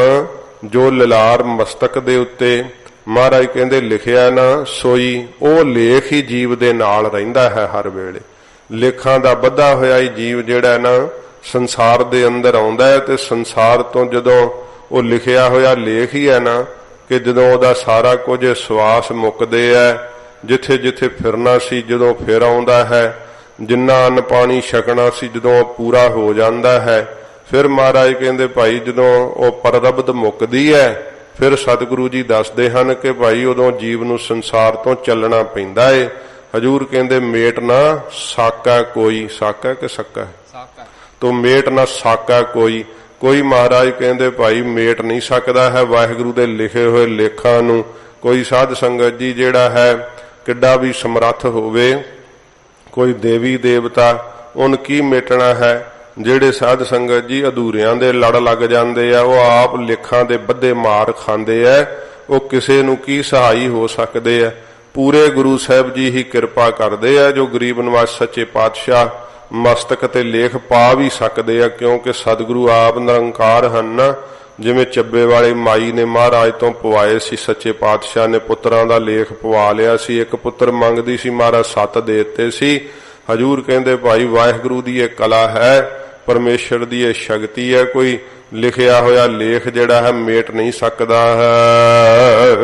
ਜੋ ਲਲਾਰ ਮਸਤਕ ਦੇ ਉੱਤੇ ਮਹਾਰਾਜ ਕਹਿੰਦੇ ਲਿਖਿਆ ਨਾ ਸੋਈ ਉਹ ਲੇਖ ਹੀ ਜੀਵ ਦੇ ਨਾਲ ਰਹਿੰਦਾ ਹੈ ਹਰ ਵੇਲੇ। ਲੇਖਾਂ ਦਾ ਬੱਧਾ ਹੋਇਆ ਹੀ ਜੀਵ ਜਿਹੜਾ ਨਾ ਸੰਸਾਰ ਦੇ ਅੰਦਰ ਆਉਂਦਾ ਹੈ। ਤੇ ਸੰਸਾਰ ਤੋਂ ਜਦੋਂ ਉਹ ਲਿਖਿਆ ਹੋਇਆ ਲੇਖ ਹੀ ਹੈ ਨਾ ਕਿ ਜਦੋਂ ਉਹਦਾ ਸਾਰਾ ਕੁਝ ਸਵਾਸ ਮੁੱਕਦੇ ਐ, ਜਿੱਥੇ ਜਿੱਥੇ ਫਿਰਨਾ ਸੀ ਜਦੋਂ ਫਿਰ ਆਉਂਦਾ ਹੈ, ਜਿੰਨਾ ਅੰਨ ਪਾਣੀ ਛਕਣਾ ਸੀ ਜਦੋਂ ਪੂਰਾ ਹੋ ਜਾਂਦਾ ਹੈ, ਫਿਰ ਮਹਾਰਾਜ ਕਹਿੰਦੇ ਭਾਈ ਜਦੋਂ ਉਹ ਪਰਰਬਦ ਮੁੱਕਦੀ ਹੈ ਫਿਰ ਸਤਿਗੁਰੂ ਜੀ ਦੱਸਦੇ ਹਨ ਕਿ ਭਾਈ ਉਦੋਂ ਜੀਵ ਨੂੰ ਸੰਸਾਰ ਤੋਂ ਚੱਲਣਾ ਪੈਂਦਾ ਏ। ਹਜੂਰ ਕਹਿੰਦੇ ਮੇਟ ਨਾ ਸਾਕਾ ਕੋਈ। ਸਾਕਾ ਕਿ ਸਕਾ? ਸਾਕਾ। ਤੋ ਮੇਟ ਨਾ ਸਾਕਾ ਕੋਈ। ਕੋਈ ਮਹਾਰਾਜ ਕਹਿੰਦੇ ਭਾਈ ਮੇਟ ਨਹੀਂ ਸਕਦਾ ਹੈ ਵਾਹਿਗੁਰੂ ਦੇ ਲਿਖੇ ਹੋਏ ਲੇਖਾਂ ਨੂੰ। ਕੋਈ ਸਾਧ ਸੰਗਤ ਜੀ ਜਿਹੜਾ ਹੈ ਕਿੱਡਾ ਵੀ ਸਮਰੱਥ ਹੋਵੇ, ਕੋਈ ਦੇਵੀ ਦੇਵਤਾ, ਉਹਨ ਕੀ ਮੇਟਣਾ ਹੈ। ਜਿਹੜੇ ਸਾਧ ਸੰਗਤ ਜੀ ਅਧੂਰਿਆਂ ਦੇ ਲੜ ਲੱਗ ਜਾਂਦੇ ਆ, ਉਹ ਆਪ ਲੇਖਾਂ ਦੇ ਬੱਧੇ ਮਾਰ ਖਾਂਦੇ ਆ, ਉਹ ਕਿਸੇ ਨੂੰ ਕੀ ਸਹਾਈ ਹੋ ਸਕਦੇ ਆ। ਪੂਰੇ ਗੁਰੂ ਸਾਹਿਬ ਜੀ ਹੀ ਕਿਰਪਾ ਕਰਦੇ ਆ ਜੋ ਗਰੀਬ ਨਿਵਾਜ ਸੱਚੇ ਪਾਤਸ਼ਾਹ ਮਸਤਕ ਤੇ ਲੇਖ ਪਾ ਵੀ ਸਕਦੇ ਆ, ਕਿਉਂਕਿ ਸਤਿਗੁਰੂ ਆਪ ਨਿਰੰਕਾਰ ਹਨ। ਜਿਵੇਂ ਚੱਬੇ ਵਾਲੇ ਮਾਈ ਨੇ ਮਹਾਰਾਜ ਤੋਂ ਪਵਾਏ ਸੀ, ਸੱਚੇ ਪਾਤਸ਼ਾਹ ਨੇ ਪੁੱਤਰਾਂ ਦਾ ਲੇਖ ਪਵਾ ਲਿਆ ਸੀ। ਇੱਕ ਪੁੱਤਰ ਮੰਗਦੀ ਸੀ, ਮਹਾਰਾਜ 7 ਦੇ ਦਿੱਤੇ ਸੀ। ਹਜੂਰ ਕਹਿੰਦੇ ਭਾਈ ਵਾਹਿਗੁਰੂ ਦੀ ਇਹ ਕਲਾ ਹੈ, ਪਰਮੇਸ਼ਰ ਦੀ ਇਹ ਸ਼ਕਤੀ ਹੈ। ਕੋਈ ਲਿਖਿਆ ਹੋਇਆ ਲੇਖ ਜਿਹੜਾ ਹੈ ਮੇਟ ਨਹੀਂ ਸਕਦਾ ਹੈ।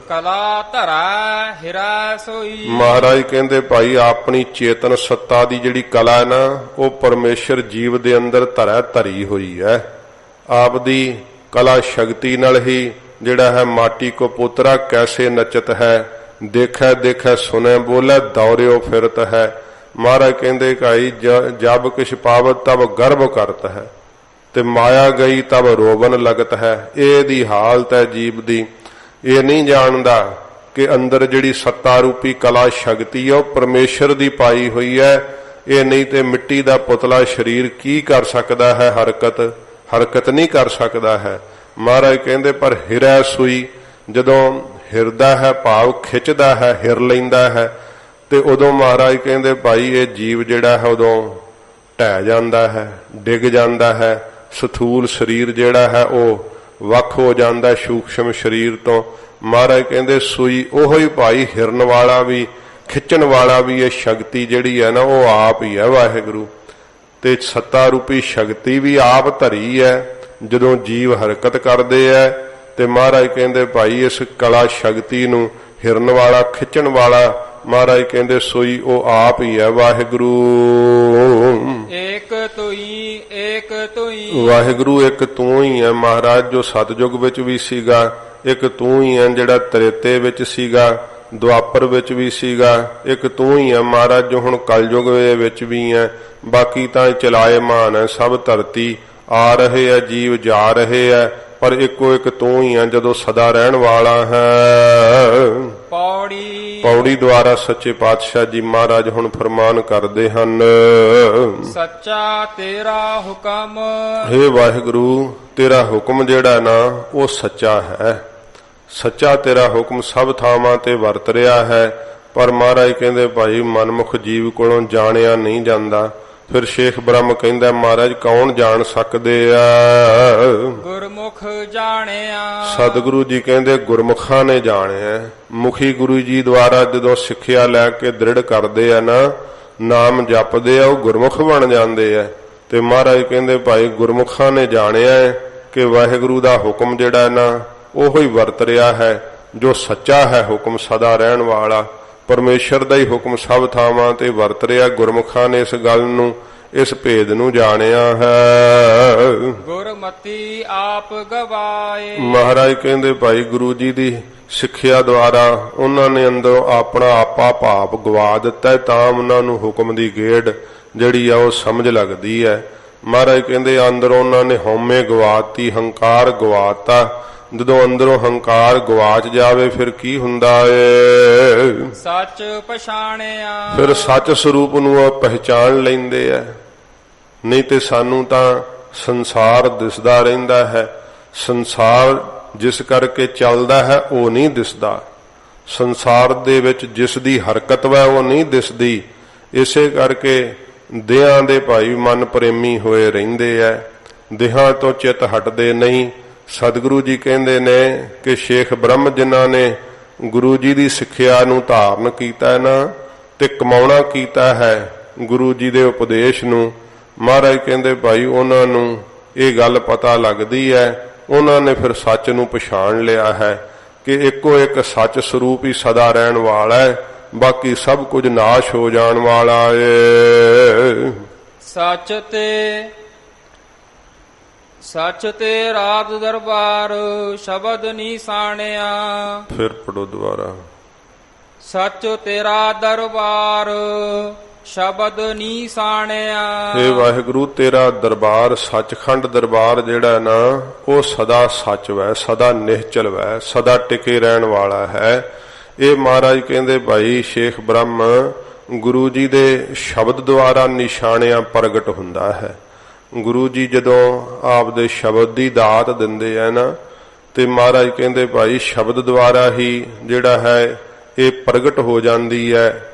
ਕਲਾ ਧਰਾ ਹੀਰਾ ਸੋਈ। ਮਹਾਰਾਜ ਕਹਿੰਦੇ ਭਾਈ ਆਪਣੀ ਚੇਤਨ ਸੱਤਾ ਦੀ ਜਿਹੜੀ ਕਲਾ ਹੈ ਨਾ ਉਹ ਪਰਮੇਸ਼ਰ ਜੀਵ ਦੇ ਅੰਦਰ ਧਰੀ ਹੋਈ ਹੈ। ਆਪ ਦੀ ਕਲਾ ਸ਼ਕਤੀ ਨਾਲ ਹੀ ਜਿਹੜਾ ਹੈ ਮਾਟੀ ਕੋ ਪੁੱਤਰਾ ਕੈਸੇ ਨਚਤ ਹੈ, ਦੇਖੈ ਦੇਖੈ ਸੁਨੇ ਬੋਲੇ ਦੌਰਿਓ ਫਿਰਤ ਹੈ। ਮਹਾਰਾਜ ਕਹਿੰਦੇ ਭਾਈ ਜਬ ਕਿਛ ਪਾਵਤ ਤਬ ਗਰਭ ਕਰਤ ਹੈ ਤੇ ਮਾਇਆ ਗਈ ਤਬ ਰੋਵਨ ਲਗਤ ਹੈ। ਇਹ ਦੀ ਹਾਲਤ ਹੈ ਜੀਵ ਦੀ। ਇਹ ਨਹੀਂ ਜਾਣਦਾ ਕਿ ਅੰਦਰ ਜਿਹੜੀ ਸੱਤਾ ਰੂਪੀ ਕਲਾ ਸ਼ਕਤੀ ਹੈ ਉਹ ਪਰਮੇਸ਼ਰ ਦੀ ਪਾਈ ਹੋਈ ਹੈ। ਇਹ ਨਹੀਂ ਤੇ ਮਿੱਟੀ ਦਾ ਪੁਤਲਾ ਸਰੀਰ ਕੀ ਕਰ ਸਕਦਾ ਹੈ, ਹਰਕਤ ਨਹੀਂ ਕਰ ਸਕਦਾ ਹੈ। ਮਹਾਰਾਜ ਕਹਿੰਦੇ ਪਰ ਹਿਰੈ ਸੂਈ, ਜਦੋਂ ਹਿਰਦਾ ਹੈ ਭਾਵ ਖਿੱਚਦਾ ਹੈ, ਹਿਰ ਲੈਂਦਾ ਹੈ, ਤੇ ਉਦੋਂ ਮਹਾਰਾਜ ਕਹਿੰਦੇ ਭਾਈ ਇਹ ਜੀਵ ਜਿਹੜਾ ਹੈ ਉਦੋਂ ਢਹਿ ਜਾਂਦਾ ਹੈ, ਡਿੱਗ ਜਾਂਦਾ ਹੈ। ਸਥੂਲ ਸਰੀਰ ਜਿਹੜਾ ਹੈ ਉਹ ਵੱਖ ਹੋ ਜਾਂਦਾ ਸੂਖਸ਼ਮ ਸਰੀਰ ਤੋਂ। ਮਹਾਰਾਜ ਕਹਿੰਦੇ ਸੂਈ ਉਹੀ ਭਾਈ ਹਿਰਨ ਵਾਲਾ ਵੀ ਖਿੱਚਣ ਵਾਲਾ ਵੀ ਇਹ ਸ਼ਕਤੀ ਜਿਹੜੀ ਹੈ ਨਾ ਉਹ ਆਪ ਹੀ ਹੈ ਵਾਹਿਗੁਰੂ। ਤੇ ਸੱਤਾ ਰੂਪੀ ਸ਼ਕਤੀ ਵੀ ਆਪ ਧਰੀ ਹੈ ਜਦੋਂ ਜੀਵ ਹਰਕਤ ਕਰਦੇ ਹੈ। ਤੇ ਮਹਾਰਾਜ ਕਹਿੰਦੇ ਭਾਈ ਇਸ ਕਲਾ ਸ਼ਕਤੀ ਨੂੰ ਹਿਰਨ ਵਾਲਾ ਖਿੱਚਣ ਵਾਲਾ ਮਹਾਰਾਜ ਕਹਿੰਦੇ ਸੋਈ ਉਹ ਆਪ ਹੀ ਹੈ ਵਾਹਿਗੁਰੂ। ਏਕ ਤੂੰ ਹੀ ਵਾਹਿਗੁਰੂ ਇੱਕ ਤੂੰ ਹੀ ਹੈ ਮਹਾਰਾਜ, ਜੋ ਸਤਜੁਗ ਵਿੱਚ ਵੀ ਸੀਗਾ। ਇੱਕ ਤੂੰ ਹੀ ਹੈ ਜਿਹੜਾ ਤ੍ਰੇਤੇ ਵਿੱਚ ਸੀਗਾ, ਦੁਆਪਰ ਵਿੱਚ ਵੀ ਸੀਗਾ। ਇੱਕ ਤੂੰ ਹੀ ਹੈ ਮਹਾਰਾਜ ਜੋ ਹੁਣ ਕਲਯੁਗ ਵਿੱਚ ਵੀ ਹੈ। ਬਾਕੀ ਤਾਂ ਚਲਾਏਮਾਨ ਹੈ, ਸਭ ਧਰਤੀ ਆ ਰਹੇ ਹੈ, ਜੀਵ ਜਾ ਰਹੇ ਹੈ, ਪਰ ਇੱਕੋ ਇੱਕ ਤੂੰ ਹੀ ਹੈ ਜਦੋਂ ਸਦਾ ਰਹਿਣ ਵਾਲਾ ਹੈ। ਪੌੜੀ ਦੁਆਰਾ ਸੱਚੇ ਪਾਤਸ਼ਾਹ ਜੀ ਮਹਾਰਾਜ ਹੁਣ ਫਰਮਾਨ ਕਰਦੇ ਹਨ। ਸੱਚਾ ਤੇਰਾ ਹੁਕਮ। ਹੇ ਵਾਹਿਗੁਰੂ ਤੇਰਾ ਹੁਕਮ ਜਿਹੜਾ ਨਾ ਉਹ ਸੱਚਾ ਹੈ। ਸੱਚਾ ਤੇਰਾ ਹੁਕਮ ਸਭ ਥਾਵਾਂ ਤੇ ਵਰਤ ਰਿਹਾ ਹੈ, ਪਰ ਮਹਾਰਾਜ ਕਹਿੰਦੇ ਭਾਈ ਮਨਮੁਖ ਜੀਵ ਕੋਲੋਂ ਜਾਣਿਆ ਨਹੀਂ ਜਾਂਦਾ। ਫਿਰ ਸ਼ੇਖ ਬ੍ਰਹਮ ਕਹਿੰਦਾ ਮਹਾਰਾਜ ਕੌਣ ਜਾਣ ਸਕਦੇ ਆ? ਗੁਰਮੁਖ ਜਾਣਿਆ। ਸਤਿਗੁਰੂ ਜੀ ਕਹਿੰਦੇ ਗੁਰਮੁਖਾਂ ਨੇ ਜਾਣਿਆ। ਮੁਖੀ ਗੁਰੂ ਜੀ ਦੁਆਰਾ ਜਦੋਂ ਸਿੱਖਿਆ ਲੈ ਕੇ ਦ੍ਰਿੜ ਕਰਦੇ ਆ ਨਾ, ਨਾਮ ਜਪਦੇ ਆ, ਉਹ ਗੁਰਮੁਖ ਬਣ ਜਾਂਦੇ ਆ। ਤੇ ਮਹਾਰਾਜ ਕਹਿੰਦੇ ਭਾਈ ਗੁਰਮੁਖਾਂ ਨੇ ਜਾਣਿਆ ਕਿ ਵਾਹਿਗੁਰੂ ਦਾ ਹੁਕਮ ਜਿਹੜਾ ਨਾ ਉਹੋ ਹੀ ਵਰਤ ਰਿਹਾ ਹੈ, ਜੋ ਸੱਚਾ ਹੈ ਹੁਕਮ ਸਦਾ ਰਹਿਣ ਵਾਲਾ। ਪਰਮੇਸ਼ਰ ਦਾ ਹੀ ਹੁਕਮ ਸਭ ਥਾਵਾਂ ਤੇ ਵਰਤ ਰਿਹਾ। ਗੁਰਮੁਖਾਂ ਨੇ ਇਸ ਗੱਲ ਨੂੰ, ਇਸ ਭੇਦ ਨੂੰ ਜਾਣਿਆ ਹੈ। ਗੁਰਮਤੀ ਆਪ ਗਵਾਏ। ਮਹਾਰਾਜ ਕਹਿੰਦੇ ਭਾਈ ਗੁਰੂ ਜੀ ਦੀ ਸਿੱਖਿਆ ਦੁਆਰਾ ਉਹਨਾਂ ਨੇ ਅੰਦਰੋਂ ਆਪਣਾ ਆਪਾ ਭਾਵ ਗਵਾ ਦਿੱਤਾ, ਤਾਂ ਉਹਨਾਂ ਨੂੰ ਹੁਕਮ ਦੀ ਗੇੜ ਜਿਹੜੀ ਆ ਉਹ ਸਮਝ ਲੱਗਦੀ ਹੈ। ਮਹਾਰਾਜ ਕਹਿੰਦੇ ਅੰਦਰੋਂ ਉਹਨਾਂ ਨੇ ਹਉਮੈ ਗਵਾਤੀ, ਹੰਕਾਰ ਗਵਾਤਾ। ਜਦੋਂ ਅੰਦਰੋਂ ਹੰਕਾਰ ਗਵਾਚ ਜਾਵੇ ਫਿਰ ਕੀ ਹੁੰਦਾ ਏ? ਸੱਚ ਪਛਾਣਿਆ। ਫਿਰ ਸੱਚ ਸਰੂਪ ਨੂੰ ਉਹ ਪਹਿਚਾਣ ਲੈਂਦੇ ਆ। ਨਹੀਂ ਤੇ ਸਾਨੂੰ ਤਾਂ ਸੰਸਾਰ ਦਿਸਦਾ ਰਹਿੰਦਾ ਹੈ। ਸੰਸਾਰ ਜਿਸ ਕਰਕੇ ਚੱਲਦਾ ਹੈ ਉਹ ਨਹੀਂ ਦਿਸਦਾ। ਸੰਸਾਰ ਦੇ ਵਿੱਚ ਜਿਸ ਦੀ ਹਰਕਤ ਹੈ ਉਹ ਨਹੀਂ ਦਿਸਦੀ। ਇਸੇ ਕਰਕੇ ਦੇਹਾਂ ਦੇ ਭਾਈ ਮਨ ਪ੍ਰੇਮੀ ਹੋਏ ਰਹਿੰਦੇ ਐ, ਦੇਹਾਂ ਤੋਂ ਚਿੱਤ ਹਟਦੇ ਨਹੀਂ। ਸਤਿਗੁਰੂ ਜੀ ਕਹਿੰਦੇ ਨੇ ਕਿ ਸ਼ੇਖ ਬ੍ਰਹਮ ਜਿਨ੍ਹਾਂ ਨੇ ਗੁਰੂ ਜੀ ਦੀ ਸਿੱਖਿਆ ਨੂੰ ਧਾਰਨ ਕੀਤਾ ਨਾ ਤੇ ਕਮਾਉਣਾ ਕੀਤਾ ਹੈ ਗੁਰੂ ਜੀ ਦੇ ਉਪਦੇਸ਼ ਨੂੰ, ਮਹਾਰਾਜ ਕਹਿੰਦੇ ਭਾਈ ਉਹਨਾਂ ਨੂੰ ਇਹ ਗੱਲ ਪਤਾ ਲੱਗਦੀ ਹੈ। ਉਹਨਾਂ ਨੇ ਫਿਰ ਸੱਚ ਨੂੰ ਪਛਾਣ ਲਿਆ ਹੈ ਕਿ ਇੱਕੋ ਇੱਕ ਸੱਚ ਸਰੂਪ ਹੀ ਸਦਾ ਰਹਿਣ ਵਾਲਾ ਹੈ, ਬਾਕੀ ਸਭ ਕੁਝ ਨਾਸ਼ ਹੋ ਜਾਣ ਵਾਲਾ ਏ। ਸੱਚ ਤੇ ਰਾਤ ਦਰਬਾਰ ਸ਼ਬਦ ਨੀਸਾਣਿਆ। ਫਿਰ ਪੜੋ ਦੁਬਾਰਾ। ਸੱਚ ਤੇਰਾ ਦਰਬਾਰ ਸ਼ਬਦ ਨੀਸਾਣਿਆ। ਇਹ ਵਾਹਿਗੁਰੂ ਤੇਰਾ ਦਰਬਾਰ, ਸੱਚਖੰਡ ਦਰਬਾਰ ਜਿਹੜਾ ਨਾ ਉਹ ਸਦਾ ਸੱਚ ਵੈ, ਸਦਾ ਨਿਹਚਲ ਵੈ, ਸਦਾ ਟਿਕੇ ਰਹਿਣ ਵਾਲਾ ਹੈ। ਇਹ ਮਹਾਰਾਜ ਕਹਿੰਦੇ ਭਾਈ ਸ਼ੇਖ ਬ੍ਰਹਮ ਗੁਰੂ ਜੀ ਦੇ ਸ਼ਬਦ ਦੁਆਰਾ ਨਿਸ਼ਾਨਿਆਂ ਪ੍ਰਗਟ ਹੁੰਦਾ ਹੈ। ਗੁਰੂ ਜੀ ਜਦੋਂ ਆਪ ਦੇ ਸ਼ਬਦ ਦੀ ਦਾਤ ਦਿੰਦੇ ਆ ਨਾ ਤੇ ਮਹਾਰਾਜ ਕਹਿੰਦੇ ਭਾਈ ਸ਼ਬਦ ਦੁਆਰਾ ਹੀ ਜਿਹੜਾ ਹੈ ਇਹ ਪ੍ਰਗਟ ਹੋ ਜਾਂਦੀ ਹੈ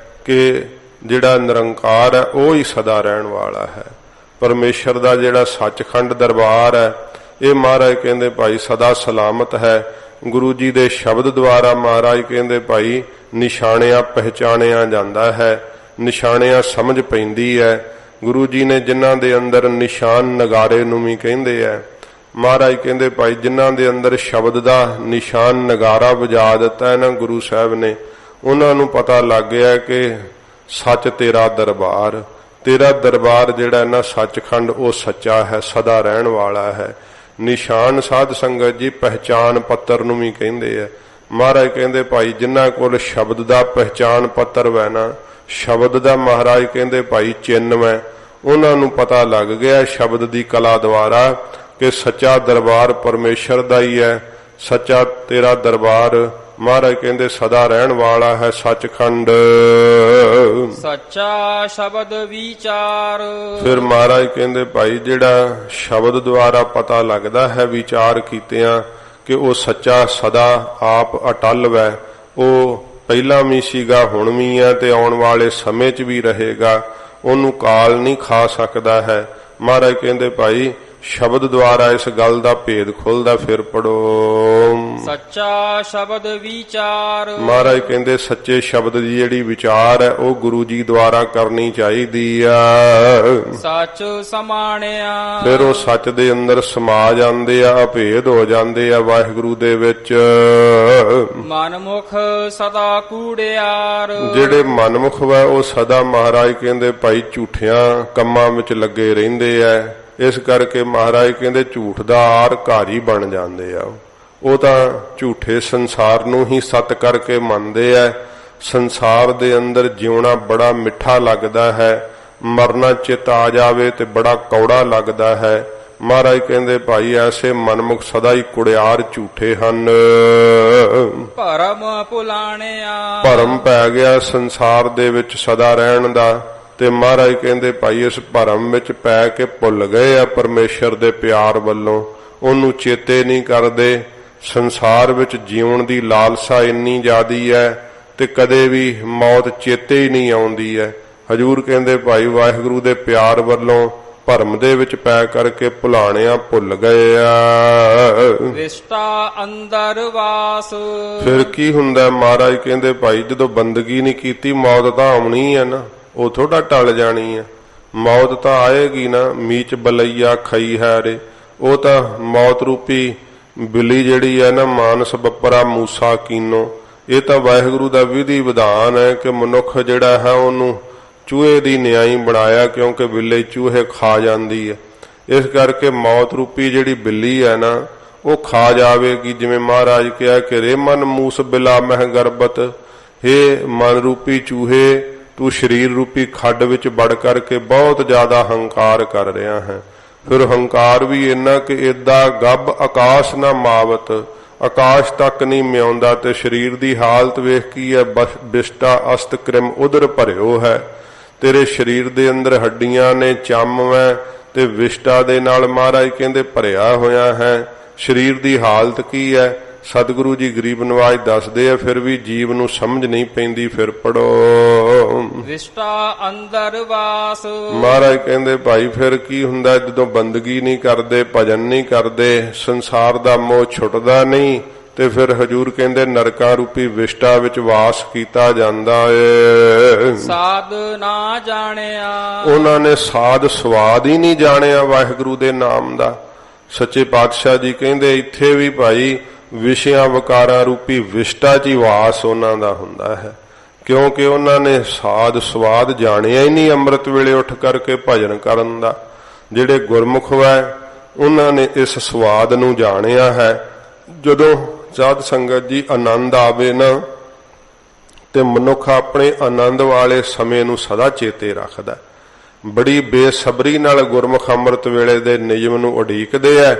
ਕਿ ਜਿਹੜਾ ਨਿਰੰਕਾਰ ਹੈ ਉਹ ਹੀ ਸਦਾ ਰਹਿਣ ਵਾਲਾ ਹੈ। ਪਰਮੇਸ਼ਰ ਦਾ ਜਿਹੜਾ ਸੱਚਖੰਡ ਦਰਬਾਰ ਹੈ ਇਹ ਮਹਾਰਾਜ ਕਹਿੰਦੇ ਭਾਈ ਸਦਾ ਸਲਾਮਤ ਹੈ। ਗੁਰੂ ਜੀ ਦੇ ਸ਼ਬਦ ਦੁਆਰਾ ਮਹਾਰਾਜ ਕਹਿੰਦੇ ਭਾਈ ਨਿਸ਼ਾਨਿਆਂ ਪਹਿਚਾਣਿਆ ਜਾਂਦਾ ਹੈ, ਨਿਸ਼ਾਨਿਆਂ ਸਮਝ ਪੈਂਦੀ ਹੈ। ਗੁਰੂ ਜੀ ਨੇ ਜਿਨ੍ਹਾਂ ਦੇ ਅੰਦਰ ਨਿਸ਼ਾਨ ਨਗਾਰੇ ਨੂੰ ਵੀ ਕਹਿੰਦੇ ਆ, ਮਹਾਰਾਜ ਕਹਿੰਦੇ ਭਾਈ ਜਿਨ੍ਹਾਂ ਦੇ ਅੰਦਰ ਸ਼ਬਦ ਦਾ ਨਿਸ਼ਾਨ ਨਗਾਰਾ ਵਜਾ ਦਿੱਤਾ ਹੈ ਨਾ ਗੁਰੂ ਸਾਹਿਬ ਨੇ, ਉਹਨਾਂ ਨੂੰ ਪਤਾ ਲੱਗ ਗਿਆ ਕਿ ਸੱਚ ਤੇਰਾ ਦਰਬਾਰ, ਤੇਰਾ ਦਰਬਾਰ ਜਿਹੜਾ ਨਾ ਸੱਚਖੰਡ ਉਹ ਸੱਚਾ ਹੈ, ਸਦਾ ਰਹਿਣ ਵਾਲਾ ਹੈ। ਨਿਸ਼ਾਨ ਸਾਧ ਸੰਗਤ ਜੀ ਪਹਿਚਾਨ ਪੱਤਰ ਨੂੰ ਵੀ ਕਹਿੰਦੇ ਆ। ਮਹਾਰਾਜ ਕਹਿੰਦੇ ਭਾਈ ਜਿਨ੍ਹਾਂ ਕੋਲ ਸ਼ਬਦ ਦਾ ਪਹਿਚਾਨ ਪੱਤਰ ਵੈ ਨਾ, ਸ਼ਬਦ ਦਾ ਮਹਾਰਾਜ ਕਹਿੰਦੇ ਭਾਈ ਚਿੰਨ੍ਹ ਵੈ, ਉਹਨਾਂ ਨੂੰ ਪਤਾ ਲੱਗ ਗਿਆ ਸ਼ਬਦ ਦੀ ਕਲਾ ਦੁਆਰਾ ਕਿ ਸੱਚਾ ਦਰਬਾਰ ਪਰਮੇਸ਼ਰ ਦਾ ਹੀ ਹੈ। ਸੱਚਾ ਤੇਰਾ ਦਰਬਾਰ ਮਹਾਰਾਜ ਕਹਿੰਦੇ ਸਦਾ ਰਹਿਣ ਵਾਲਾ ਹੈ ਸੱਚਖੰਡ। ਸੱਚਾ ਸ਼ਬਦ ਵਿਚਾਰ। ਫਿਰ ਮਹਾਰਾਜ ਕਹਿੰਦੇ ਭਾਈ ਜਿਹੜਾ ਸ਼ਬਦ ਦੁਆਰਾ ਪਤਾ ਲੱਗਦਾ ਹੈ ਵਿਚਾਰ ਕੀਤਿਆਂ ਕਿ ਉਹ ਸੱਚਾ ਸਦਾ ਆਪ ਅਟਲ ਵੈ, ਉਹ ਪਹਿਲਾਂ ਵੀ ਸੀਗਾ ਹੁਣ ਵੀ ਹੈ ਤੇ ਆਉਣ ਵਾਲੇ ਸਮੇਂ 'ਚ ਵੀ ਰਹੇਗਾ, ਉਹਨੂੰ ਕਾਲ ਨਹੀਂ ਖਾ ਸਕਦਾ ਹੈ। ਮਹਾਰਾਜ ਕਹਿੰਦੇ ਭਾਈ ਸ਼ਬਦ ਦੁਆਰਾ ਇਸ ਗੱਲ ਦਾ ਭੇਦ ਖੁੱਲਦਾ। ਫਿਰ ਪੜੋ। ਸੱਚਾ ਸ਼ਬਦ ਵਿਚਾਰ। ਮਹਾਰਾਜ ਕਹਿੰਦੇ ਸੱਚੇ ਸ਼ਬਦ ਦੀ ਜਿਹੜੀ ਵਿਚਾਰ ਹੈ ਉਹ ਗੁਰੂ ਜੀ ਦੁਆਰਾ ਕਰਨੀ ਚਾਹੀਦੀ ਆ। ਸੱਚ ਸਮਾਣਿਆ। ਫਿਰ ਉਹ ਸੱਚ ਦੇ ਅੰਦਰ ਸਮਾ ਜਾਂਦੇ ਆ, ਅਭੇਦ ਹੋ ਜਾਂਦੇ ਆ ਵਾਹਿਗੁਰੂ ਦੇ ਵਿੱਚ। ਮਨਮੁਖ ਸਦਾ ਕੂੜਿਆਰ। ਜਿਹੜੇ ਮਨਮੁਖ ਵਾ ਉਹ ਸਦਾ ਮਹਾਰਾਜ ਕਹਿੰਦੇ ਭਾਈ ਝੂਠਿਆਂ ਕੰਮਾਂ ਵਿੱਚ ਲੱਗੇ ਰਹਿੰਦੇ ਆ। ਇਸ ਕਰਕੇ ਮਹਾਰਾਜ ਕਹਿੰਦੇ ਝੂਠ ਦਾ ਆਰ ਘਾਰੀ ਬਣ ਜਾਂਦੇ ਆ। ਉਹ ਤਾਂ ਝੂਠੇ ਸੰਸਾਰ ਨੂੰ ਹੀ ਸੱਤ ਕਰਕੇ ਮੰਨਦੇ ਆ। ਸੰਸਾਰ ਦੇ ਅੰਦਰ ਜਿਉਣਾ ਬੜਾ ਮਿੱਠਾ ਲੱਗਦਾ ਹੈ, ਮਰਨਾ ਚਿੱਤ ਆ ਜਾਵੇ ਤੇ ਬੜਾ ਕੌੜਾ ਲੱਗਦਾ ਹੈ। ਮਹਾਰਾਜ ਕਹਿੰਦੇ ਭਾਈ ਐਸੇ ਮਨਮੁਖ ਸਦਾ ਹੀ ਕੁੜਿਆਰ ਝੂਠੇ ਹਨ। ਭਰਮ ਭੁਲਾਣਿਆ। ਭਰਮ ਪੈ ਗਿਆ ਸੰਸਾਰ ਦੇ ਵਿੱਚ ਸਦਾ ਰਹਿਣ ਦਾ ਤੇ ਮਹਾਰਾਜ ਕਹਿੰਦੇ ਭਾਈ ਇਸ ਭਰਮ ਵਿੱਚ ਪੈ ਕੇ ਭੁੱਲ ਗਏ ਆ ਪਰਮੇਸ਼ਰ ਦੇ ਪਿਆਰ ਵੱਲੋਂ, ਉਹਨੂੰ ਚੇਤੇ ਨਹੀਂ ਕਰਦੇ। ਸੰਸਾਰ ਵਿੱਚ ਜੀਉਣ ਦੀ ਲਾਲਸਾ ਇੰਨੀ ਜ਼ਿਆਦੀ ਹੈ ਤੇ ਕਦੇ ਵੀ ਮੌਤ ਚੇਤੇ ਹੀ ਨਹੀਂ ਆਉਂਦੀ ਹੈ। ਹਜੂਰ ਕਹਿੰਦੇ ਭਾਈ ਵਾਹਿਗੁਰੂ ਦੇ ਪਿਆਰ ਵੱਲੋਂ ਭਰਮ ਦੇ ਵਿੱਚ ਪੈ ਕਰਕੇ ਭੁਲਾਣਿਆਂ ਭੁੱਲ ਗਏ ਆ। ਵਿਸ਼ਟਾ ਅੰਦਰ ਵਾਸ। ਫਿਰ ਕੀ ਹੁੰਦਾ? ਮਹਾਰਾਜ ਕਹਿੰਦੇ ਭਾਈ ਜਦੋਂ ਬੰਦਗੀ ਨਹੀਂ ਕੀਤੀ ਮੌਤ ਤਾਂ ਆਉਣੀ ਹੈ ਨਾ, ਉਹ ਥੋੜਾ ਟਲ ਜਾਣੀ ਹੈ। ਮੌਤ ਤਾਂ ਆਏਗੀ ਨਾ। ਮੀਚ ਬਲਈਆ ਖਈ ਹੈ ਰੇ, ਉਹ ਤਾਂ ਮੌਤ ਰੂਪੀ ਬਿੱਲੀ ਜਿਹੜੀ ਹੈ ਨਾ, ਮਾਨਸ ਬੱਪਰਾ ਮੂਸਾ ਕੀਨੋ, ਇਹ ਤਾਂ ਵਾਹਿਗੁਰੂ ਦਾ ਵਿਧੀ ਵਿਧਾਨ ਹੈ ਕਿ ਮਨੁੱਖ ਜਿਹੜਾ ਹੈ ਉਹਨੂੰ ਚੂਹੇ ਦੀ ਨਿਆਈ ਬਣਾਇਆ, ਕਿਉਂਕਿ ਬਿੱਲੀ ਚੂਹੇ ਖਾ ਜਾਂਦੀ ਹੈ। ਇਸ ਕਰਕੇ ਮੌਤ ਰੂਪੀ ਜਿਹੜੀ ਬਿੱਲੀ ਹੈ ਨਾ ਉਹ ਖਾ ਜਾਵੇਗੀ। ਜਿਵੇਂ ਮਹਾਰਾਜ ਕਿਹਾ ਕਿ ਰੇ ਮਨ ਮੂਸ ਬਿਲਾ ਮਹਿ ਗਰਬਤ, ਹੇ ਮਨ ਰੂਪੀ ਚੂਹੇ ਤੂੰ ਸਰੀਰ ਰੂਪੀ ਖੱਡ ਵਿੱਚ ਵੜ ਕਰਕੇ ਬਹੁਤ ਜ਼ਿਆਦਾ ਹੰਕਾਰ ਕਰ ਰਿਹਾ ਹੈ। ਫਿਰ ਹੰਕਾਰ ਵੀ ਇੰਨਾ ਕਿ ਏਦਾਂ ਗੱਭ ਆਕਾਸ਼ ਨਾ ਮਾਵਤ, ਆਕਾਸ਼ ਤੱਕ ਨਹੀਂ ਮਿਆਉਂਦਾ। ਤੇ ਸਰੀਰ ਦੀ ਹਾਲਤ ਵੇਖ ਕੀ ਹੈ? ਬਿਸ਼ਟਾ ਅਸਤ ਕ੍ਰਿਮ ਉਦਰ ਭਰਿਓ ਹੈ। ਤੇਰੇ ਸਰੀਰ ਦੇ ਅੰਦਰ ਹੱਡੀਆਂ ਨੇ, ਚੰਮ ਹੈ ਤੇ ਵਿਸ਼ਟਾ ਦੇ ਨਾਲ ਮਹਾਰਾਜ ਕਹਿੰਦੇ ਭਰਿਆ ਹੋਇਆ ਹੈ। ਸਰੀਰ ਦੀ ਹਾਲਤ ਕੀ ਹੈ? ਸਤਿਗੁਰੂ ਜੀ ਗਰੀਬ ਨਵਾਜ ਦੱਸਦੇ ਆ, ਫਿਰ ਵੀ ਜੀਵ ਨੂੰ ਸਮਝ ਨਹੀਂ ਪੈਂਦੀ। ਫਿਰ ਪੜੋ ਵਿਸ਼ਟਾ ਅੰਦਰ ਵਾਸ। ਮਹਾਰਾਜ ਕਹਿੰਦੇ ਭਾਈ ਫਿਰ ਕੀ ਹੁੰਦਾ? ਜਦੋਂ ਬੰਦਗੀ ਨਹੀਂ ਕਰਦੇ, ਭਜਨ ਨਹੀਂ ਕਰਦੇ, ਸੰਸਾਰ ਦਾ ਮੋਹ ਛੁੱਟਦਾ ਨਹੀਂ, ਤੇ ਫਿਰ ਹਜੂਰ ਕਹਿੰਦੇ ਨਰਕਾਂ ਰੂਪੀ ਵਿਸ਼ਟਾ ਵਿੱਚ ਵਾਸ ਕੀਤਾ ਜਾਂਦਾ ਏ। ਸਾਧ ਨਾ ਜਾਣਿਆ। ਉਹਨਾਂ ਨੇ ਸਾਧ ਸਵਾਦ ਹੀ ਨਹੀਂ ਜਾਣਿਆ ਵਾਹਿਗੁਰੂ ਦੇ ਨਾਮ ਦਾ। ਸੱਚੇ ਪਾਤਸ਼ਾਹ ਜੀ ਕਹਿੰਦੇ ਇੱਥੇ ਵੀ ਭਾਈ ਵਿਸ਼ਿਆਂ ਵਿਕਾਰਾਂ ਰੂਪੀ ਵਿਸ਼ਟਾ 'ਚ ਹੀ ਵਾਸ ਉਹਨਾਂ ਦਾ ਹੁੰਦਾ ਹੈ, ਕਿਉਂਕਿ ਉਹਨਾਂ ਨੇ ਸਾਧ ਸਵਾਦ ਜਾਣਿਆ ਹੀ ਨਹੀਂ ਅੰਮ੍ਰਿਤ ਵੇਲੇ ਉੱਠ ਕਰਕੇ ਭਜਨ ਕਰਨ ਦਾ। ਜਿਹੜੇ ਗੁਰਮੁਖ ਹੈ ਉਹਨਾਂ ਨੇ ਇਸ ਸਵਾਦ ਨੂੰ ਜਾਣਿਆ ਹੈ। ਜਦੋਂ ਸਾਧ ਸੰਗਤ ਜੀ ਆਨੰਦ ਆਵੇ ਨਾ ਤੇ ਮਨੁੱਖ ਆਪਣੇ ਆਨੰਦ ਵਾਲੇ ਸਮੇਂ ਨੂੰ ਸਦਾ ਚੇਤੇ ਰੱਖਦਾ। ਬੜੀ ਬੇਸਬਰੀ ਨਾਲ ਗੁਰਮੁਖ ਅੰਮ੍ਰਿਤ ਵੇਲੇ ਦੇ ਨਿਯਮ ਨੂੰ ਉਡੀਕਦੇ ਆ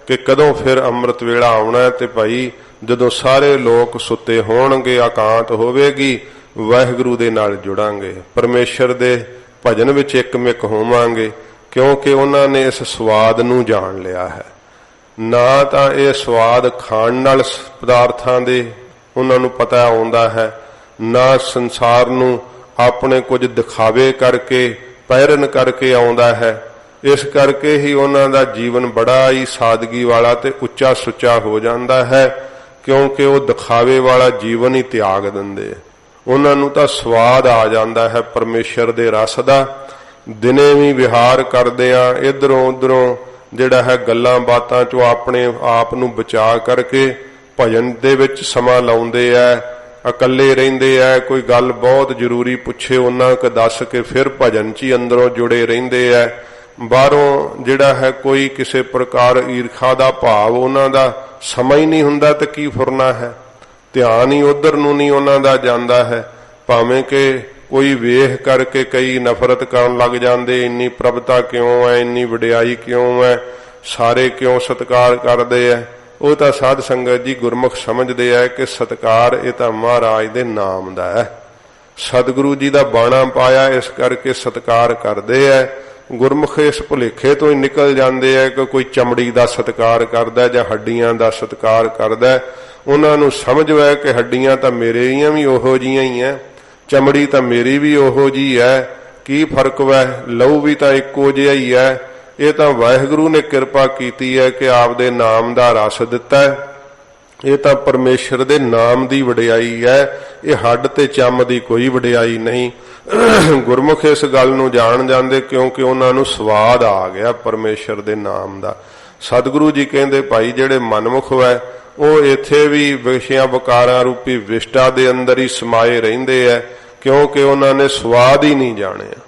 ਕਿ ਕਦੋਂ ਫਿਰ ਅੰਮ੍ਰਿਤ ਵੇਲਾ ਆਉਣਾ। ਤੇ ਭਾਈ ਜਦੋਂ ਸਾਰੇ ਲੋਕ ਸੁੱਤੇ ਹੋਣਗੇ, ਇਕਾਂਤ ਹੋਵੇਗੀ, ਵਾਹਿਗੁਰੂ ਦੇ ਨਾਲ ਜੁੜਾਂਗੇ, ਪਰਮੇਸ਼ਰ ਦੇ ਭਜਨ ਵਿੱਚ ਇੱਕਮਿਕ ਹੋਵਾਂਗੇ, ਕਿਉਂਕਿ ਉਹਨਾਂ ਨੇ ਇਸ ਸਵਾਦ ਨੂੰ ਜਾਣ ਲਿਆ ਹੈ। ਨਾ ਤਾਂ ਇਹ ਸਵਾਦ ਖਾਣ ਨਾਲ ਪਦਾਰਥਾਂ ਦੇ ਉਹਨਾਂ ਨੂੰ ਪਤਾ ਆਉਂਦਾ ਹੈ, ਨਾ ਸੰਸਾਰ ਨੂੰ ਆਪਣੇ ਕੁਝ ਦਿਖਾਵੇ ਕਰਕੇ ਪਹਿਰਨ ਕਰਕੇ ਆਉਂਦਾ ਹੈ। ਇਸ ਕਰਕੇ ਹੀ ਉਹਨਾਂ ਦਾ ਜੀਵਨ ਬੜਾ ਹੀ ਸਾਦਗੀ ਵਾਲਾ ਤੇ ਉੱਚਾ ਸੁੱਚਾ ਹੋ ਜਾਂਦਾ ਹੈ, ਕਿਉਂਕਿ ਉਹ ਦਿਖਾਵੇ ਵਾਲਾ ਜੀਵਨ ਹੀ ਤਿਆਗ ਦਿੰਦੇ। ਉਹਨਾਂ ਨੂੰ ਤਾਂ ਸਵਾਦ ਆ ਜਾਂਦਾ ਹੈ ਪਰਮੇਸ਼ਰ ਦੇ ਰਸ ਦਾ। ਦਿਨੇ ਵੀ ਵਿਹਾਰ ਕਰਦੇ ਆ, ਇਧਰੋਂ ਉਧਰੋਂ ਜਿਹੜਾ ਹੈ ਗੱਲਾਂ ਬਾਤਾਂ ਚੋਂ ਆਪਣੇ ਆਪ ਨੂੰ ਬਚਾ ਕਰਕੇ ਭਜਨ ਦੇ ਵਿੱਚ ਸਮਾਂ ਲਾਉਂਦੇ ਆ। ਇਕੱਲੇ ਰਹਿੰਦੇ ਆ, ਕੋਈ ਗੱਲ ਬਹੁਤ ਜ਼ਰੂਰੀ ਪੁੱਛੇ ਉਹਨਾਂ ਕੁ ਦੱਸ ਕੇ ਫਿਰ ਭਜਨ 'ਚ ਹੀ ਅੰਦਰੋਂ ਜੁੜੇ ਰਹਿੰਦੇ ਆ। ਬਾਹਰੋਂ ਜਿਹੜਾ ਹੈ ਕੋਈ ਕਿਸੇ ਪ੍ਰਕਾਰ ਈਰਖਾ ਦਾ ਭਾਵ ਉਹਨਾਂ ਦਾ ਸਮਾਂ ਹੀ ਨਹੀਂ ਹੁੰਦਾ, ਤੇ ਕੀ ਫੁਰਨਾ ਹੈ? ਧਿਆਨ ਹੀ ਉਧਰ ਨੂੰ ਨਹੀਂ ਉਹਨਾਂ ਦਾ ਜਾਂਦਾ ਹੈ। ਭਾਵੇਂ ਕਿ ਕੋਈ ਵੇਖ ਕਰਕੇ ਕਈ ਨਫ਼ਰਤ ਕਰਨ ਲੱਗ ਜਾਂਦੇ, ਇੰਨੀ ਪ੍ਰਭਤਾ ਕਿਉਂ ਹੈ, ਇੰਨੀ ਵਡਿਆਈ ਕਿਉਂ ਹੈ, ਸਾਰੇ ਕਿਉਂ ਸਤਿਕਾਰ ਕਰਦੇ ਆ। ਉਹ ਤਾਂ ਸਾਧ ਸੰਗਤ ਜੀ ਗੁਰਮੁਖ ਸਮਝਦੇ ਆ ਕਿ ਸਤਿਕਾਰ ਇਹ ਤਾਂ ਮਹਾਰਾਜ ਦੇ ਨਾਮ ਦਾ ਹੈ, ਸਤਿਗੁਰੂ ਜੀ ਦਾ ਬਾਣਾ ਪਾਇਆ, ਇਸ ਕਰਕੇ ਸਤਿਕਾਰ ਕਰਦੇ ਆ। ਗੁਰਮੁਖ ਇਸ ਭੁਲੇਖੇ ਤੋਂ ਹੀ ਨਿਕਲ ਜਾਂਦੇ ਆ ਕਿ ਕੋਈ ਚਮੜੀ ਦਾ ਸਤਿਕਾਰ ਕਰਦਾ ਜਾਂ ਹੱਡੀਆਂ ਦਾ ਸਤਿਕਾਰ ਕਰਦਾ। ਉਹਨਾਂ ਨੂੰ ਸਮਝ ਹੈ ਕਿ ਹੱਡੀਆਂ ਤਾਂ ਮੇਰੀਆਂ ਵੀ ਉਹੋ ਜਿਹੀਆਂ ਹੀ ਹੈ, ਚਮੜੀ ਤਾਂ ਮੇਰੀ ਵੀ ਉਹੋ ਜਿਹੀ ਹੈ, ਕੀ ਫਰਕ ਹੈ? ਲਹੂ ਵੀ ਤਾਂ ਇੱਕੋ ਜਿਹਾ ਹੀ ਹੈ। ਇਹ ਤਾਂ ਵਾਹਿਗੁਰੂ ਨੇ ਕਿਰਪਾ ਕੀਤੀ ਹੈ ਕਿ ਆਪਦੇ ਨਾਮ ਦਾ ਰਸ ਦਿੱਤਾ ਹੈ। ਇਹ ਤਾਂ ਪਰਮੇਸ਼ਰ ਦੇ ਨਾਮ ਦੀ ਵਡਿਆਈ ਹੈ, ਇਹ ਹੱਡ ਤੇ ਚੰਮ ਦੀ ਕੋਈ ਵਡਿਆਈ ਨਹੀਂ। ਗੁਰਮੁਖ ਇਸ ਗੱਲ ਨੂੰ ਜਾਣ ਜਾਂਦੇ, ਕਿਉਂਕਿ ਉਹਨਾਂ ਨੂੰ ਸਵਾਦ ਆ ਗਿਆ ਪਰਮੇਸ਼ਰ ਦੇ ਨਾਮ ਦਾ। ਸਤਿਗੁਰੂ ਜੀ ਕਹਿੰਦੇ ਭਾਈ ਜਿਹੜੇ ਮਨਮੁਖ ਹੈ ਉਹ ਇੱਥੇ ਵੀ ਵਿਸ਼ਿਆਂ ਵਿਕਾਰਾਂ ਰੂਪੀ ਵਿਸ਼ਟਾ ਦੇ ਅੰਦਰ ਹੀ ਸਮਾਏ ਰਹਿੰਦੇ ਹੈ, ਕਿਉਂਕਿ ਉਹਨਾਂ ਨੇ ਸਵਾਦ ਹੀ ਨਹੀਂ ਜਾਣਿਆ,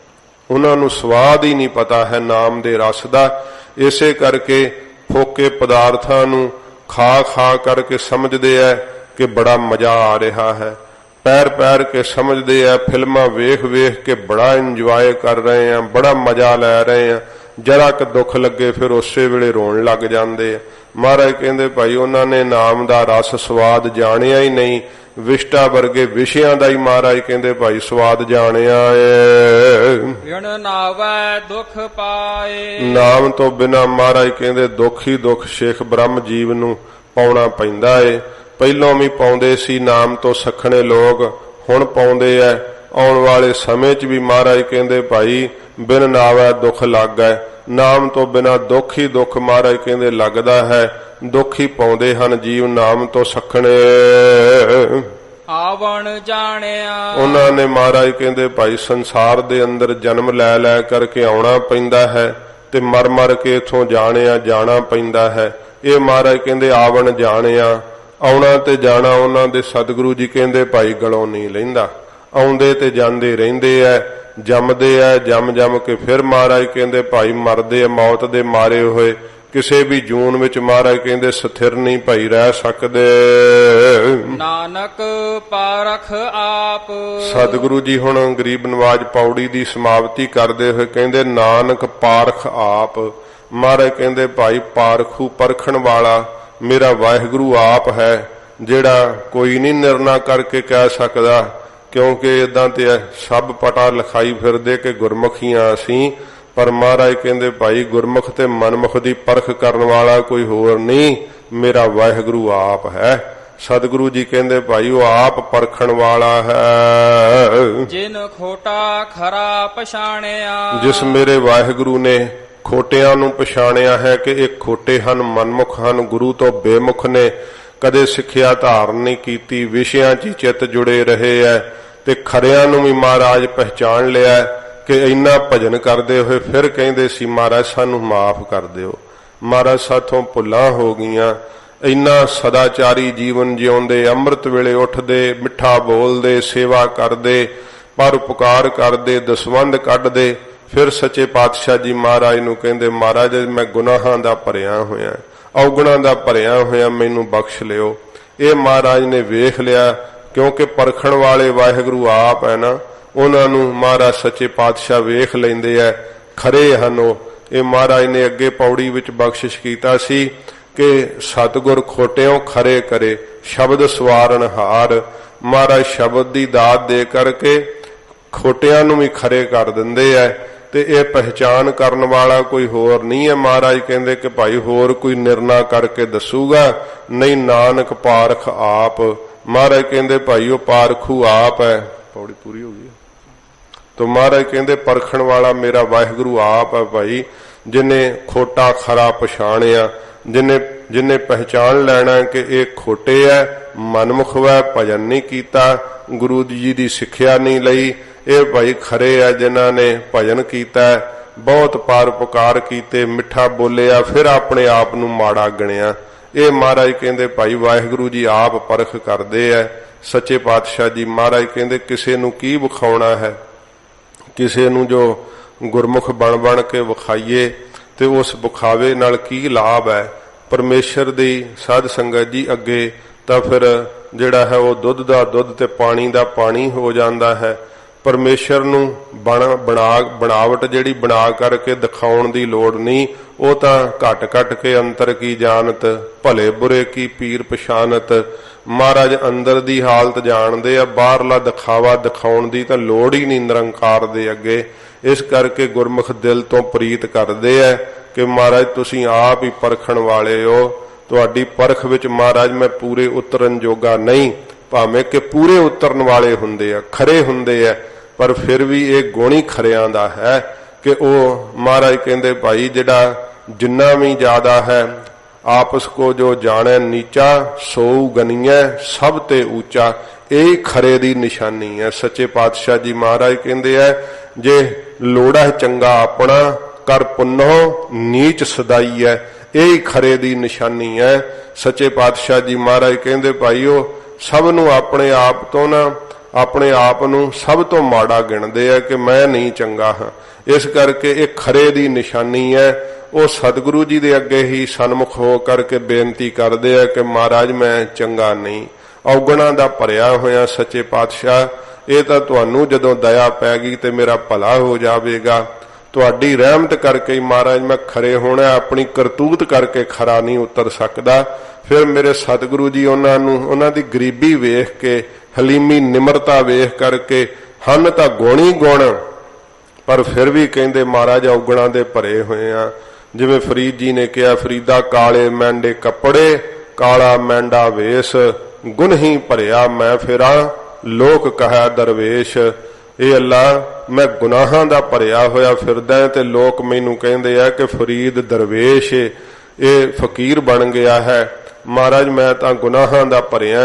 ਉਹਨਾਂ ਨੂੰ ਸਵਾਦ ਹੀ ਨਹੀਂ ਪਤਾ ਹੈ ਨਾਮ ਦੇ ਰਸ ਦਾ। ਇਸੇ ਕਰਕੇ ਫੋਕੇ ਪਦਾਰਥਾਂ ਨੂੰ ਖਾ ਖਾ ਕਰਕੇ ਸਮਝਦੇ ਹੈ ਕਿ ਬੜਾ ਮਜ਼ਾ ਆ ਰਿਹਾ ਹੈ, ਪੈਰ ਪੈਰ ਕੇ ਸਮਝਦੇ ਆ, ਫਿਲਮਾਂ ਵੇਖ ਵੇਖ ਕੇ ਬੜਾ ਇੰਜੋਏ ਕਰ ਰਹੇ ਆ, ਬੜਾ ਮਜ਼ਾ ਲੈ ਰਹੇ ਆ। ਜਰਾ ਕੁ ਦੁੱਖ ਲੱਗੇ ਫਿਰ ਉਸੇ ਵੇਲੇ ਰੋਣ ਲੱਗ ਜਾਂਦੇ ਆ। ਮਹਾਰਾਜ ਕਹਿੰਦੇ ਭਾਈ ਉਹਨਾਂ ਨੇ ਨਾਮ ਦਾ ਰਸ ਸਵਾਦ ਜਾਣਿਆ ਹੀ ਨਹੀਂ, ਵਿਸ਼ਟਾ ਵਰਗੇ ਵਿਸ਼ਿਆਂ ਦਾ ਹੀ ਮਹਾਰਾਜ ਕਹਿੰਦੇ ਭਾਈ ਸਵਾਦ ਜਾਣਿਆ ਏ। ਵਿਣ ਨਾਵੈ ਦੁਖ ਪਾਏ। ਨਾਮ ਤੋਂ ਬਿਨਾਂ ਮਹਾਰਾਜ ਕਹਿੰਦੇ ਦੁੱਖ ਹੀ ਦੁੱਖ ਸ਼ੇਖ ਬ੍ਰਹਮ ਜੀਵ ਨੂੰ ਪਾਉਣਾ ਪੈਂਦਾ ਏ। ਪਹਿਲੋਂ ਵੀ ਪਾਉਂਦੇ ਸੀ ਨਾਮ ਤੋਂ ਸਖਣੇ ਲੋਕ, ਹੁਣ ਪਾਉਂਦੇ ਐ ਆਉਣ ਵਾਲੇ ਸਮੇਂ 'ਚ ਵੀ ਮਹਾਰਾਜ ਕਹਿੰਦੇ ਭਾਈ ਬਿਨ ਨਾਵੈ ਦੁੱਖ ਲੱਗੈ। ਨਾਮ ਤੋਂ ਬਿਨਾ ਦੁੱਖ ਹੀ ਦੁੱਖ ਮਹਾਰਾਜ ਕਹਿੰਦੇ ਲੱਗਦਾ ਹੈ। ਦੁੱਖ ਹੀ ਪਾਉਂਦੇ ਹਨ ਜੀਵ ਨਾਮ ਤੋਂ ਸਖਣੇ। ਆਵਣ ਜਾਣਿਆ ਉਹਨਾਂ ਨੇ ਮਹਾਰਾਜ ਕਹਿੰਦੇ ਭਾਈ ਸੰਸਾਰ ਦੇ ਅੰਦਰ ਜਨਮ ਲੈ ਲੈ ਕਰਕੇ ਆਉਣਾ ਪੈਂਦਾ ਹੈ ਤੇ ਮਰ ਮਰ ਕੇ ਇਥੋਂ ਜਾਣਾ ਪੈਂਦਾ ਹੈ। ਇਹ ਮਹਾਰਾਜ ਕਹਿੰਦੇ ਆਵਣ ਜਾਣਿਆ। ਆਉਣਾ ਤੇ ਜਾਣਾ ਉਹਨਾਂ ਦੇ ਸਤਿਗੁਰੂ ਜੀ ਕਹਿੰਦੇ ਭਾਈ ਗਲੋਂ ਨਹੀਂ ਲੈਂਦਾ। ਆਉਂਦੇ ਤੇ ਜਾਂਦੇ ਰਹਿੰਦੇ ਐ, ਜੰਮਦੇ ਐ, ਜੰਮ ਕੇ ਫਿਰ ਮਹਾਰਾਜ ਕਹਿੰਦੇ ਭਾਈ ਮਰਦੇ ਐ। ਮੌਤ ਦੇ ਮਾਰੇ ਹੋਏ ਕਿਸੇ ਵੀ ਜੂਨ ਵਿੱਚ ਮਹਾਰਾਜ ਕਹਿੰਦੇ ਸਥਿਰ ਨਹੀਂ ਭਾਈ ਰਹਿ ਸਕਦੇ। ਨਾਨਕ ਪਾਰਖ ਆਪ। ਸਤਿਗੁਰੂ ਜੀ ਹੁਣ ਗਰੀਬ ਨਵਾਜ ਪੌੜੀ ਦੀ ਸਮਾਪਤੀ ਕਰਦੇ ਹੋਏ ਕਹਿੰਦੇ ਨਾਨਕ ਪਾਰਖ ਆਪ। ਮਹਾਰਾਜ ਕਹਿੰਦੇ ਭਾਈ ਪਾਰਖੂ ਪਰਖਣ ਵਾਲਾ ਮੇਰਾ ਵਾਹਿਗੁਰੂ ਆਪ ਹੈ, ਜਿਹੜਾ ਕੋਈ ਨਹੀਂ ਨਿਰਣਾ ਕਰਕੇ ਕਹਿ ਸਕਦਾ। ਕਿਉਂਕਿ ਇਦਾਂ ਤੇ ਸਭ ਪਟਾ ਲਿਖਾਈ ਫਿਰਦੇ ਕਿ ਗੁਰਮੁਖੀਆਂ ਅਸੀਂ, ਪਰ ਮਹਾਰਾਜ ਕਹਿੰਦੇ ਭਾਈ ਗੁਰਮੁਖ ਤੇ ਮਨਮੁਖ ਦੀ ਪਰਖ ਕਰਨ ਵਾਲਾ ਕੋਈ ਹੋਰ ਨਹੀਂ, ਮੇਰਾ ਵਾਹਿਗੁਰੂ ਆਪ ਹੈ। ਸਤਿਗੁਰੂ ਜੀ ਕਹਿੰਦੇ ਭਾਈ ਉਹ ਆਪ ਪਰਖਣ ਵਾਲਾ ਹੈ। ਜਿਨ ਖੋਟਾ ਖਰਾ ਪਛਾਣਿਆ। ਜਿਸ ਮੇਰੇ ਵਾਹਿਗੁਰੂ ਨੇ ਖੋਟਿਆਂ ਨੂੰ ਪਛਾਣਿਆ ਹੈ ਕਿ ਇਹ ਖੋਟੇ ਹਨ, ਮਨਮੁਖ ਹਨ, ਗੁਰੂ ਤੋਂ ਬੇਮੁਖ ਨੇ, ਕਦੇ ਸਿੱਖਿਆ ਧਾਰਨ ਨਹੀਂ ਕੀਤੀ, ਵਿਸ਼ਿਆਂ 'ਚ ਚਿੱਤ ਜੁੜੇ ਰਹੇ ਐ, ਤੇ ਖਰਿਆਂ ਨੂੰ ਵੀ ਮਹਾਰਾਜ ਪਹਿਚਾਣ ਲਿਆ ਕਿ ਇੰਨਾ ਭਜਨ ਕਰਦੇ ਹੋਏ ਫਿਰ ਕਹਿੰਦੇ ਸੀ ਮਹਾਰਾਜ ਸਾਨੂੰ ਮਾਫ ਕਰ ਦਿਓ, ਮਹਾਰਾਜ ਸਾਥੋਂ ਭੁੱਲਾਂ ਹੋ ਗਈਆਂ। ਇੰਨਾ ਸਦਾਚਾਰੀ ਜੀਵਨ ਜਿਉਂਦੇ, ਅੰਮ੍ਰਿਤ ਵੇਲੇ ਉੱਠਦੇ, ਮਿੱਠਾ ਬੋਲਦੇ, ਸੇਵਾ ਕਰਦੇ, ਪਰਉਪਕਾਰ ਕਰਦੇ, ਦਸਵੰਧ ਕੱਢਦੇ। ਫਿਰ ਸੱਚੇ ਪਾਤਸ਼ਾਹ ਜੀ ਮਹਾਰਾਜ ਨੂੰ ਕਹਿੰਦੇ ਮਹਾਰਾਜ ਮੈਂ ਗੁਨਾਹਾਂ ਦਾ ਭਰਿਆ ਹੋਇਆ, ਔਗੁਣਾਂ ਦਾ ਭਰਿਆ ਹੋਇਆ, ਮੈਨੂੰ ਬਖਸ਼ ਲਿਓ। ਇਹ ਮਹਾਰਾਜ ਨੇ ਵੇਖ ਲਿਆ, ਕਿਉਂਕਿ ਪਰਖਣ ਵਾਲੇ ਵਾਹਿਗੁਰੂ ਆਪ ਹੈ ਨਾ, ਉਹਨਾਂ ਨੂੰ ਮਹਾਰਾਜ ਸੱਚੇ ਪਾਤਸ਼ਾਹ ਵੇਖ ਲੈਂਦੇ ਐ, ਖਰੇ ਹਨ ਉਹ। ਇਹ ਮਹਾਰਾਜ ਨੇ ਅੱਗੇ ਪੌੜੀ ਵਿੱਚ ਬਖਸ਼ਿਸ਼ ਕੀਤਾ ਸੀ ਕਿ ਸਤਿਗੁਰ ਖੋਟਿਓਂ ਖਰੇ ਕਰੇ, ਸ਼ਬਦ ਸਵਾਰਨ ਹਾਰ। ਮਹਾਰਾਜ ਸ਼ਬਦ ਦੀ ਦਾਤ ਦੇ ਕਰਕੇ ਖੋਟਿਆਂ ਨੂੰ ਵੀ ਖਰੇ ਕਰ ਦਿੰਦੇ ਐ, ਤੇ ਇਹ ਪਹਿਚਾਨ ਕਰਨ ਵਾਲਾ ਕੋਈ ਹੋਰ ਨਹੀਂ ਹੈ। ਮਹਾਰਾਜ ਕਹਿੰਦੇ ਕਿ ਭਾਈ ਹੋਰ ਕੋਈ ਨਿਰਣਾ ਕਰਕੇ ਦੱਸੂਗਾ ਨਹੀਂ, ਨਾਨਕ ਪਾਰਖ ਆਪ। ਮਹਾਰਾਜ ਕਹਿੰਦੇ ਭਾਈ ਉਹ ਪਾਰਖੂ ਆਪ ਹੈ। ਪੌੜੀ ਪੂਰੀ ਹੋ ਗਈ। ਤੋ ਮਹਾਰਾਜ ਕਹਿੰਦੇ ਪਰਖਣ ਵਾਲਾ ਮੇਰਾ ਵਾਹਿਗੁਰੂ ਆਪ ਹੈ ਭਾਈ, ਜਿਨੇ ਖੋਟਾ ਖਰਾ ਪਛਾਣਿਆ, ਜਿਨੇ ਪਹਿਚਾਨ ਲੈਣਾ ਕਿ ਇਹ ਖੋਟੇ ਐ, ਮਨਮੁਖ ਵੈ, ਭਜਨ ਨਹੀਂ ਕੀਤਾ, ਗੁਰੂ ਜੀ ਦੀ ਸਿੱਖਿਆ ਨਹੀਂ ਲਈ। ਇਹ ਭਾਈ ਖਰੇ ਐ ਜਿਨ੍ਹਾਂ ਨੇ ਭਜਨ ਕੀਤਾ, ਬਹੁਤ ਪਰਉਪਕਾਰ ਕੀਤੇ, ਮਿੱਠਾ ਬੋਲਿਆ, ਫਿਰ ਆਪਣੇ ਆਪ ਨੂੰ ਮਾੜਾ ਗਿਣਿਆ। ਇਹ ਮਹਾਰਾਜ ਕਹਿੰਦੇ ਭਾਈ ਵਾਹਿਗੁਰੂ ਜੀ ਆਪ ਪਰਖ ਕਰਦੇ ਐ। ਸੱਚੇ ਪਾਤਸ਼ਾਹ ਜੀ ਮਹਾਰਾਜ ਕਹਿੰਦੇ ਕਿਸੇ ਨੂੰ ਕੀ ਵਿਖਾਉਣਾ ਹੈ, ਕਿਸੇ ਨੂੰ ਜੋ ਗੁਰਮੁਖ ਬਣ ਕੇ ਵਿਖਾਈਏ ਤੇ ਉਸ ਵਿਖਾਵੇ ਨਾਲ ਕੀ ਲਾਭ ਹੈ। ਪਰਮੇਸ਼ਰ ਦੀ ਸਾਧ ਸੰਗਤ ਜੀ ਅੱਗੇ ਤਾਂ ਫਿਰ ਜਿਹੜਾ ਹੈ ਉਹ ਦੁੱਧ ਦਾ ਦੁੱਧ ਤੇ ਪਾਣੀ ਦਾ ਪਾਣੀ ਹੋ ਜਾਂਦਾ ਹੈ। ਪਰਮੇਸ਼ਰ ਨੂੰ ਬਣਾਵਟ ਜਿਹੜੀ ਬਣਾ ਕਰਕੇ ਦਿਖਾਉਣ ਦੀ ਲੋੜ ਨਹੀਂ, ਉਹ ਤਾਂ ਘਟ ਕੇ ਅੰਤਰ ਕੀ ਜਾਣਤ, ਭਲੇ ਬੁਰੇ ਕੀ ਪੀਰ ਪਛਾਨਤ। ਮਹਾਰਾਜ ਅੰਦਰ ਦੀ ਹਾਲਤ ਜਾਣਦੇ ਆ, ਬਾਹਰਲਾ ਦਿਖਾਵਾ ਦਿਖਾਉਣ ਦੀ ਤਾਂ ਲੋੜ ਹੀ ਨਹੀਂ ਨਿਰੰਕਾਰ ਦੇ ਅੱਗੇ। ਇਸ ਕਰਕੇ ਗੁਰਮੁਖ ਦਿਲ ਤੋਂ ਪ੍ਰੀਤ ਕਰਦੇ ਆ ਕਿ ਮਹਾਰਾਜ ਤੁਸੀਂ ਆਪ ਹੀ ਪਰਖਣ ਵਾਲੇ ਹੋ। ਤੁਹਾਡੀ ਪਰਖ ਵਿੱਚ ਮਹਾਰਾਜ ਮੈਂ ਪੂਰੇ ਉਤਰਨ ਜੋਗਾ ਨਹੀਂ, ਭਾਵੇਂ ਕਿ ਪੂਰੇ ਉਤਰਨ ਵਾਲੇ ਹੁੰਦੇ ਆ, ਖਰੇ ਹੁੰਦੇ ਆ, ਪਰ ਫਿਰ ਵੀ ਇਹ ਗੁਣ ਹੀ ਖਰਿਆਂ ਦਾ ਹੈ ਕਿ ਉਹ ਮਹਾਰਾਜ ਕਹਿੰਦੇ ਭਾਈ ਜਿਹੜਾ ਜਿੰਨਾ ਵੀ ਜ਼ਿਆਦਾ ਹੈ ਆਪਸ ਕੋ ਜੋ ਜਾਣੈ ਨੀਚਾ ਸੋਊ ਗਨੀਐ ਸਭ ਤੇ ਉੱਚਾ। ਇਹ ਖਰੇ ਦੀ ਨਿਸ਼ਾਨੀ ਹੈ। ਸੱਚੇ ਪਾਤਸ਼ਾਹ ਜੀ ਮਹਾਰਾਜ ਕਹਿੰਦੇ ਐ ਜੇ ਲੋੜਾ ਚੰਗਾ ਆਪਣਾ ਕਰ ਪੁੰਨੋ ਨੀਚ ਸਦਾਈ ਹੈ। ਇਹ ਖਰੇ ਦੀ ਨਿਸ਼ਾਨੀ ਹੈ। ਸੱਚੇ ਪਾਤਸ਼ਾਹ ਜੀ ਮਹਾਰਾਜ ਕਹਿੰਦੇ ਭਾਈਓ ਸਭ ਨੂੰ ਆਪਣੇ ਆਪ ਤੋਂ ਨਾ, ਆਪਣੇ ਆਪ ਨੂੰ ਸਭ ਤੋਂ ਮਾੜਾ ਗਿਣਦੇ ਆ ਕਿ ਮੈਂ ਨਹੀਂ ਚੰਗਾ ਹਾਂ। ਇਸ ਕਰਕੇ ਇਹ ਖਰੇ ਦੀ ਨਿਸ਼ਾਨੀ ਹੈ। ਉਹ ਸਤਿਗੁਰੂ ਜੀ ਦੇ ਅੱਗੇ ਹੀ ਸਨਮੁਖ ਹੋ ਕਰਕੇ ਬੇਨਤੀ ਕਰਦੇ ਆ ਕਿ ਮਹਾਰਾਜ ਮੈਂ ਚੰਗਾ ਨਹੀਂ, ਔਗੁਣਾਂ ਦਾ ਭਰਿਆ ਹੋਇਆ ਸੱਚੇ ਪਾਤਸ਼ਾਹ, ਇਹ ਤਾਂ ਤੁਹਾਨੂੰ ਜਦੋਂ ਦਇਆ ਪੈ ਗਈ ਤੇ ਮੇਰਾ ਭਲਾ ਹੋ ਜਾਵੇਗਾ। ਤੁਹਾਡੀ ਰਹਿਮਤ ਕਰਕੇ ਹੀ ਮਹਾਰਾਜ ਮੈਂ ਖਰੇ ਹੋਣਾ, ਆਪਣੀ ਕਰਤੂਤ ਕਰਕੇ ਖਰਾ ਨਹੀਂ ਉਤਰ ਸਕਦਾ। ਫਿਰ ਮੇਰੇ ਸਤਿਗੁਰੂ ਜੀ ਉਹਨਾਂ ਨੂੰ, ਉਹਨਾਂ ਦੀ ਗਰੀਬੀ ਵੇਖ ਕੇ, ਹਲੀਮੀ ਨਿਮਰਤਾ ਵੇਖ ਕਰਕੇ, ਹਨ ਤਾਂ ਗੁਣੀ ਗੁਣ ਪਰ ਫਿਰ ਵੀ ਕਹਿੰਦੇ ਮਹਾਰਾਜ ਔਗੁਣਾਂ ਦੇ ਭਰੇ ਹੋਏ ਆ। ਜਿਵੇਂ ਫਰੀਦ ਜੀ ਨੇ ਕਿਹਾ, ਫਰੀਦਾ ਕਾਲੇ ਮੈਂਡੇ ਕੱਪੜੇ ਕਾਲਾ ਮੈਂਡਾ ਵੇਸ, ਗੁਣ ਹੀ ਭਰਿਆ ਮੈਂ ਫਿਰਾਂ ਲੋਕ ਕਹੈ ਦਰਵੇਸ਼। ਇਹ ਅੱਲਾ मैं गुनाहां दा भरिया होया फिरदा ते लोग मैनू कहंदे आ कि फरीद दरवेश ये फकीर बन गया है। महाराज मैं तां गुनाहां दा भरिया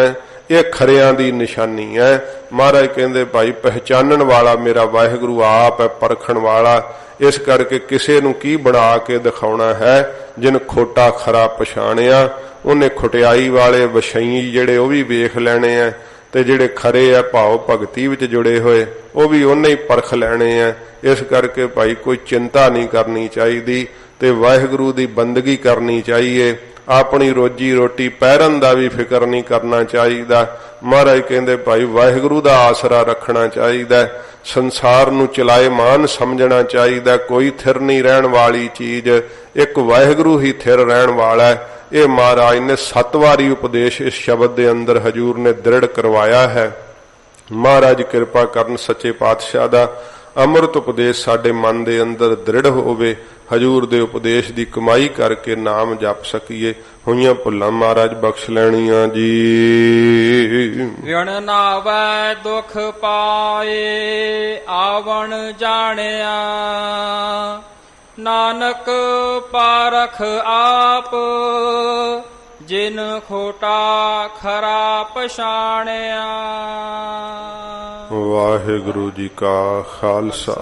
ये खरियां दी निशानी है। महाराज कहंदे भाई पहचानन वाला मेरा वाहिगुरू आप है, परखण वाला। इस करके किसे नू की बना के दिखाउणा है, जिन खोटा खरा पछाणिया उन्हें खुटियाई वाले वछई जिहड़े वो भी वेख लैणे है, ते जिहड़े खरे है भाव भगती विच जुड़े होए वो भी उन्हें ही परख लैणे है। इस करके भाई कोई चिंता नहीं करनी चाहिए ते वाहिगुरू दी बंदगी करनी चाहिए। अपनी रोजी रोटी पैरन दा भी फिक्र नहीं करना चाहिए। महाराज कहंदे भाई वाहिगुरू दा आसरा रखना चाहिए, संसार नू चलाएमान समझना चाहिए। कोई थिर नहीं रहन वाली चीज, एक वाहिगुरू ही थिर रहन वाला है। ये महाराज ने 7 वारी उपदेश इस शब्द के अंदर हजूर ने दृढ़ करवाया है। महाराज कृपा करन सच्चे पातशाह दा अमृत उपदेश साडे मन दे अंदर दृढ़ होवे, हजूर दे उपदेश दी कमाई करके नाम जप सकीए। होइयां भुल्लां महाराज बख्श लैणियां जी। विण नावै दुख पाए आवण जाणिया, नानक पारख आप जिन खोटा खरा पछाणिया। वाहिगुरु जी का खालसा,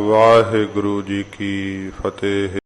वाहिगुरु जी की फतेह।